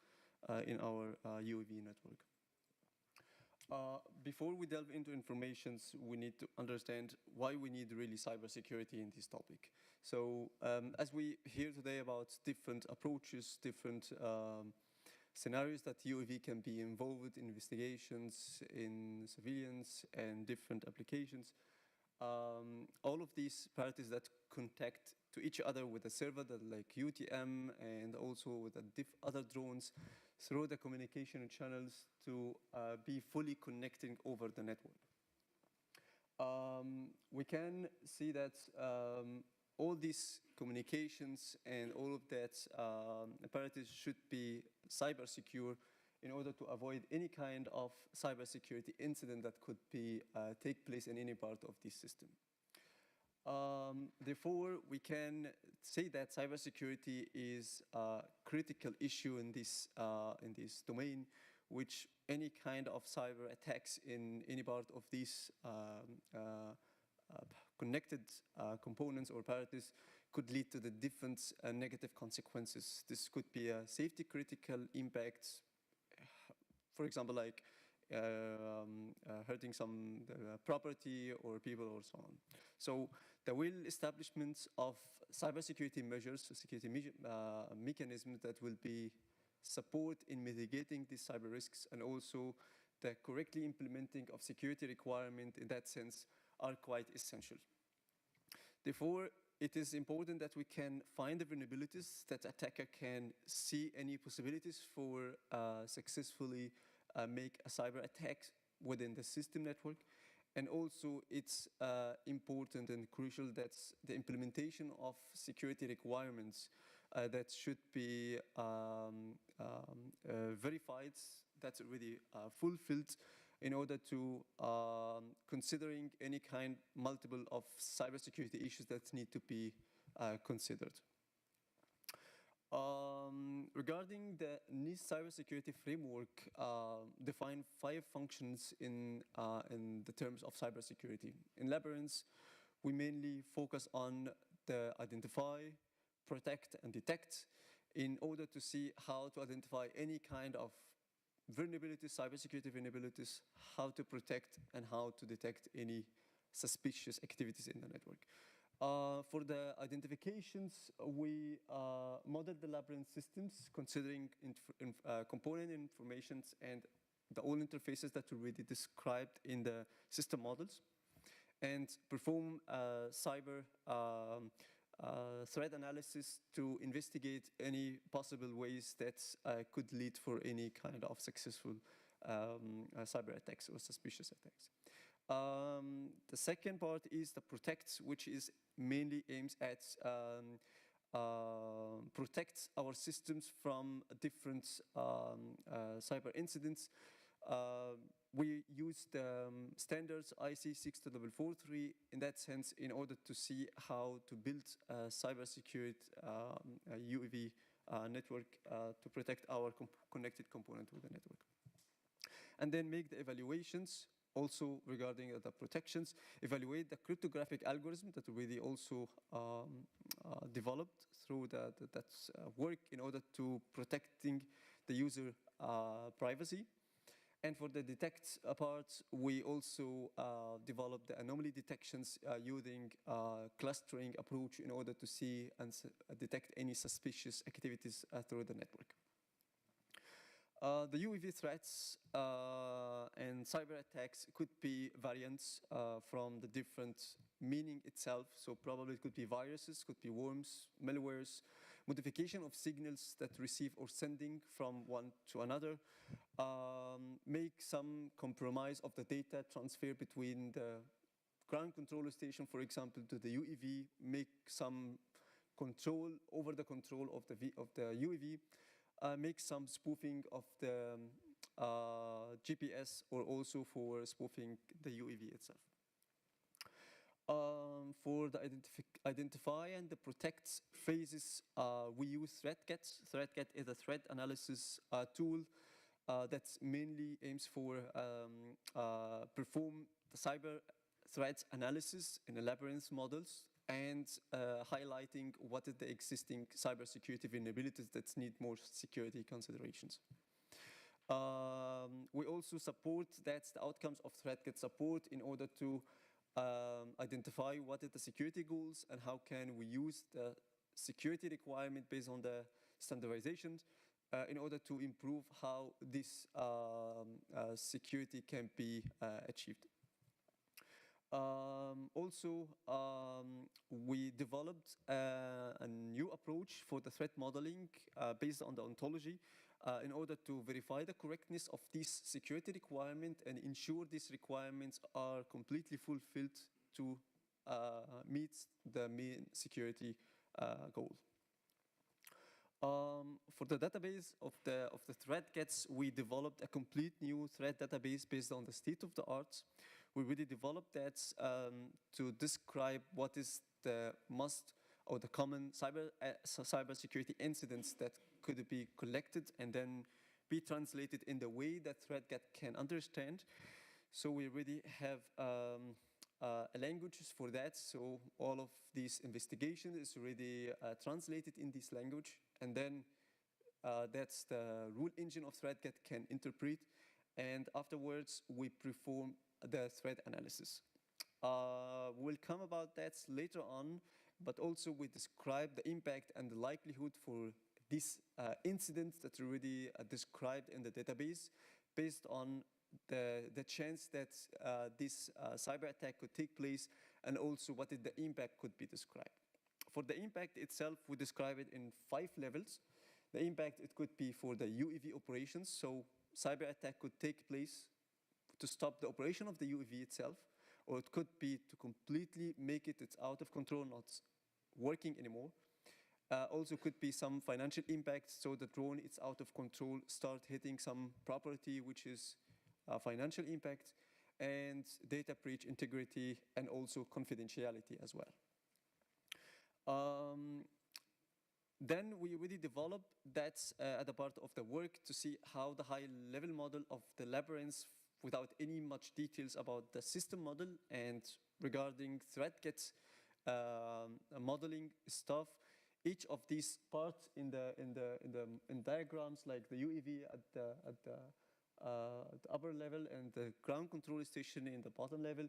in our UAV network. Before we delve into informations, we need to understand why we need really cybersecurity in this topic. So as we hear today about different approaches, different scenarios that UAV can be involved in investigations, in surveillance, and different applications, all of these parties that contact to each other with a server that like UTM and also with other drones through the communication channels to be fully connecting over the network. We can see that all these communications and all of that apparatus should be cyber secure in order to avoid any kind of cybersecurity incident that could be take place in any part of this system. Therefore, we can say that cybersecurity is a critical issue in this domain, which any kind of cyber attacks in any part of these connected components or apparatus could lead to the different negative consequences. This could be a safety critical impact, for example, like hurting some property or people or so on. So the establishment of cybersecurity measures, security mechanisms that will be support in mitigating these cyber risks, and also the correctly implementing of security requirements in that sense are quite essential. Therefore, it is important that we can find the vulnerabilities, that attacker can see any possibilities for successfully make a cyber attack within the system network. And also it's important and crucial that the implementation of security requirements that should be verified, that's already fulfilled in order to considering any multiple of cybersecurity issues that need to be considered. Regarding the NIST cybersecurity framework, define 5 functions in the terms of cybersecurity. In Labyrinth, we mainly focus on the identify, protect, and detect in order to see how to identify any kind of vulnerabilities, cybersecurity vulnerabilities, how to protect and how to detect any suspicious activities in the network. For the identifications, we model the Labyrinth systems considering component informations and the all interfaces that are already described in the system models, and perform cyber threat analysis to investigate any possible ways that could lead for any kind of successful cyber attacks or suspicious attacks. The second part is the protect, which is mainly aims at protect our systems from different cyber incidents. We use the standards IC 62443 in that sense in order to see how to build a cybersecurity UAV network to protect our connected component with the network. And then make the evaluations also regarding the protections, evaluate the cryptographic algorithm that already also developed through that work in order to protecting the user privacy. And for the detect part, we also developed the anomaly detections using clustering approach in order to see and detect any suspicious activities through the network. The UAV threats and cyber attacks could be variants from the different meaning itself. So probably it could be viruses, could be worms, malwares, modification of signals that receive or sending from one to another, make some compromise of the data transfer between the ground controller station, for example, to the UAV, make some control over the control of the UAV, make some spoofing of the GPS, or also for spoofing the UAV itself. For the identify and the protect phases, we use ThreatGet. ThreatGet is a threat analysis tool that mainly aims for perform the cyber threat analysis in the Labyrinth models and highlighting what is the existing cybersecurity vulnerabilities that need more security considerations. We also support, that's the outcomes of ThreatGet support, in order to identify what are the security goals and how can we use the security requirement based on the standardizations in order to improve how this security can be achieved. Also, we developed a new approach for the threat modeling based on the ontology in order to verify the correctness of this security requirement and ensure these requirements are completely fulfilled to meet the main security goal. For the database of the ThreatGets, we developed a complete new threat database based on the state-of-the-art. We really developed that to describe what is the most or the common cybersecurity incidents that could be collected and then be translated in the way that ThreatGet can understand. So we really have languages for that. So all of these investigation is already translated in this language, and then that's the rule engine of ThreatGet can interpret, and afterwards we perform the threat analysis. We'll come about that later on, but also we describe the impact and the likelihood for this incident that already described in the database based on the chance that this cyber attack could take place, and also what the impact could be described. For the impact itself, we describe it in 5 levels. The impact, it could be for the UAV operations, so cyber attack could take place to stop the operation of the UAV itself, or it could be to completely make it's out of control, not working anymore. Also could be some financial impact, so the drone is out of control, start hitting some property, which is financial impact, and data breach integrity, and also confidentiality as well. Then we really developed that at the part of the work to see how the high-level model of the Labyrinth, without any much details about the system model and regarding ThreatGet modeling stuff, each of these parts in diagrams, like the UAV at the upper level and the ground control station in the bottom level,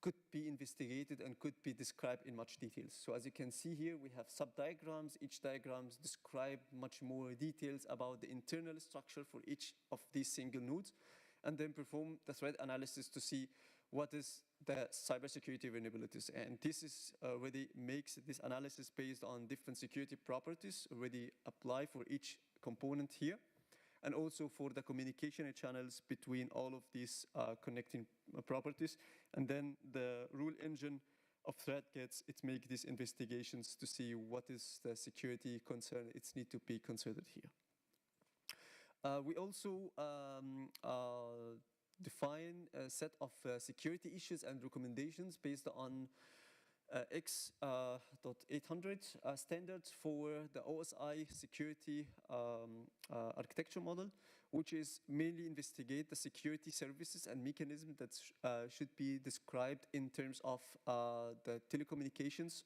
could be investigated and could be described in much details. So as you can see here, we have sub-diagrams. Each diagrams describe much more details about the internal structure for each of these single nodes, and then perform the threat analysis to see what is the cybersecurity vulnerabilities. And this is already makes this analysis based on different security properties already apply for each component here, and also for the communication channels between all of these connecting properties. And then the rule engine of ThreatGets, it makes these investigations to see what is the security concern it's need to be considered here. We also define a set of security issues and recommendations based on X.800 standards for the OSI security architecture model, which is mainly investigate the security services and mechanisms that should be described in terms of the telecommunications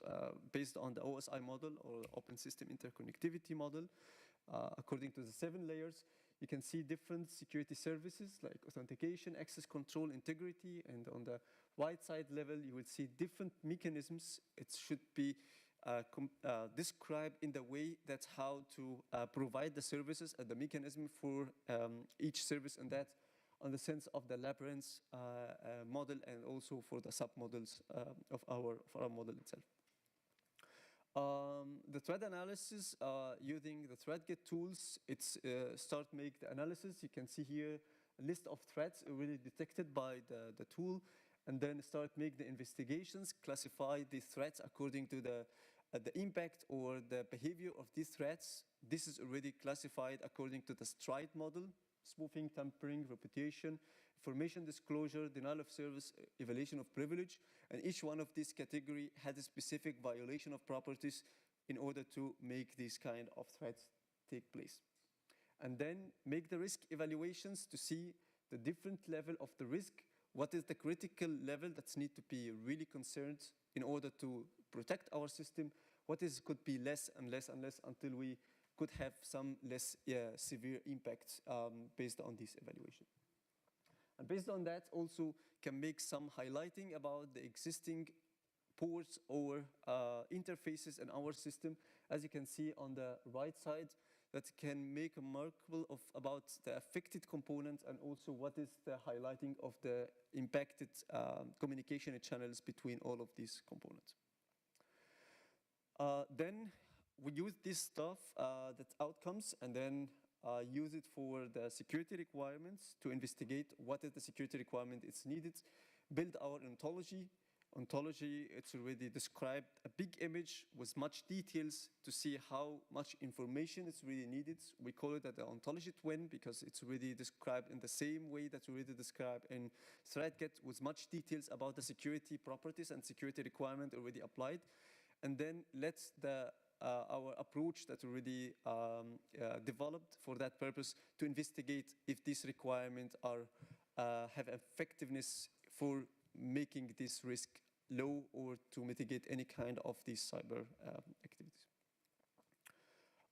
based on the OSI model, or Open System Interconnectivity model, according to the 7 layers. You can see different security services like authentication, access control, integrity, and on the right side level, you will see different mechanisms. It should be described in the way that's how to provide the services and the mechanism for each service, and that on the sense of the Labyrinth model and also for the submodels of our model itself. The threat analysis using the ThreatGet tools, it's start make the analysis. You can see here a list of threats already detected by the tool, and then start make the investigations, classify these threats according to the impact or the behavior of these threats. This is already classified according to the STRIDE model: spoofing, tampering, reputation, information disclosure, denial of service, evaluation of privilege, and each one of these category has a specific violation of properties in order to make these kind of threats take place. And then make the risk evaluations to see the different level of the risk, what is the critical level that need to be really concerned in order to protect our system, what is could be less and less and less until we could have some less severe impacts based on this evaluation. And based on that, also can make some highlighting about the existing ports or interfaces in our system. As you can see on the right side, that can make a markable of about the affected components and also what is the highlighting of the impacted communication channels between all of these components. Then we use this stuff, that outcomes, and then use it for the security requirements to investigate what is the security requirement it's needed, build our ontology. Ontology, it's already described a big image with much details to see how much information is really needed. We call it the ontology twin because it's already described in the same way that's already described in ThreatGet with much details about the security properties and security requirement already applied. And then let's our approach that already developed for that purpose to investigate if these requirements are have effectiveness for making this risk low or to mitigate any kind of these cyber activities.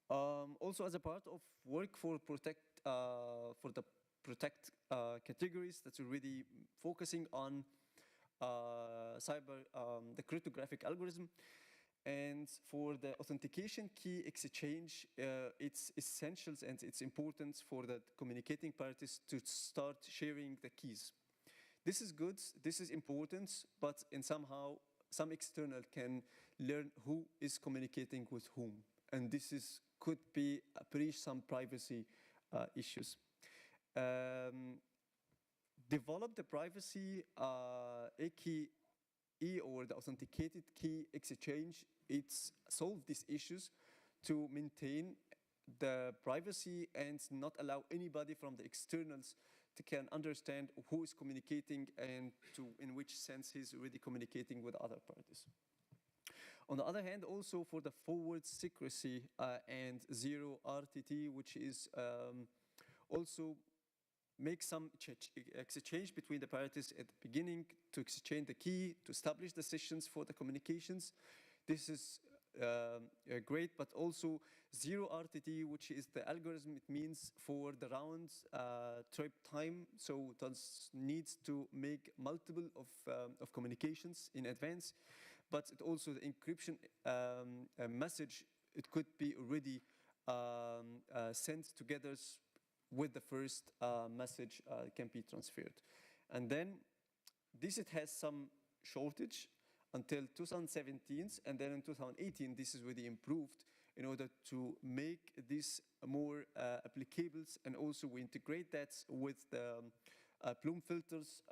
Also, as a part of work for the protect categories, that's already focusing on the cryptographic algorithm. And for the authentication key exchange, it's essential and it's important for the communicating parties to start sharing the keys. This is good, this is important, but in somehow, some external can learn who is communicating with whom. And this could be breach some privacy issues. Develop the privacy key or the authenticated key exchange. It's solve these issues to maintain the privacy and not allow anybody from the externals to can understand who is communicating and in which sense he's already communicating with other parties. On the other hand, also for the forward secrecy and zero RTT, which is also make some exchange between the parties at the beginning to exchange the key, to establish the sessions for the communications. This is great, but also zero RTT, which is the algorithm. It means for the round trip time, so it needs to make multiple of communications in advance, but it also the encryption message, it could be already sent together with the first message can be transferred. And then this, it has some shortage until 2017, and then in 2018, this is really improved in order to make this more applicable, and also we integrate that with the plume filters,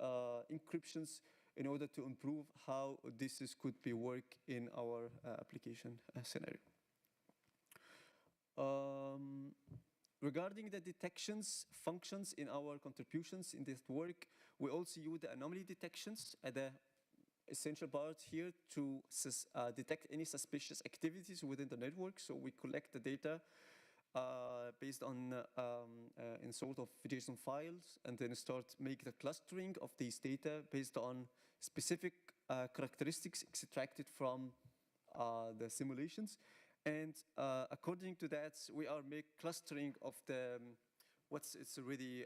encryptions, in order to improve how this could be work in our application scenario. Regarding the detections functions in our contributions in this work, we also use the anomaly detections at the essential part here to detect any suspicious activities within the network. So we collect the data based on in sort of JSON files, and then start make the clustering of these data based on specific characteristics extracted from the simulations. And according to that, we are make clustering of the what's it's really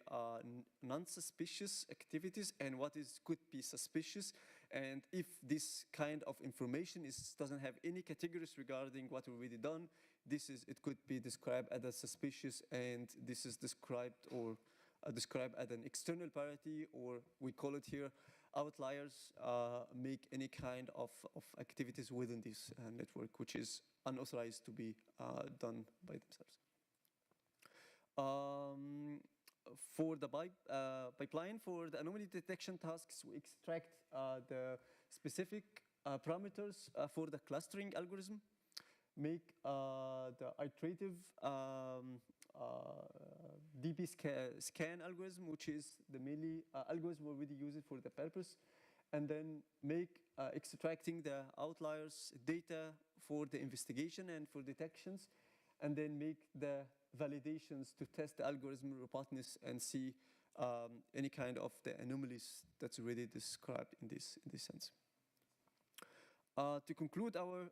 non-suspicious activities and what is could be suspicious. And if this kind of information doesn't have any categories regarding what we've already done, it could be described as a suspicious, and this is described or described as an external parity, or we call it here outliers, make any kind of activities within this network which is unauthorized to be done by themselves. For the pipeline, for the anomaly detection tasks, we extract the specific parameters for the clustering algorithm, make the iterative DB scan algorithm, which is the mainly algorithm we already use it for the purpose, and then make extracting the outliers data for the investigation and for detections, and then make the validations to test the algorithm robustness and see any kind of the anomalies that's already described in this sense. To conclude our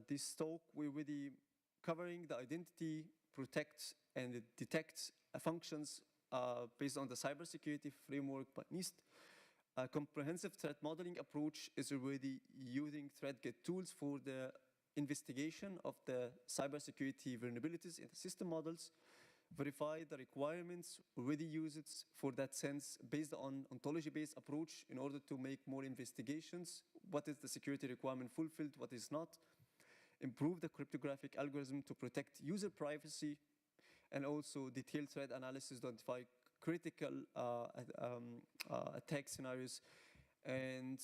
this talk, we're really covering the identity, protect, and detect functions based on the cybersecurity framework by NIST. A comprehensive threat modeling approach is already using ThreatGate tools for the investigation of the cybersecurity vulnerabilities in the system models, verify the requirements, already use it for that sense based on ontology-based approach in order to make more investigations. What is the security requirement fulfilled, what is not? Improve the cryptographic algorithm to protect user privacy, and also detailed threat analysis to identify critical attack scenarios, and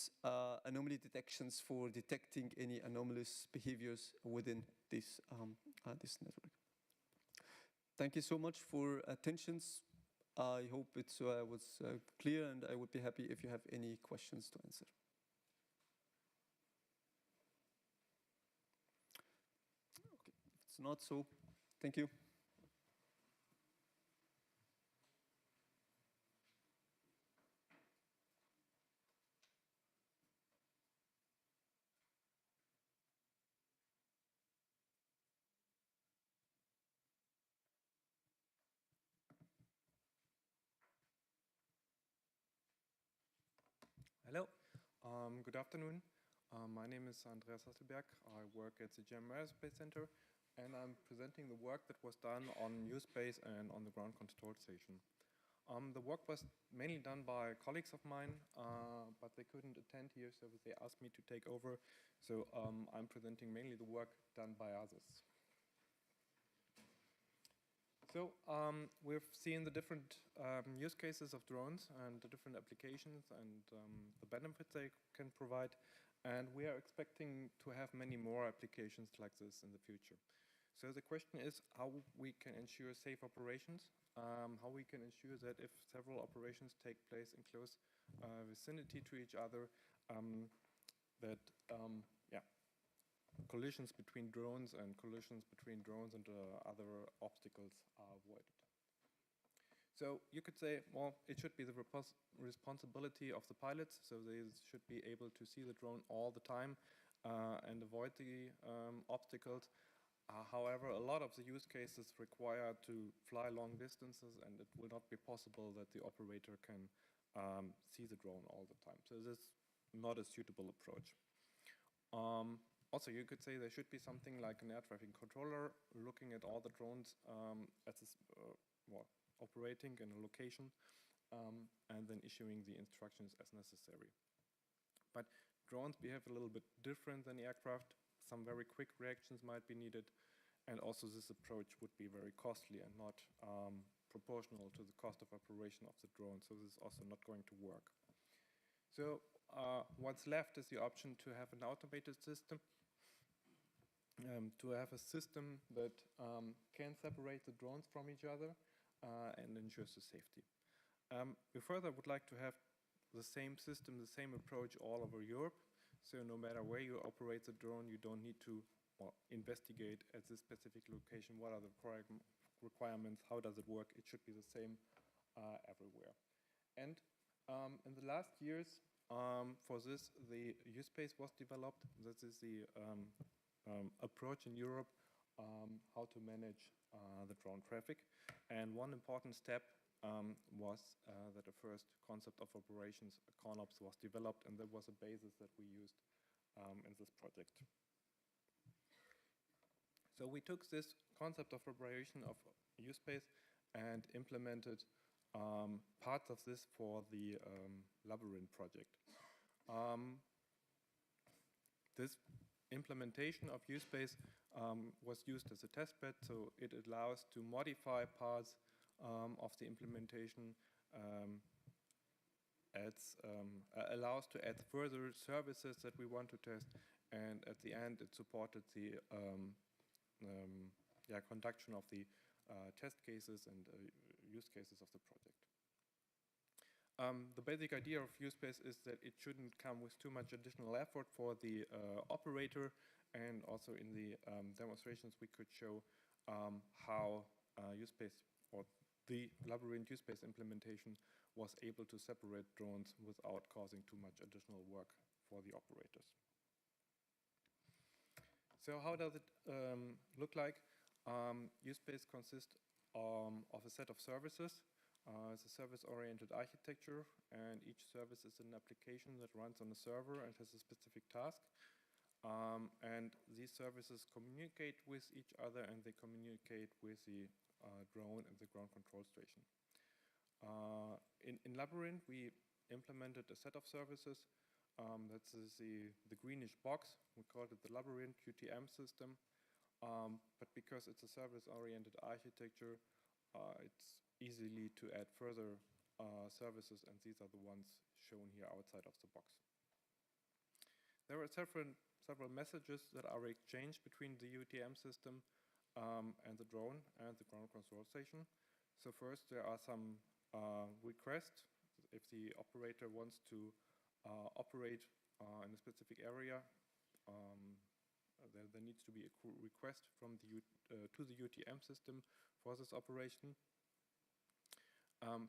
anomaly detections for detecting any anomalous behaviors within this network. Thank you so much for attention. I hope it was clear, and I would be happy if you have any questions to answer. Okay, if it's not so, thank you. Hello, good afternoon. My name is Andreas Hasselberg. I work at the German Aerospace Center, and I'm presenting the work that was done on U-Space and on the ground control station. The work was mainly done by colleagues of mine, but they couldn't attend here, so they asked me to take over. So I'm presenting mainly the work done by others. So we've seen the different use cases of drones and the different applications and the benefits they can provide. And we are expecting to have many more applications like this in the future. So the question is how we can ensure safe operations, how we can ensure that if several operations take place in close vicinity to each other, collisions between drones and other obstacles are avoided. So you could say, well, it should be the responsibility of the pilots, so they should be able to see the drone all the time and avoid the obstacles. However, a lot of the use cases require to fly long distances, and it will not be possible that the operator can see the drone all the time. So this is not a suitable approach. Also, you could say there should be something like an air traffic controller looking at all the drones operating in a location and then issuing the instructions as necessary. But drones behave a little bit different than aircraft. Some very quick reactions might be needed, and also this approach would be very costly and not proportional to the cost of operation of the drone, so this is also not going to work. So what's left is the option to have an automated system, to have a system that can separate the drones from each other and ensures the safety. We further would like to have the same system, the same approach all over Europe. So no matter where you operate the drone, you don't need to investigate at this specific location what are the requirements, how does it work. It should be the same everywhere. And in the last years, for this, the U-Space was developed. This is the approach in Europe how to manage the drone traffic. And one important step was that the first concept of operations, CONOPS, was developed, and that was a basis that we used in this project. So we took this concept of operation of USpace and implemented parts of this for the Labyrinth project. This implementation of USpace was used as a testbed, so it allows to modify parts of the implementation, allows to add further services that we want to test, and at the end it supported the conduction of the test cases and use cases of the project. The basic idea of USpace is that it shouldn't come with too much additional effort for the operator, and also in the demonstrations we could show how USpace, or the Labyrinth USpace implementation, was able to separate drones without causing too much additional work for the operators. So how does it look like? USpace consists of a set of services. It's a service-oriented architecture, and each service is an application that runs on a server and has a specific task. And these services communicate with each other, and they communicate with the drone and the ground control station. In Labyrinth, we implemented a set of services. That's the greenish box. We called it the Labyrinth UTM system. But because it's a service-oriented architecture, it's easily to add further services, and these are the ones shown here outside of the box. There are several messages that are exchanged between the UTM system and the drone and the ground control station. So first, there are some requests. If the operator wants to operate in a specific area, there needs to be a request from the to the UTM system for this operation.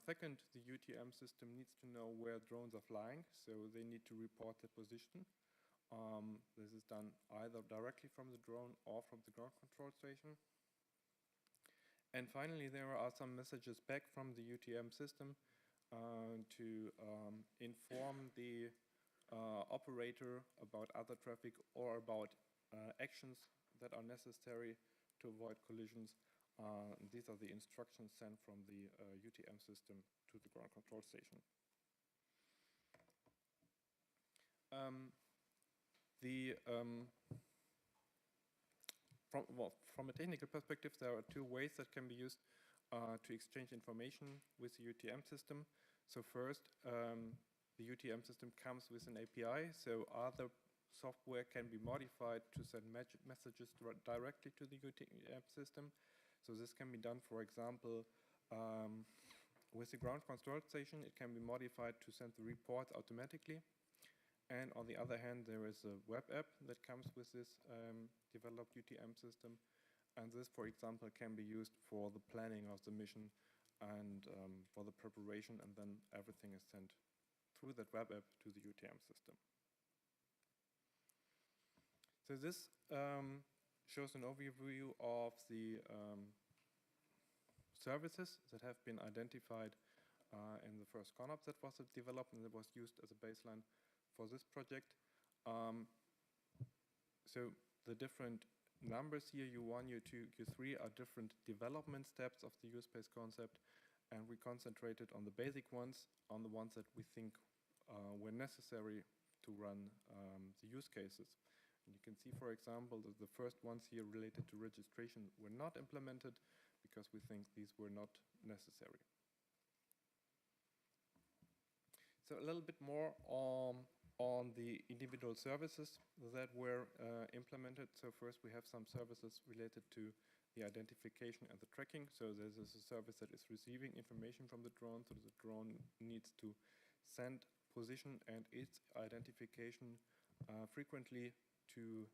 Second, the UTM system needs to know where drones are flying, so they need to report their position. This is done either directly from the drone or from the ground control station. And finally, there are some messages back from the UTM system to inform the operator about other traffic or about actions that are necessary to avoid collisions. These are the instructions sent from the UTM system to the ground control station. From a technical perspective, there are two ways that can be used to exchange information with the UTM system. So first, the UTM system comes with an API, so other software can be modified to send messages directly to the UTM system. So this can be done, for example, with the ground control station. It can be modified to send the reports automatically. And on the other hand, there is a web app that comes with this developed UTM system. And this, for example, can be used for the planning of the mission and for the preparation, and then everything is sent through that web app to the UTM system. So this shows an overview of the services that have been identified in the first CONOPS that was developed and that was used as a baseline for this project. So the different numbers here, U1, U2, U3, are different development steps of the USpace concept, and we concentrated on the basic ones, on the ones that we think were necessary to run the use cases. And you can see, for example, that the first ones here related to registration were not implemented because we think these were not necessary. So a little bit more on the individual services that were implemented. So first we have some services related to the identification and the tracking. So this is a service that is receiving information from the drone, so the drone needs to send position and its identification frequently to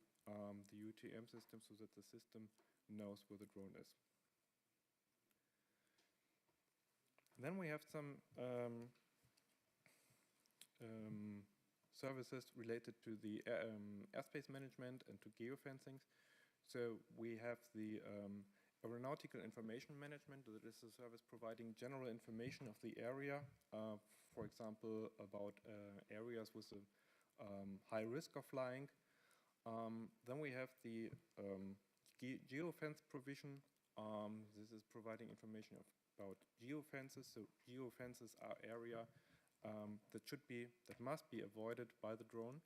the UTM system so that the system knows where the drone is. Then we have some services related to the airspace management and to geofencing. So we have the Aeronautical Information Management. That is a service providing general information of the area, for example, about areas with a high risk of flying. Then we have the geofence provision. This is providing information about geofences. So geofences are area that must be avoided by the drone.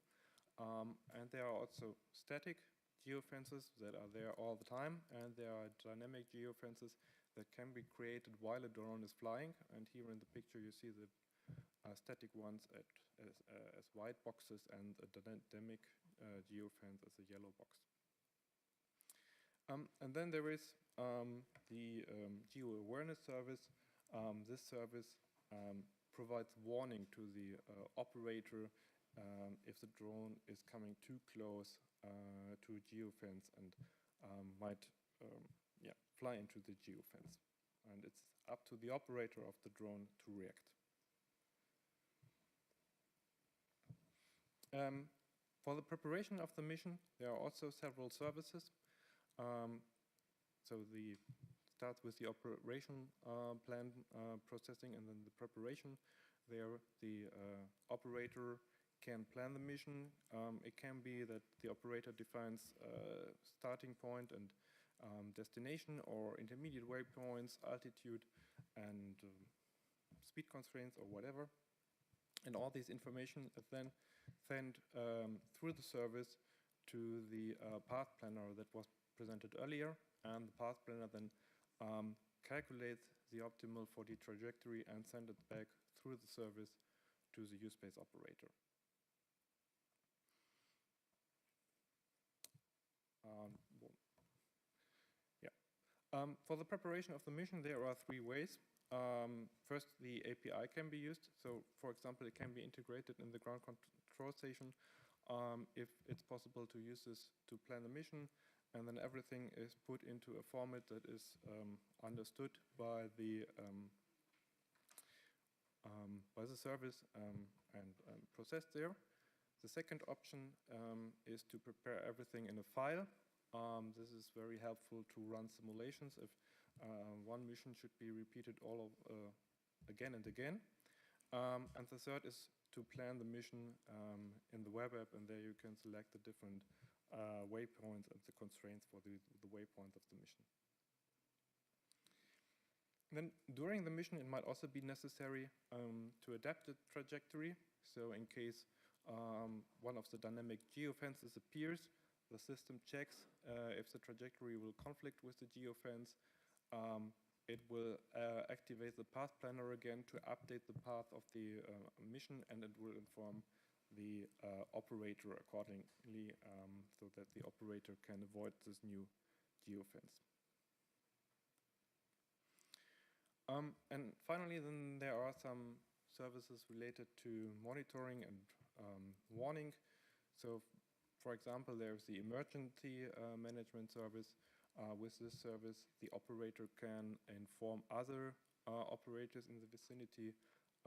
And there are also static geofences that are there all the time, and there are dynamic geofences that can be created while a drone is flying. And here in the picture you see the static ones as white boxes and a dynamic geofence as a yellow box. And then there is the geo-awareness service. This service provides warning to the operator if the drone is coming too close to a geofence and might fly into the geofence. And it's up to the operator of the drone to react. For the preparation of the mission, there are also several services. So starts with the operation plan processing, and then the preparation. There, the operator can plan the mission. It can be that the operator defines starting point and destination or intermediate waypoints, altitude, and speed constraints or whatever. And all this information is then sent through the service to the path planner that was presented earlier, and the path planner then calculates the optimal for the trajectory and send it back through the service to the U-space operator. For the preparation of the mission, there are three ways. First, the API can be used. So, for example, it can be integrated in the ground control station if it's possible to use this to plan the mission, and then everything is put into a format that is understood by the service and processed there. The second option is to prepare everything in a file. This is very helpful to run simulations if one mission should be repeated again and again. And the third is to plan the mission in the web app, and there you can select the different waypoints and the constraints for the waypoints of the mission. Then during the mission, it might also be necessary to adapt the trajectory. So in case one of the dynamic geofences appears, the system checks if the trajectory will conflict with the geofence. It will activate the path planner again to update the path of the mission, and it will inform the operator accordingly so that the operator can avoid this new geofence. And finally, then there are some services related to monitoring and warning. So, for example, there's the emergency management service. With this service, the operator can inform other operators in the vicinity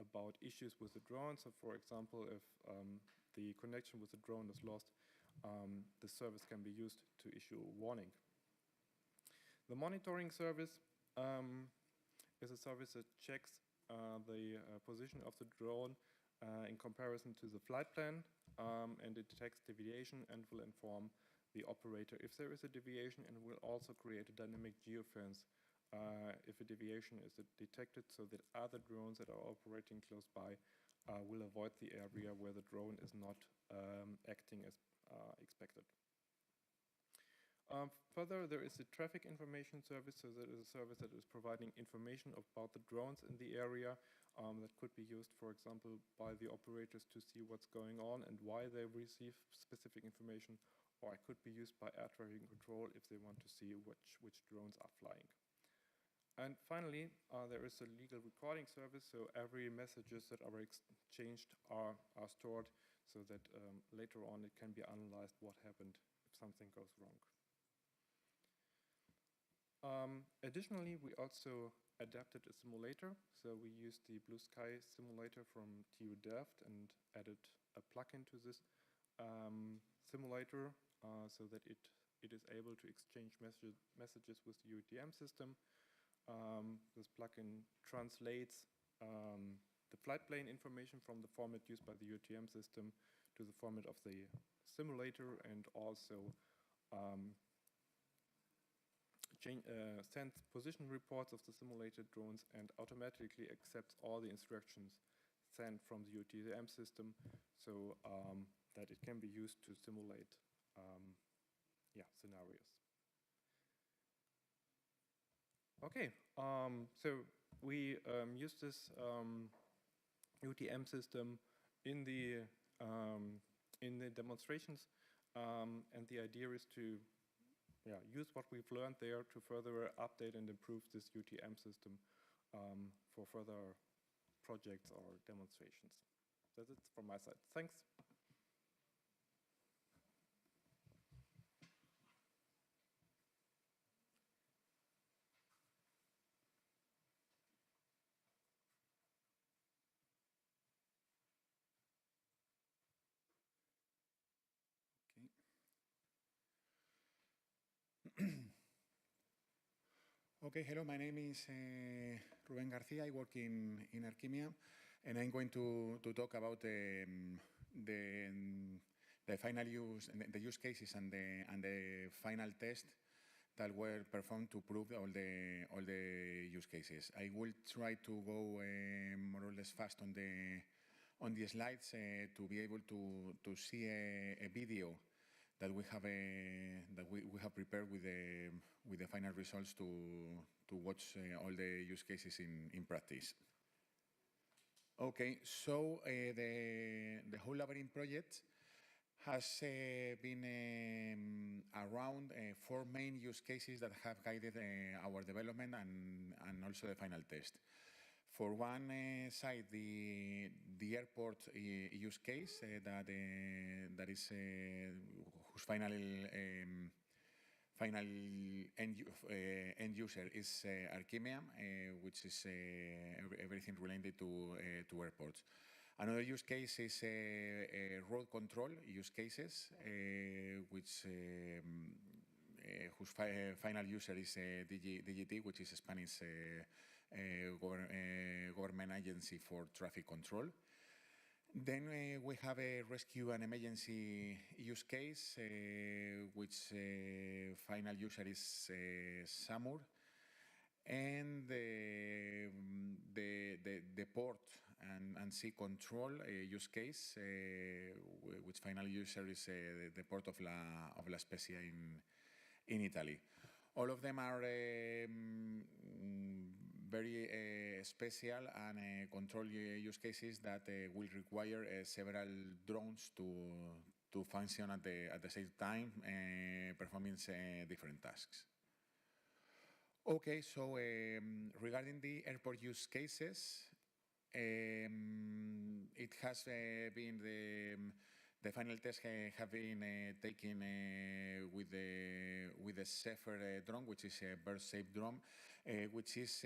about issues with the drone. So, for example, if the connection with the drone is lost, the service can be used to issue a warning. The monitoring service is a service that checks the position of the drone in comparison to the flight plan, and it detects deviation and will inform the operator if there is a deviation, and will also create a dynamic geofence if a deviation is detected, so that other drones that are operating close by will avoid the area where the drone is not acting as expected. Further, there is a traffic information service. So that is a service that is providing information about the drones in the area that could be used, for example, by the operators to see what's going on and why they receive specific information, or it could be used by air traffic control if they want to see which drones are flying. And finally, there is a legal recording service. So every messages that are exchanged are stored so that later on it can be analyzed what happened if something goes wrong. Additionally, we also adapted a simulator. So we used the Blue Sky simulator from TU Delft and added a plugin to this simulator so that it it is able to exchange messages with the UTM system. This plugin translates the flight plane information from the format used by the UTM system to the format of the simulator, and also sends position reports of the simulated drones and automatically accepts all the instructions sent from the UTM system, so that it can be used to simulate scenarios. Okay, so we use this UTM system in the demonstrations, and the idea is to use what we've learned there to further update and improve this UTM system for further projects or demonstrations. That's it from my side. Thanks. Okay, hello, my name is Rubén García. I work in Archimia, and I'm going to talk about the final use, the use cases and the final test that were performed to prove all the use cases. I will try to go more or less fast on the slides to be able to see a video that we have prepared with the final results to watch all the use cases in practice. Okay, so the whole Labyrinth project has been around 4 main use cases that have guided our development and also the final test. For one side, the airport use case that is whose final end user is Archimia, which is everything related to airports. Another use case is road control use cases, whose final user is DGT, which is a Spanish government agency for traffic control. Then we have a rescue and emergency use case, which final user is SAMUR, and the port and sea control use case, which final user is the port of La Spezia in Italy. All of them are very special and control use cases that will require several drones to function at the same time, performing different tasks. Okay, so regarding the airport use cases, it has been the final tests have been taken with the Schaefer drone, which is a bird-safe drone, which is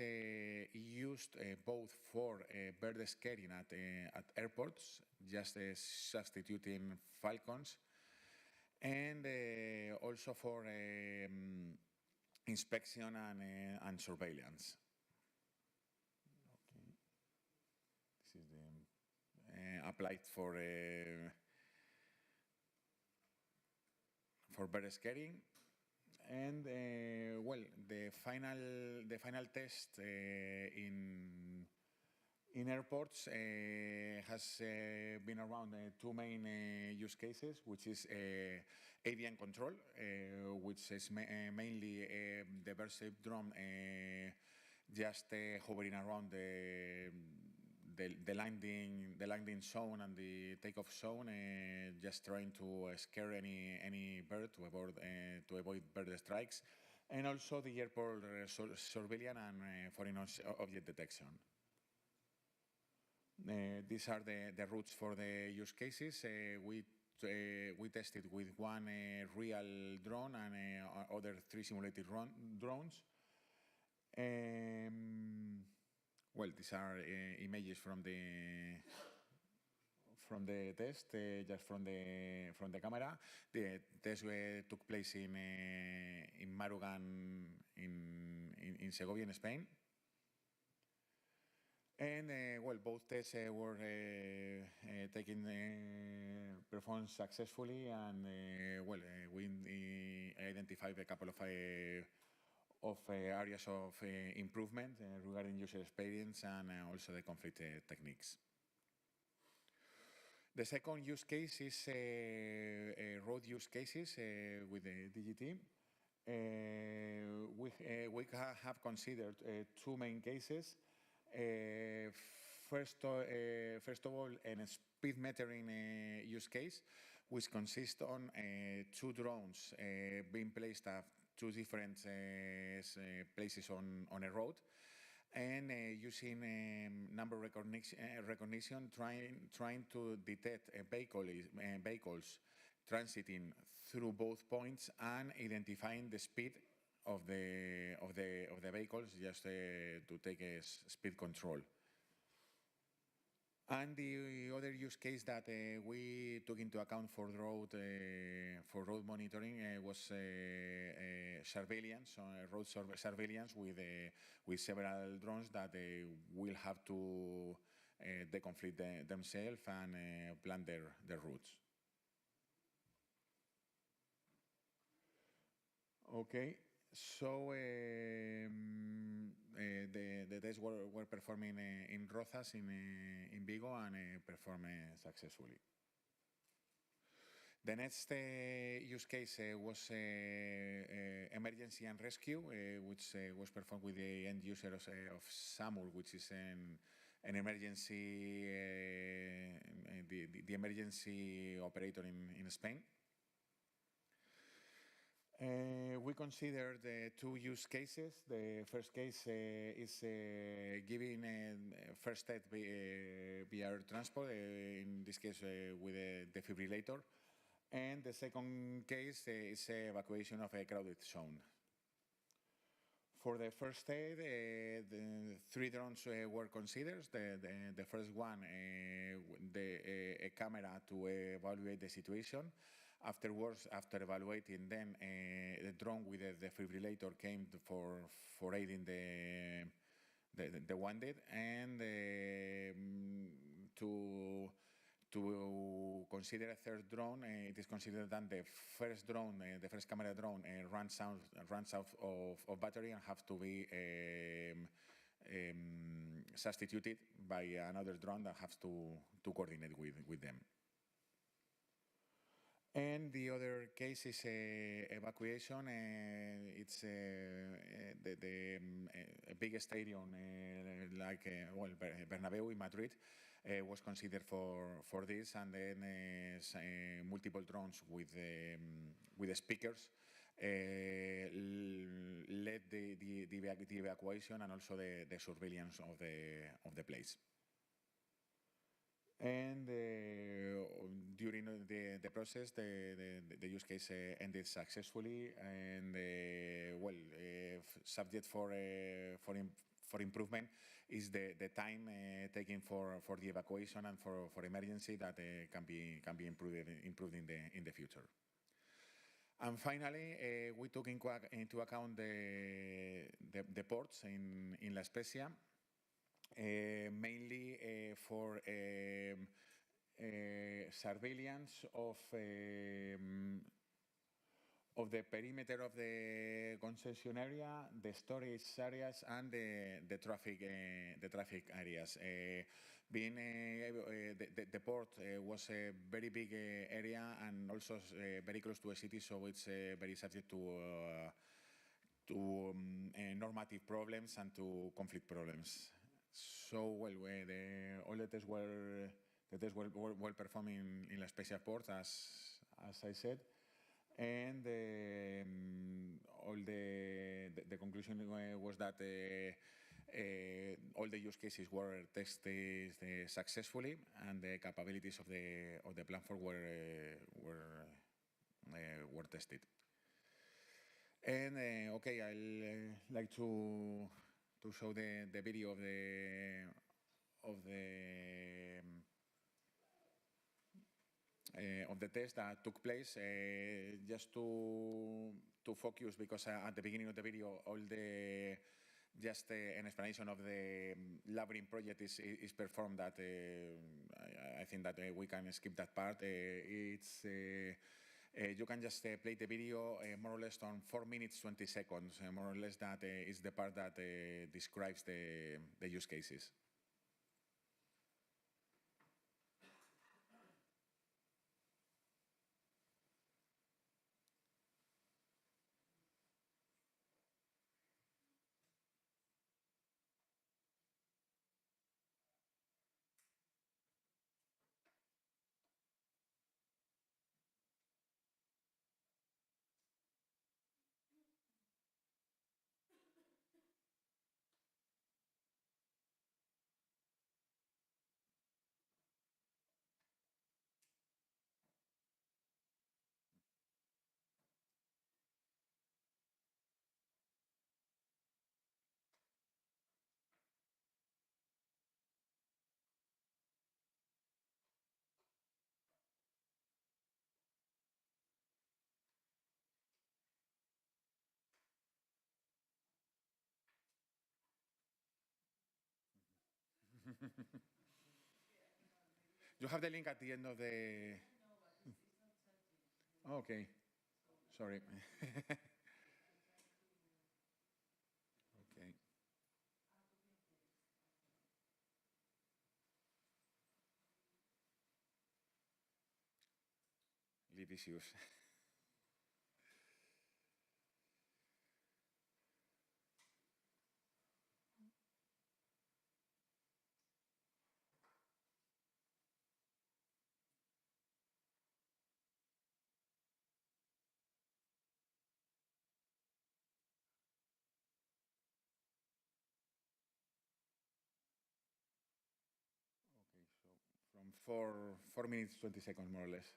used both for bird scaring at airports, just substituting falcons, and also for inspection and surveillance. Okay. This is the applied for bird scaring, and well, the final test in airports has been around 2 main use cases, which is avian control, which is mainly the bird-safe drone just hovering around the landing zone and the takeoff zone, just trying to scare any bird to avoid bird strikes, and also the airport surveillance and foreign object detection. These are the routes for the use cases. We tested with 1 real drone and other 3 simulated drones. Well, these are images from from the test, just from the camera. The test took place in Marugan in Segovia, in Spain. And well, both tests were performed successfully, and well, we identified a couple of areas of improvement regarding user experience and also the conflict techniques. The second use case is road use cases with the DGT. We have considered two main cases. First of all, a speed metering use case, which consists on two drones being placed at two different places on a road, and using number recognition, trying to detect vehicles transiting through both points and identifying the speed of the vehicles, just to take a speed control. And the other use case that we took into account for road monitoring was surveillance, road surveillance with several drones that will have to deconflict themselves and plan their routes. Okay. So the tests were performed in Rozas in Vigo and performed successfully. The next use case was emergency and rescue, which was performed with the end user of SAMUR, which is an emergency, the emergency operator in Spain. We considered two use cases. The first case is giving first aid via air transport, in this case with a defibrillator. And the second case is evacuation of a crowded zone. For the first aid, the three drones were considered. The first one, a camera to evaluate the situation. Afterwards, after evaluating, then the drone with the defibrillator came for aiding the wounded, and to consider a third drone, it is considered that the first drone, the first camera drone, runs out of battery and have to be substituted by another drone that has to coordinate with them. And the other case is evacuation. It's the biggest stadium, like Bernabeu in Madrid, was considered for this, and then multiple drones with speakers led the evacuation and also the surveillance of the place. And during the process, the use case ended successfully, and well, subject for improvement is the time taken for the evacuation and for emergency that can be improved in the future. And finally, we took into account the ports in La Spezia. Mainly for surveillance of the perimeter of the concession area, the storage areas, and the traffic areas. Being the port was a very big area and also very close to a city, so it's very subject to normative problems and to conflict problems. So well, all the tests were performed in La Spezia port, as I said, and all the conclusion was that all the use cases were tested successfully, and the capabilities of the platform were tested. And okay, I'd like to show the video of the of the test that took place. Just to focus, because at the beginning of the video, all the just an explanation of the Labyrinth project is performed. That I think that we can skip that part. It's you can just play the video more or less on 4 minutes 20 seconds. More or less that is the part that describes the use cases. You have the link at the end of the... Oh, okay, sorry. Okay. Leave issues. From 4 minutes, 20 seconds, more or less.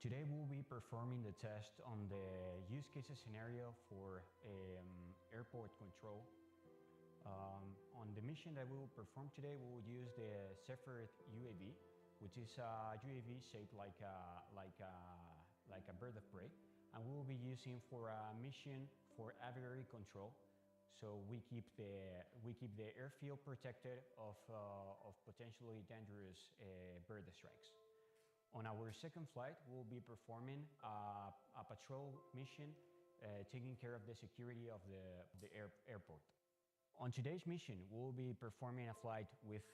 Today we'll be performing the test on the use cases scenario for airport control. On the mission that we will perform today, we will use the Schaefer UAV, which is a UAV shaped like a bird of prey, and we will be using for a mission for aviary control. So we keep the airfield protected of potentially dangerous bird strikes. On our second flight, we'll be performing a patrol mission taking care of the security of the airport. On today's mission, we'll be performing a flight with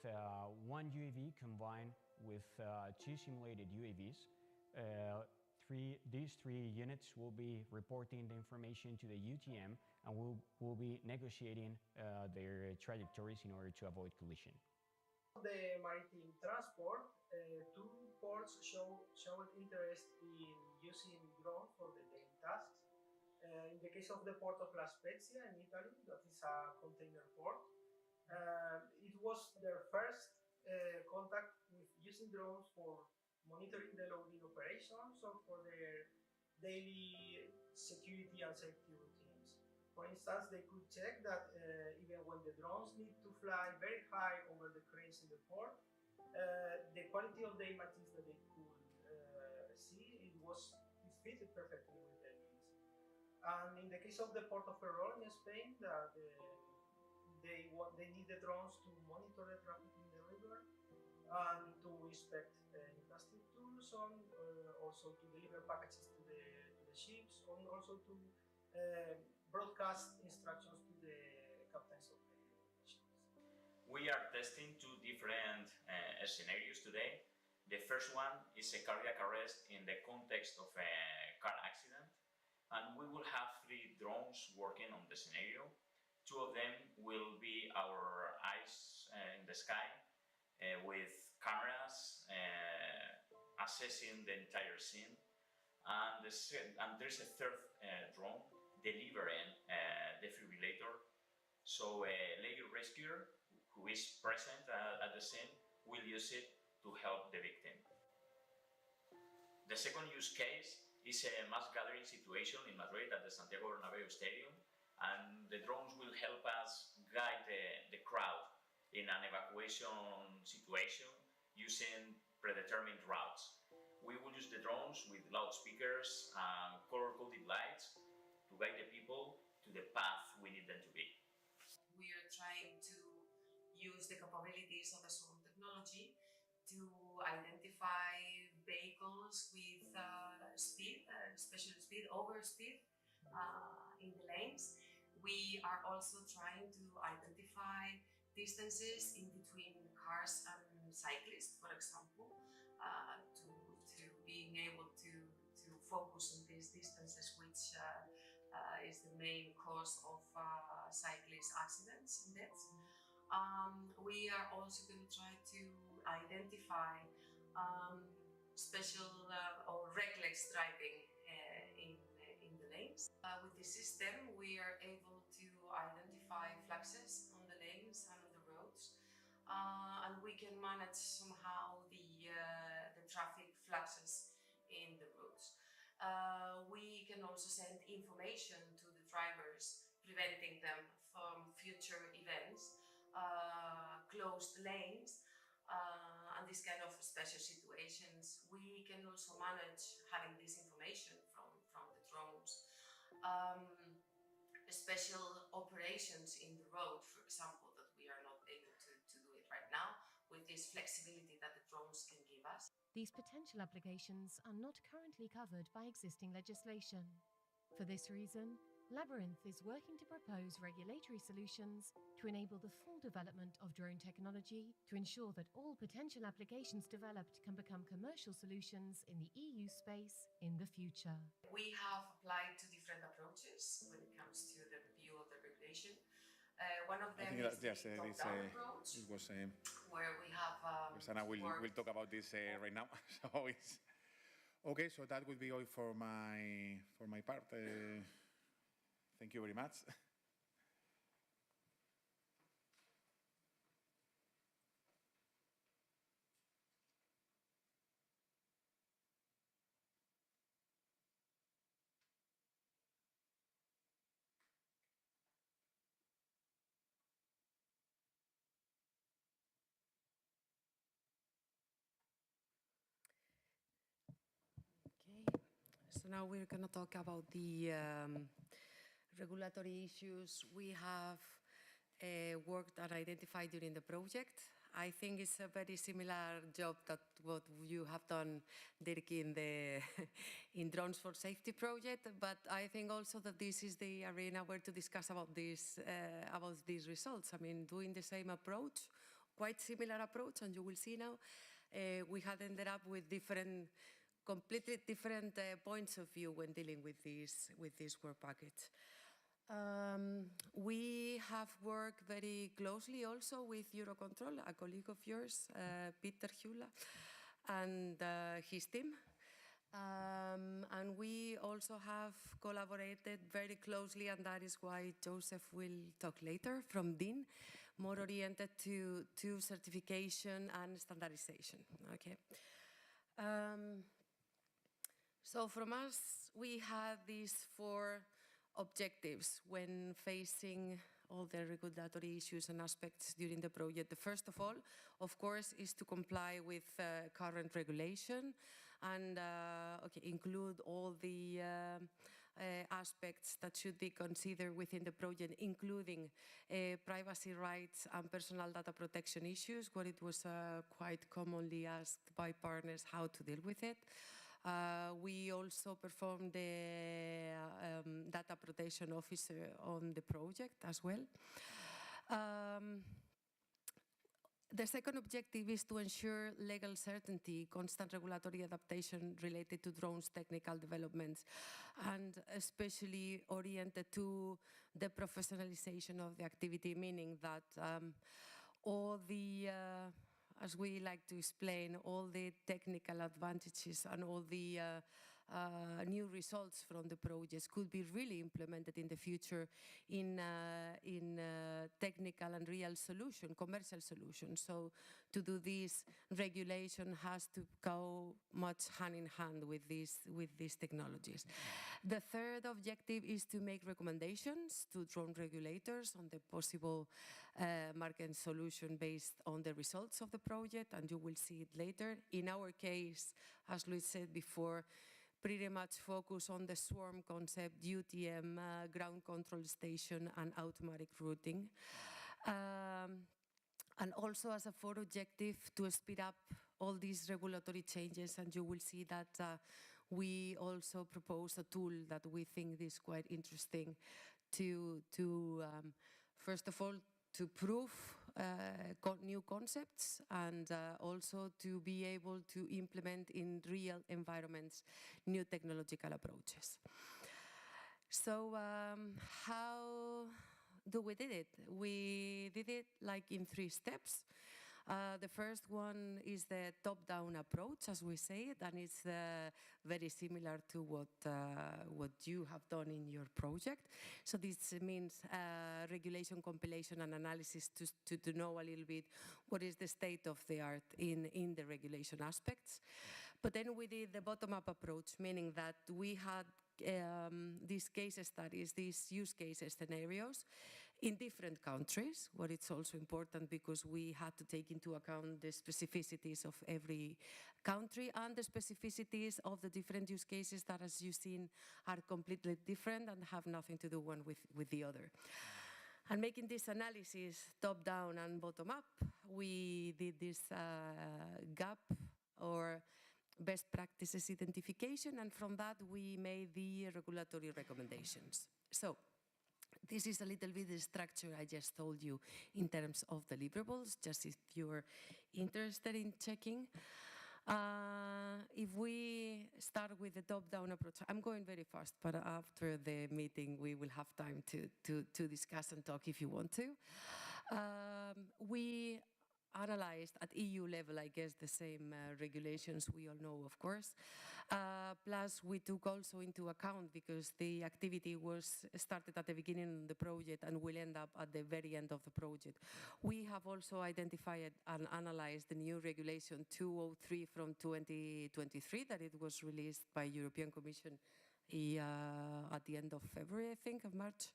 one UAV combined with 2 simulated UAVs. These three units will be reporting the information to the UTM, and we'll be negotiating their trajectories in order to avoid collision. The maritime transport, 2 ports showed interest in using drone for the daily tasks. In the case of the port of La Spezia in Italy, that is a container port, it was their first contact with using drones for monitoring the loading operations or for their daily security and safety routines. For instance, they could check that even when the drones need to fly very high over the cranes in the port, the quality of the images that they could see, it fitted perfectly with their needs. And in the case of the port of Ferrol in Spain, they need the drones to monitor the traffic in the river and to inspect infrastructures, also to deliver packages to the ships, and also to broadcast instructions to the captains of the ships. We are testing 2 different scenarios today. The first one is a cardiac arrest in the context of a car accident, and we will have 3 drones working on the scenario. 2 of them will be our eyes in the sky with cameras assessing the entire scene, and there's a third drone delivering defibrillator. So a layer rescuer who who is present at the scene will use it to help the victim. The second use case is a mass gathering situation in Madrid at the Santiago Bernabeu Stadium, and the drones will help us guide the crowd in an evacuation situation using predetermined routes. We will use the drones with loudspeakers and color-coded lights to guide the people to the path we need them to be. We are trying to use the capabilities of the swarm technology to identify vehicles with speed, especially speed, overspeed in the lanes. We are also trying to identify distances in between cars and cyclists, for example, to being able to focus on these distances, which is the main cause of cyclist accidents and deaths. We are also going to try to identify special or reckless driving in the lanes. With this system, we are able to identify fluxes on the lanes and on the roads, and we can manage somehow the traffic fluxes in the roads. We can also send information to the drivers, preventing them from future events, closed lanes, and this kind of special situations. We can also manage having this information from the drones. Special operations in the road, for example, that we are not able to do it right now with this flexibility that the drones can give us. These potential applications are not currently covered by existing legislation. For this reason, Labyrinth is working to propose regulatory solutions to enable the full development of drone technology to ensure that all potential applications developed can become commercial solutions in the EU space in the future. We have applied to different approaches when it comes to the review of the regulation. One of them is the top-down approach, where we have Sana will talk about this right now. So it's okay. So that will be all for my part. Thank you very much. So now we're going to talk about the regulatory issues we have worked and identified during the project. I think it's a very similar job that what you have done, Dirk, in the Drones4Safety project, but I think also that this is the arena where to discuss about these results. I mean, doing the same approach, quite similar approach, and you will see now, we had ended up with completely different points of view when dealing with this work package. We have worked very closely also with EUROCONTROL, a colleague of yours, Peter Hula, and his team. And we also have collaborated very closely, and that is why José will talk later, from DIN, more oriented to certification and standardization. Okay. So from us, we had these 4 objectives when facing all the regulatory issues and aspects during the project. The first of all, of course, is to comply with current regulation and include all the aspects that should be considered within the project, including privacy rights and personal data protection issues, where it was quite commonly asked by partners how to deal with it. We also performed the data protection officer on the project as well. The second objective is to ensure legal certainty, constant regulatory adaptation related to drones technical developments, and especially oriented to the professionalization of the activity, meaning that all the as we like to explain, all the technical advantages and all the new results from the projects could be really implemented in the future in technical and real solution, commercial solutions. So to do this, regulation has to go much hand in hand with these technologies. The third objective is to make recommendations to drone regulators on the possible market solution based on the results of the project, and you will see it later. In our case, as Luis said before, pretty much focus on the swarm concept, UTM, ground control station, and automatic routing. And also as a fourth objective, to speed up all these regulatory changes, and you will see that we also propose a tool that we think is quite interesting to first of all, to prove new concepts, and also to be able to implement in real environments new technological approaches. So how do we did it? We did it like in 3 steps. The first one is the top-down approach, as we say it, and it's very similar to what you have done in your project. So this means regulation, compilation, and analysis to know a little bit what is the state of the art in the regulation aspects. But then we did the bottom-up approach, meaning that we had these case studies, these use cases scenarios in different countries, what it's also important because we had to take into account the specificities of every country and the specificities of the different use cases that, as you've seen, are completely different and have nothing to do one with the other. And making this analysis top-down and bottom-up, we did this gap or best practices identification, and from that we made the regulatory recommendations. So this is a little bit the structure I just told you in terms of deliverables, just if you're interested in checking. If we start with the top-down approach, I'm going very fast, but after the meeting we will have time to discuss and talk if you want to. We analyzed at EU level, I guess, the same regulations we all know, of course. Plus, we took also into account, because the activity was started at the beginning of the project and will end up at the very end of the project. We have also identified and analyzed the new regulation 203 from 2023 that it was released by European Commission at the end of February, I think, of March.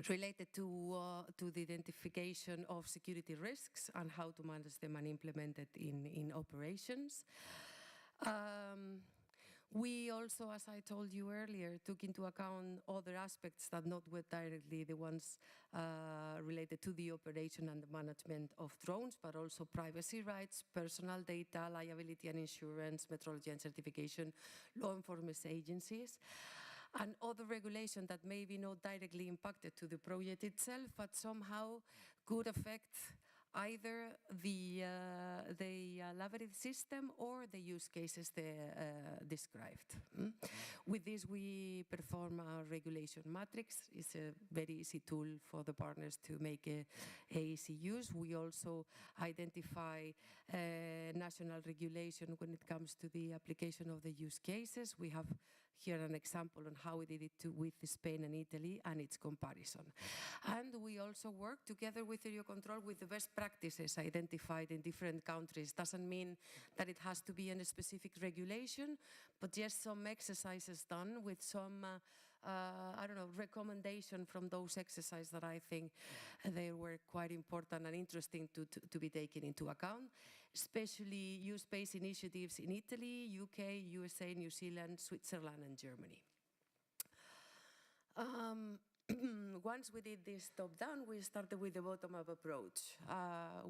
Related to the identification of security risks and how to manage them and implement it in operations. We also, as I told you earlier, took into account other aspects that not were directly the ones related to the operation and the management of drones, but also privacy rights, personal data, liability and insurance, metrology and certification, law enforcement agencies, and other regulation that may be not directly impacted to the project itself, but somehow could affect either the Labyrinth system or the use cases described. With this, we perform a regulation matrix. It's a very easy tool for the partners to make easy use. We also identify national regulation when it comes to the application of the use cases. We have here an example on how we did it with Spain and Italy and its comparison. And we also work together with EUROCONTROL with the best practices identified in different countries. Doesn't mean that it has to be in a specific regulation, but just some exercises done with some I don't know, recommendation from those exercises that I think they were quite important and interesting to be taken into account, especially use-based initiatives in Italy, UK, USA, New Zealand, Switzerland, and Germany. Once we did this top-down, we started with the bottom-up approach.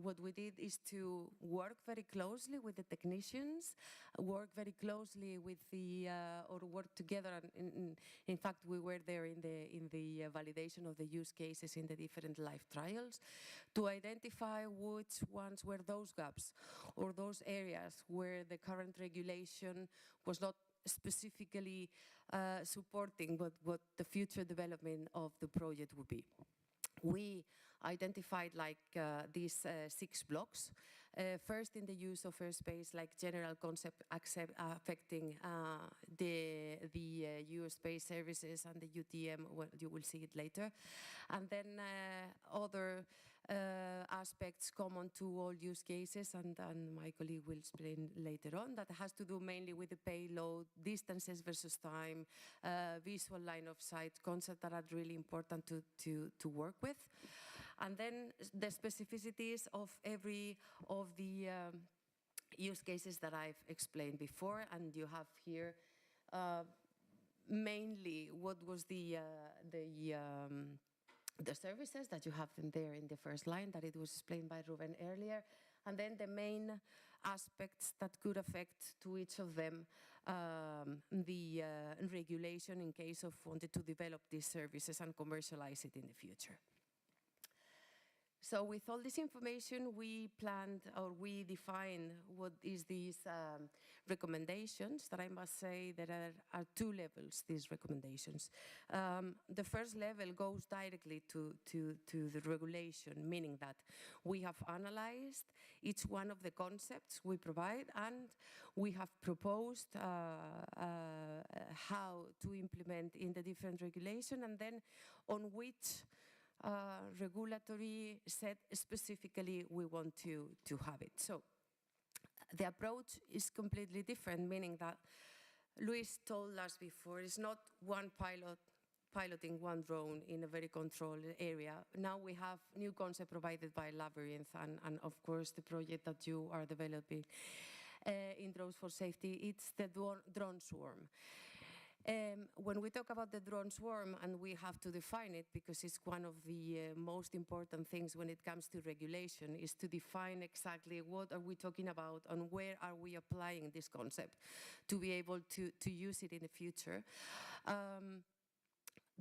What we did is to work very closely with the technicians, work very closely with or work together. In fact, we were there in the validation of the use cases in the different live trials to identify which ones were those gaps or those areas where the current regulation was not specifically supporting what the future development of the project would be. We identified like these 6 blocks First, in the use of airspace, like general concept affecting the U-space services and the UTM, well, you will see it later. And then other aspects common to all use cases, and my colleague will explain later on, that has to do mainly with the payload, distances versus time, visual line of sight, concepts that are really important to work with. And then the specificities of every of the use cases that I've explained before, and you have here mainly what was the services that you have in there in the first line, that it was explained by Ruben earlier, and then the main aspects that could affect to each of them the regulation in case of wanted to develop these services and commercialize it in the future. So with all this information, we planned, or we defined what is these recommendations, that I must say there are two levels, these recommendations. The first level goes directly to the regulation, meaning that we have analyzed each one of the concepts we provide, and we have proposed how to implement in the different regulation, and then on which regulatory set specifically we want to have it. So the approach is completely different, meaning that Luis told us before, it's not one piloting one drone in a very controlled area. Now we have new concept provided by Labyrinth and of course the project that you are developing in Drones4Safety, it's the drone swarm. When we talk about the drone swarm, and we have to define it because it's one of the most important things when it comes to regulation, is to define exactly what are we talking about and where are we applying this concept to be able to use it in the future.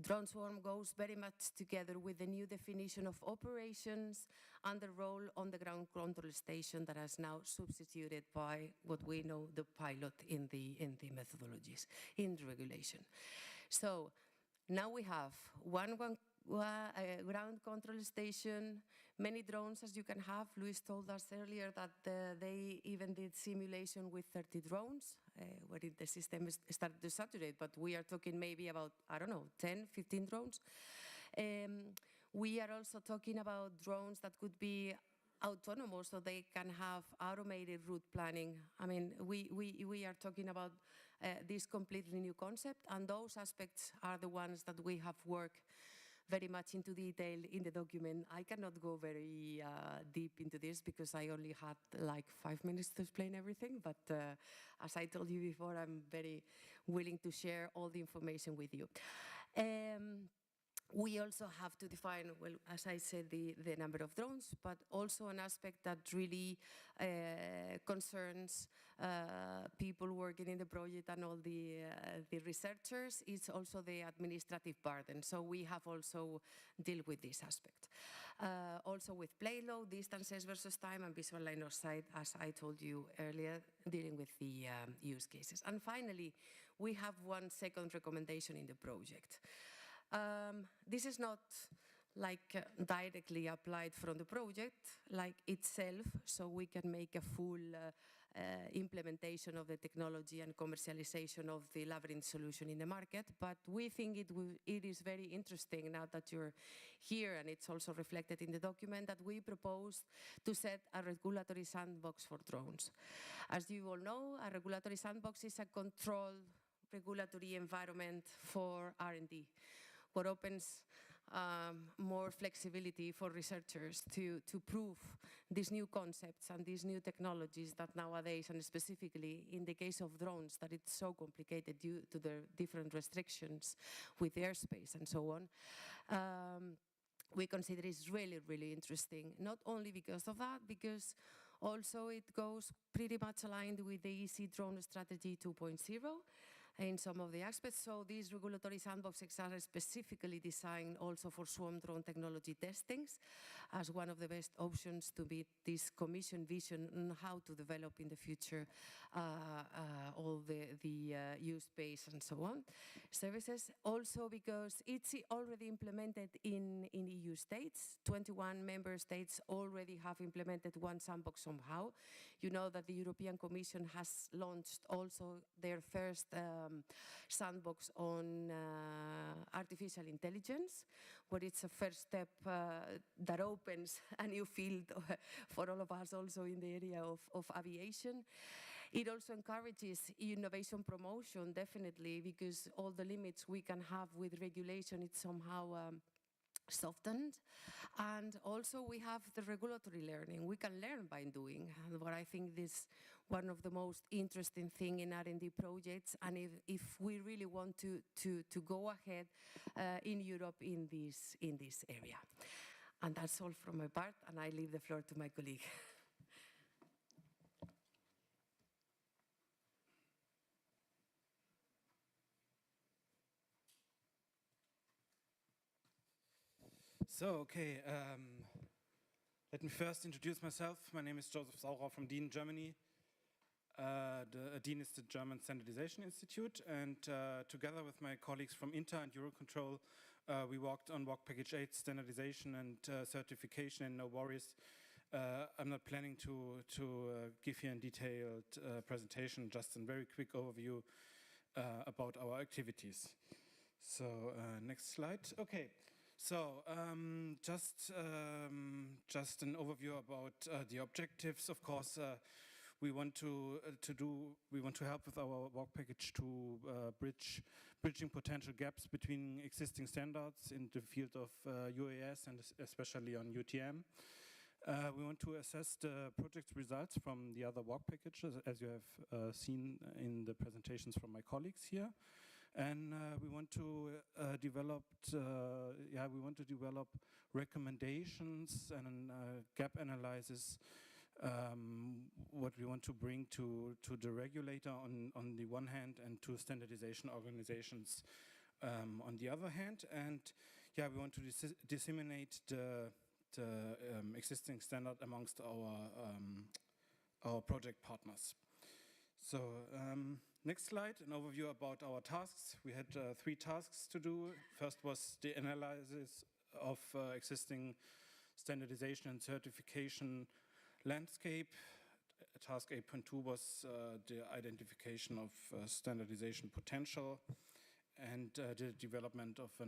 Drone swarm goes very much together with the new definition of operations and the role on the ground control station that is now substituted by what we know the pilot in the methodologies, in the regulation. So now we have one ground control station, many drones as you can have. Luis told us earlier that they even did simulation with 30 drones, where the system started to saturate, but we are talking maybe about, I don't know, 10, 15 drones. We are also talking about drones that could be autonomous, so they can have automated route planning. I mean, we are talking about this completely new concept, and those aspects are the ones that we have worked very much into detail in the document. I cannot go very deep into this because I only had like 5 minutes to explain everything, but as I told you before, I'm very willing to share all the information with you. We also have to define, well, as I said, the number of drones, but also an aspect that really concerns people working in the project and all the researchers. It's also the administrative burden. So we have also dealt with this aspect. Also with payload, distances versus time, and visual line of sight, as I told you earlier, dealing with the use cases. And finally, we have one second recommendation in the project. This is not like directly applied from the project like itself, so we can make a full implementation of the technology and commercialization of the Labyrinth solution in the market, but we think it is very interesting now that you're here, and it's also reflected in the document, that we propose to set a regulatory sandbox for drones. As you all know, a regulatory sandbox is a controlled regulatory environment for R&D. What opens more flexibility for researchers to prove these new concepts and these new technologies that nowadays, and specifically in the case of drones, that it's so complicated due to the different restrictions with airspace and so on. We consider it's really, really interesting, not only because of that, because also it goes pretty much aligned with the EC Drone Strategy 2.0. in some of the aspects. So these regulatory sandboxes are specifically designed also for swarm drone technology testings as one of the best options to meet this Commission vision on how to develop in the future all the use space and so on services. Also because it's already implemented in EU states. 21 member states already have implemented one sandbox somehow. You know that the European Commission has launched also their first sandbox on artificial intelligence, where it's a first step that opens a new field for all of us also in the area of aviation. It also encourages innovation promotion, definitely, because all the limits we can have with regulation, it's somehow softened. And also we have the regulatory learning. We can learn by doing, what I think is one of the most interesting thing in R&D projects, and if we really want to go ahead in Europe in this area. And that's all from my part, and I leave the floor to my colleague. So, okay, let me first introduce myself. My name is Joseph Saurer from DIN, Germany. DIN is the German Standardization Institute, and together with my colleagues from INTA and EUROCONTROL, we worked on Work Package 8 standardization and certification, and no worries. I'm not planning to give you a detailed presentation, just a very quick overview about our activities. So, next slide. Okay. So, just an overview about the objectives. Of course, we want to help with our work package to bridging potential gaps between existing standards in the field of UAS and especially on UTM. We want to assess the project's results from the other work packages, as you have seen in the presentations from my colleagues here. And we want to develop recommendations and gap analysis. What we want to bring to the regulator on the one hand, and to standardization organizations on the other hand. And yeah, we want to disseminate the existing standard amongst our project partners. So. Next slide, an overview about our tasks. We had 3 tasks to do. First was the analysis of existing standardization and certification landscape. Task 8.2 was the identification of standardization potential and the development of a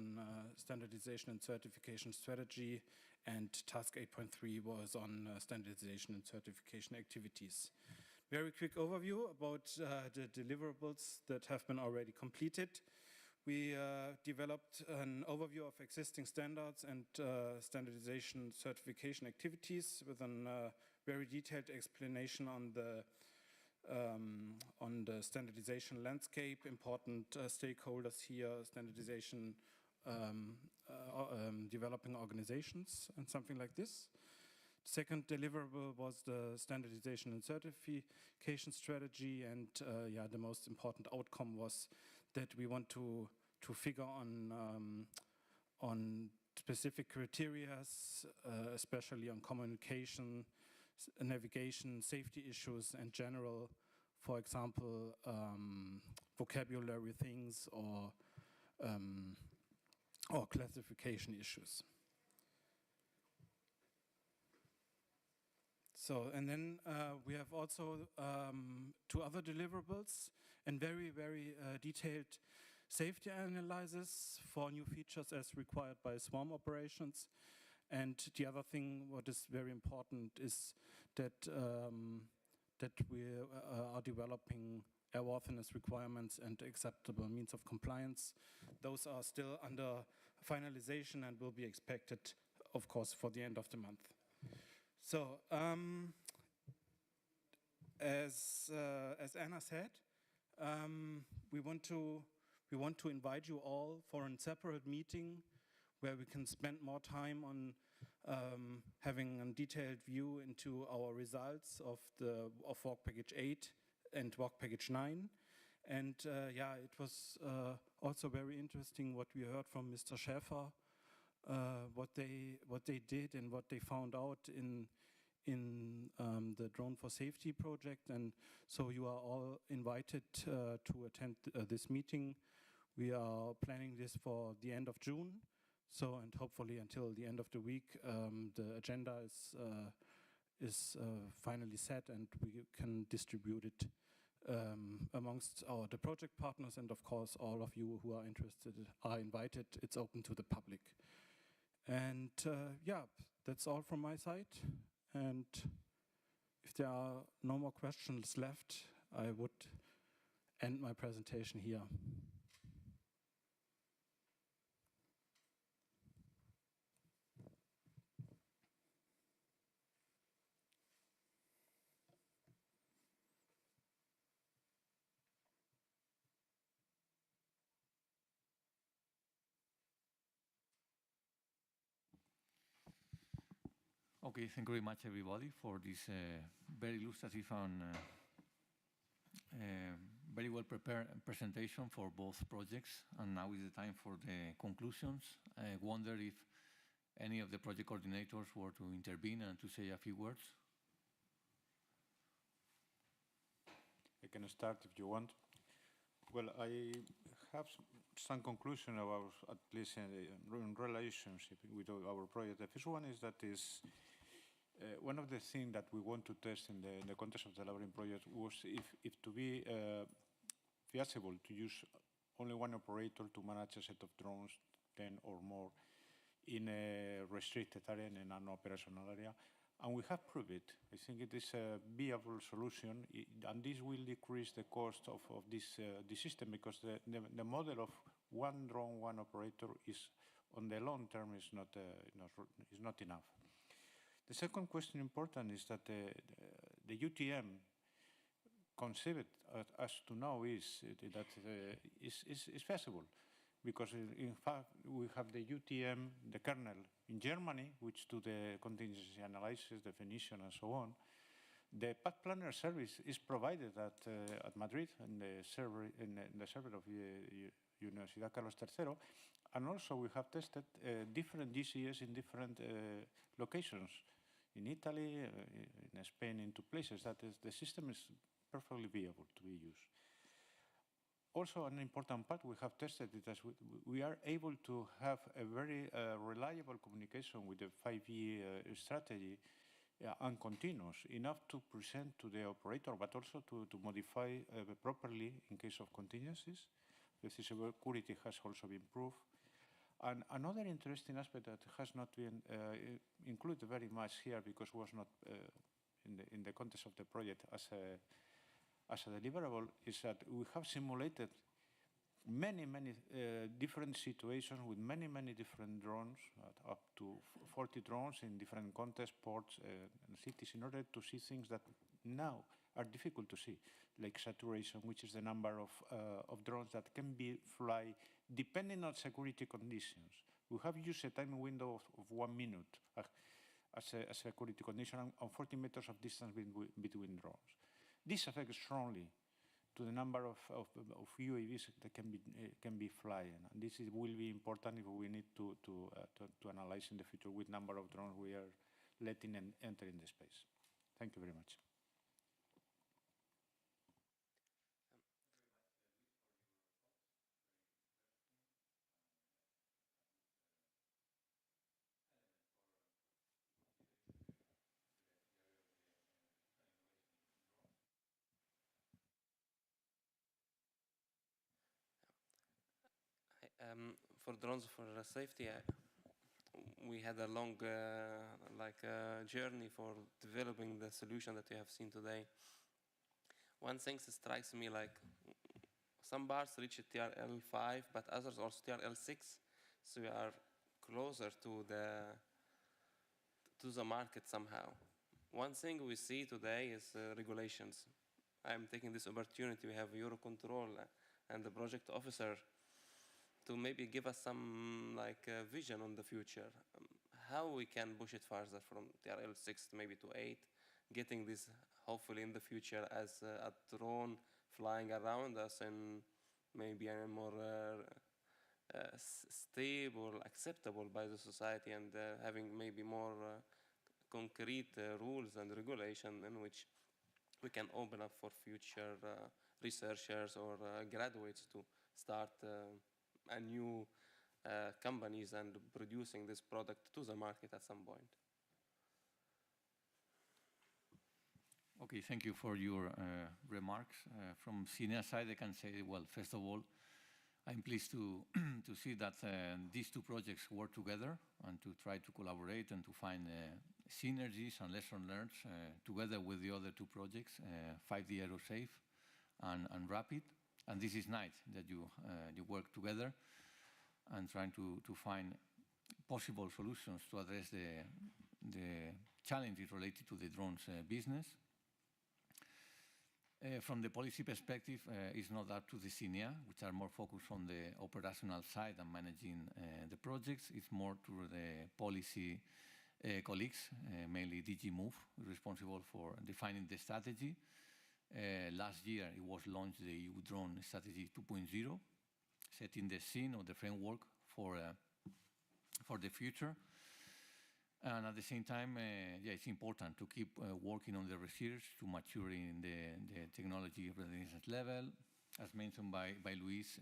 standardization and certification strategy. And task 8.3 was on standardization and certification activities. Very quick overview about the deliverables that have been already completed. We developed an overview of existing standards and standardization certification activities with a very detailed explanation on the standardization landscape, important stakeholders here, standardization developing organizations and something like this. Second deliverable was the standardization and certification strategy, and the most important outcome was that we want to figure on specific criteria, especially on communication, navigation, safety issues, and general, for example, vocabulary things or classification issues. So, and then we have also 2 other deliverables and very, very detailed safety analysis for new features as required by swarm operations. And the other thing, what is very important, is that we are developing airworthiness requirements and acceptable means of compliance. Those are still under finalization and will be expected, of course, for the end of the month. So, as Anna said, we want to invite you all for a separate meeting where we can spend more time on having a detailed view into our results of Work Package 8 and Work Package 9, And yeah, it was also very interesting what we heard from Mr. Schaefer, what they did and what they found out in the Drone4Safety project. And so you are all invited to attend this meeting. We are planning this for the end of June. So, and hopefully until the end of the week, the agenda is finally set and we can distribute it amongst the project partners, and of course all of you who are interested are invited. It's open to the public. And yeah, that's all from my side. And if there are no more questions left, I would end my presentation here. Okay, thank you very much, everybody, for this very illustrative and very well prepared presentation for both projects. And now is the time for the conclusions. I wonder if any of the project coordinators were to intervene and to say a few words. I can start if you want. Well, I have some conclusion about, at least in relationship with our project. The first one is that one of the things that we want to test in the context of the Labyrinth project was if to be feasible to use only one operator to manage a set of drones, 10 or more, in a restricted area, in an operational area. And we have proved it. I think it is a viable solution, and this will decrease the cost of this system, because the model of one drone, one operator is, on the long term, is not enough. The second question important is that the UTM conceived as to now is feasible, because in fact we have the UTM, the kernel in Germany, which do the contingency analysis, definition, and so on. The path planner service is provided at Madrid in the server of Universidad Carlos III, and also we have tested different GCS in different locations, in Italy, in Spain, in 2 places. That is, the system is perfectly viable to be used. Also, an important part we have tested it as we are able to have a very reliable communication with the 5G strategy and continuous, enough to present to the operator, but also to modify properly in case of contingencies. The security has also been proved. And another interesting aspect that has not been included very much here, because it was not in the context of the project as a deliverable, is that we have simulated many different situations with many different drones, up to 40 drones in different contexts, ports, and cities, in order to see things that now are difficult to see, like saturation, which is the number of drones that can be fly depending on security conditions. We have used a time window of 1 minute as a security condition, and 40 meters of distance between drones. This affects strongly to the number of UAVs that can be flying. And this will be important if we need to analyze in the future which number of drones we are letting enter in the space. Thank you very much. For drones for safety, we had a long journey for developing the solution that you have seen today. One thing that strikes me, like some bars reach TRL5, but others also TRL6, so we are closer to the market somehow. One thing we see today is regulations. I'm taking this opportunity. We have EUROCONTROL and the project officer to maybe give us some vision on the future, how we can push it further from TRL6 maybe to 8, getting this hopefully in the future as a drone flying around us and maybe a more stable, acceptable by the society, and having maybe more concrete rules and regulation in which we can open up for future researchers or graduates to start a new companies and producing this product to the market at some point. Okay, thank you for your remarks. From CINEA side, I can say, well, first of all, I'm pleased to see that these two projects work together and to try to collaborate and to find synergies and lessons learned together with the other two projects, 5D Aerosafe and Rapid. And this is nice that you work together and trying to find possible solutions to address the challenges related to the drones business. From the policy perspective, it's not up to the CINEA, which are more focused on the operational side and managing the projects. It's more to the policy colleagues, mainly DG Move, responsible for defining the strategy. Last year, it was launched the EU Drone Strategy 2.0, setting the scene or the framework for the future. And at the same time, yeah, it's important to keep working on the research to mature in the technology readiness level, as mentioned by Luis,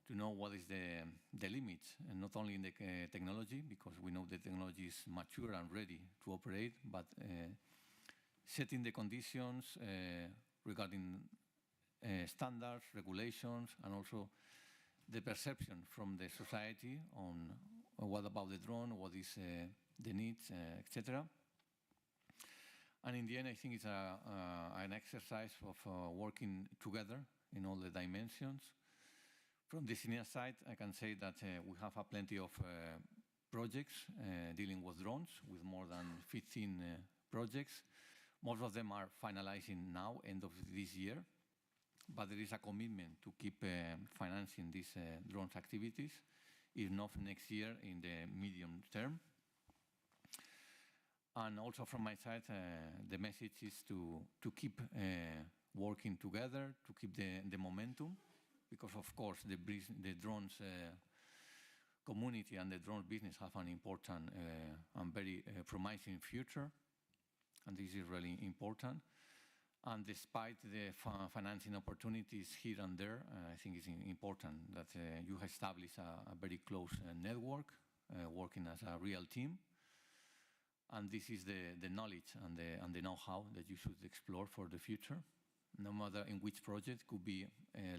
to know what is the limits, and not only in the technology, because we know the technology is mature and ready to operate, but setting the conditions regarding standards, regulations, and also the perception from the society on what about the drone, what is the needs, etc. And in the end, I think it's an exercise of working together in all the dimensions. From the CINEA side, I can say that we have plenty of projects dealing with drones, with more than 15 projects. Most of them are finalizing now, end of this year, but there is a commitment to keep financing these drones activities, if not next year, in the medium term. And also from my side, the message is to keep working together, to keep the momentum, because of course the drones community and the drone business have an important and very promising future, and this is really important. And despite the financing opportunities here and there, I think it's important that you establish a very close network, working as a real team. And this is the knowledge and the know-how that you should explore for the future, no matter in which project. Could be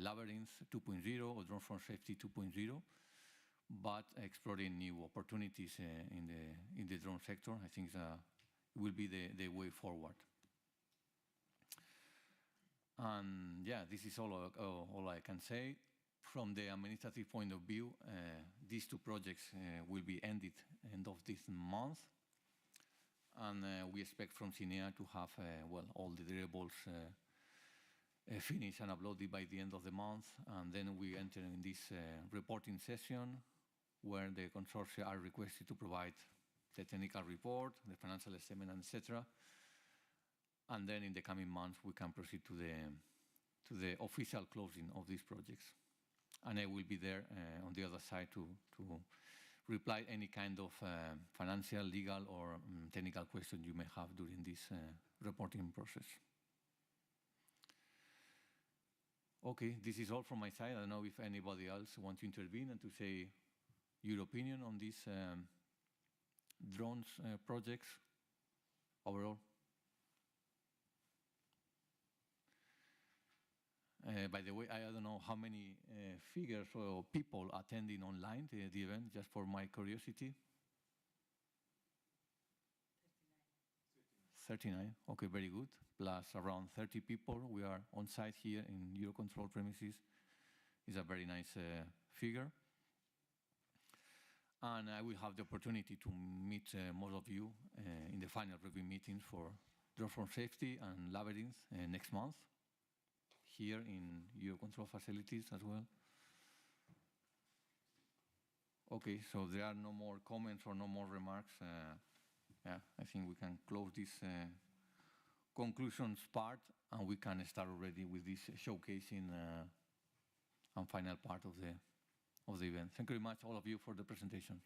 Labyrinth 2.0 or Drones4Safety 2.0, but exploring new opportunities in the drone sector, I think will be the way forward. And yeah, this is all I can say. From the administrative point of view, these two projects will be ended end of this month. And we expect from CINEA to have, well, all the deliverables finished and uploaded by the end of the month. And then we enter in this reporting session where the consortia are requested to provide the technical report, the financial statement, etc. And then in the coming months, we can proceed to the official closing of these projects. And I will be there on the other side to reply any kind of financial, legal, or technical question you may have during this reporting process. Okay, this is all from my side. I don't know if anybody else wants to intervene and to say your opinion on these drones projects overall. By the way, I don't know how many figures or people attending online the event, just for my curiosity. 39. Okay, very good. Plus around 30 people. We are on site here in EUROCONTROL premises. It's a very nice figure. And I will have the opportunity to meet most of you in the final review meetings for Drones4Safety and Labyrinth next month, here in EUROCONTROL facilities as well. Okay, so there are no more comments or no more remarks. Yeah, I think we can close this conclusions part, and we can start already with this showcasing and final part of the event. Thank you very much, all of you, for the presentation.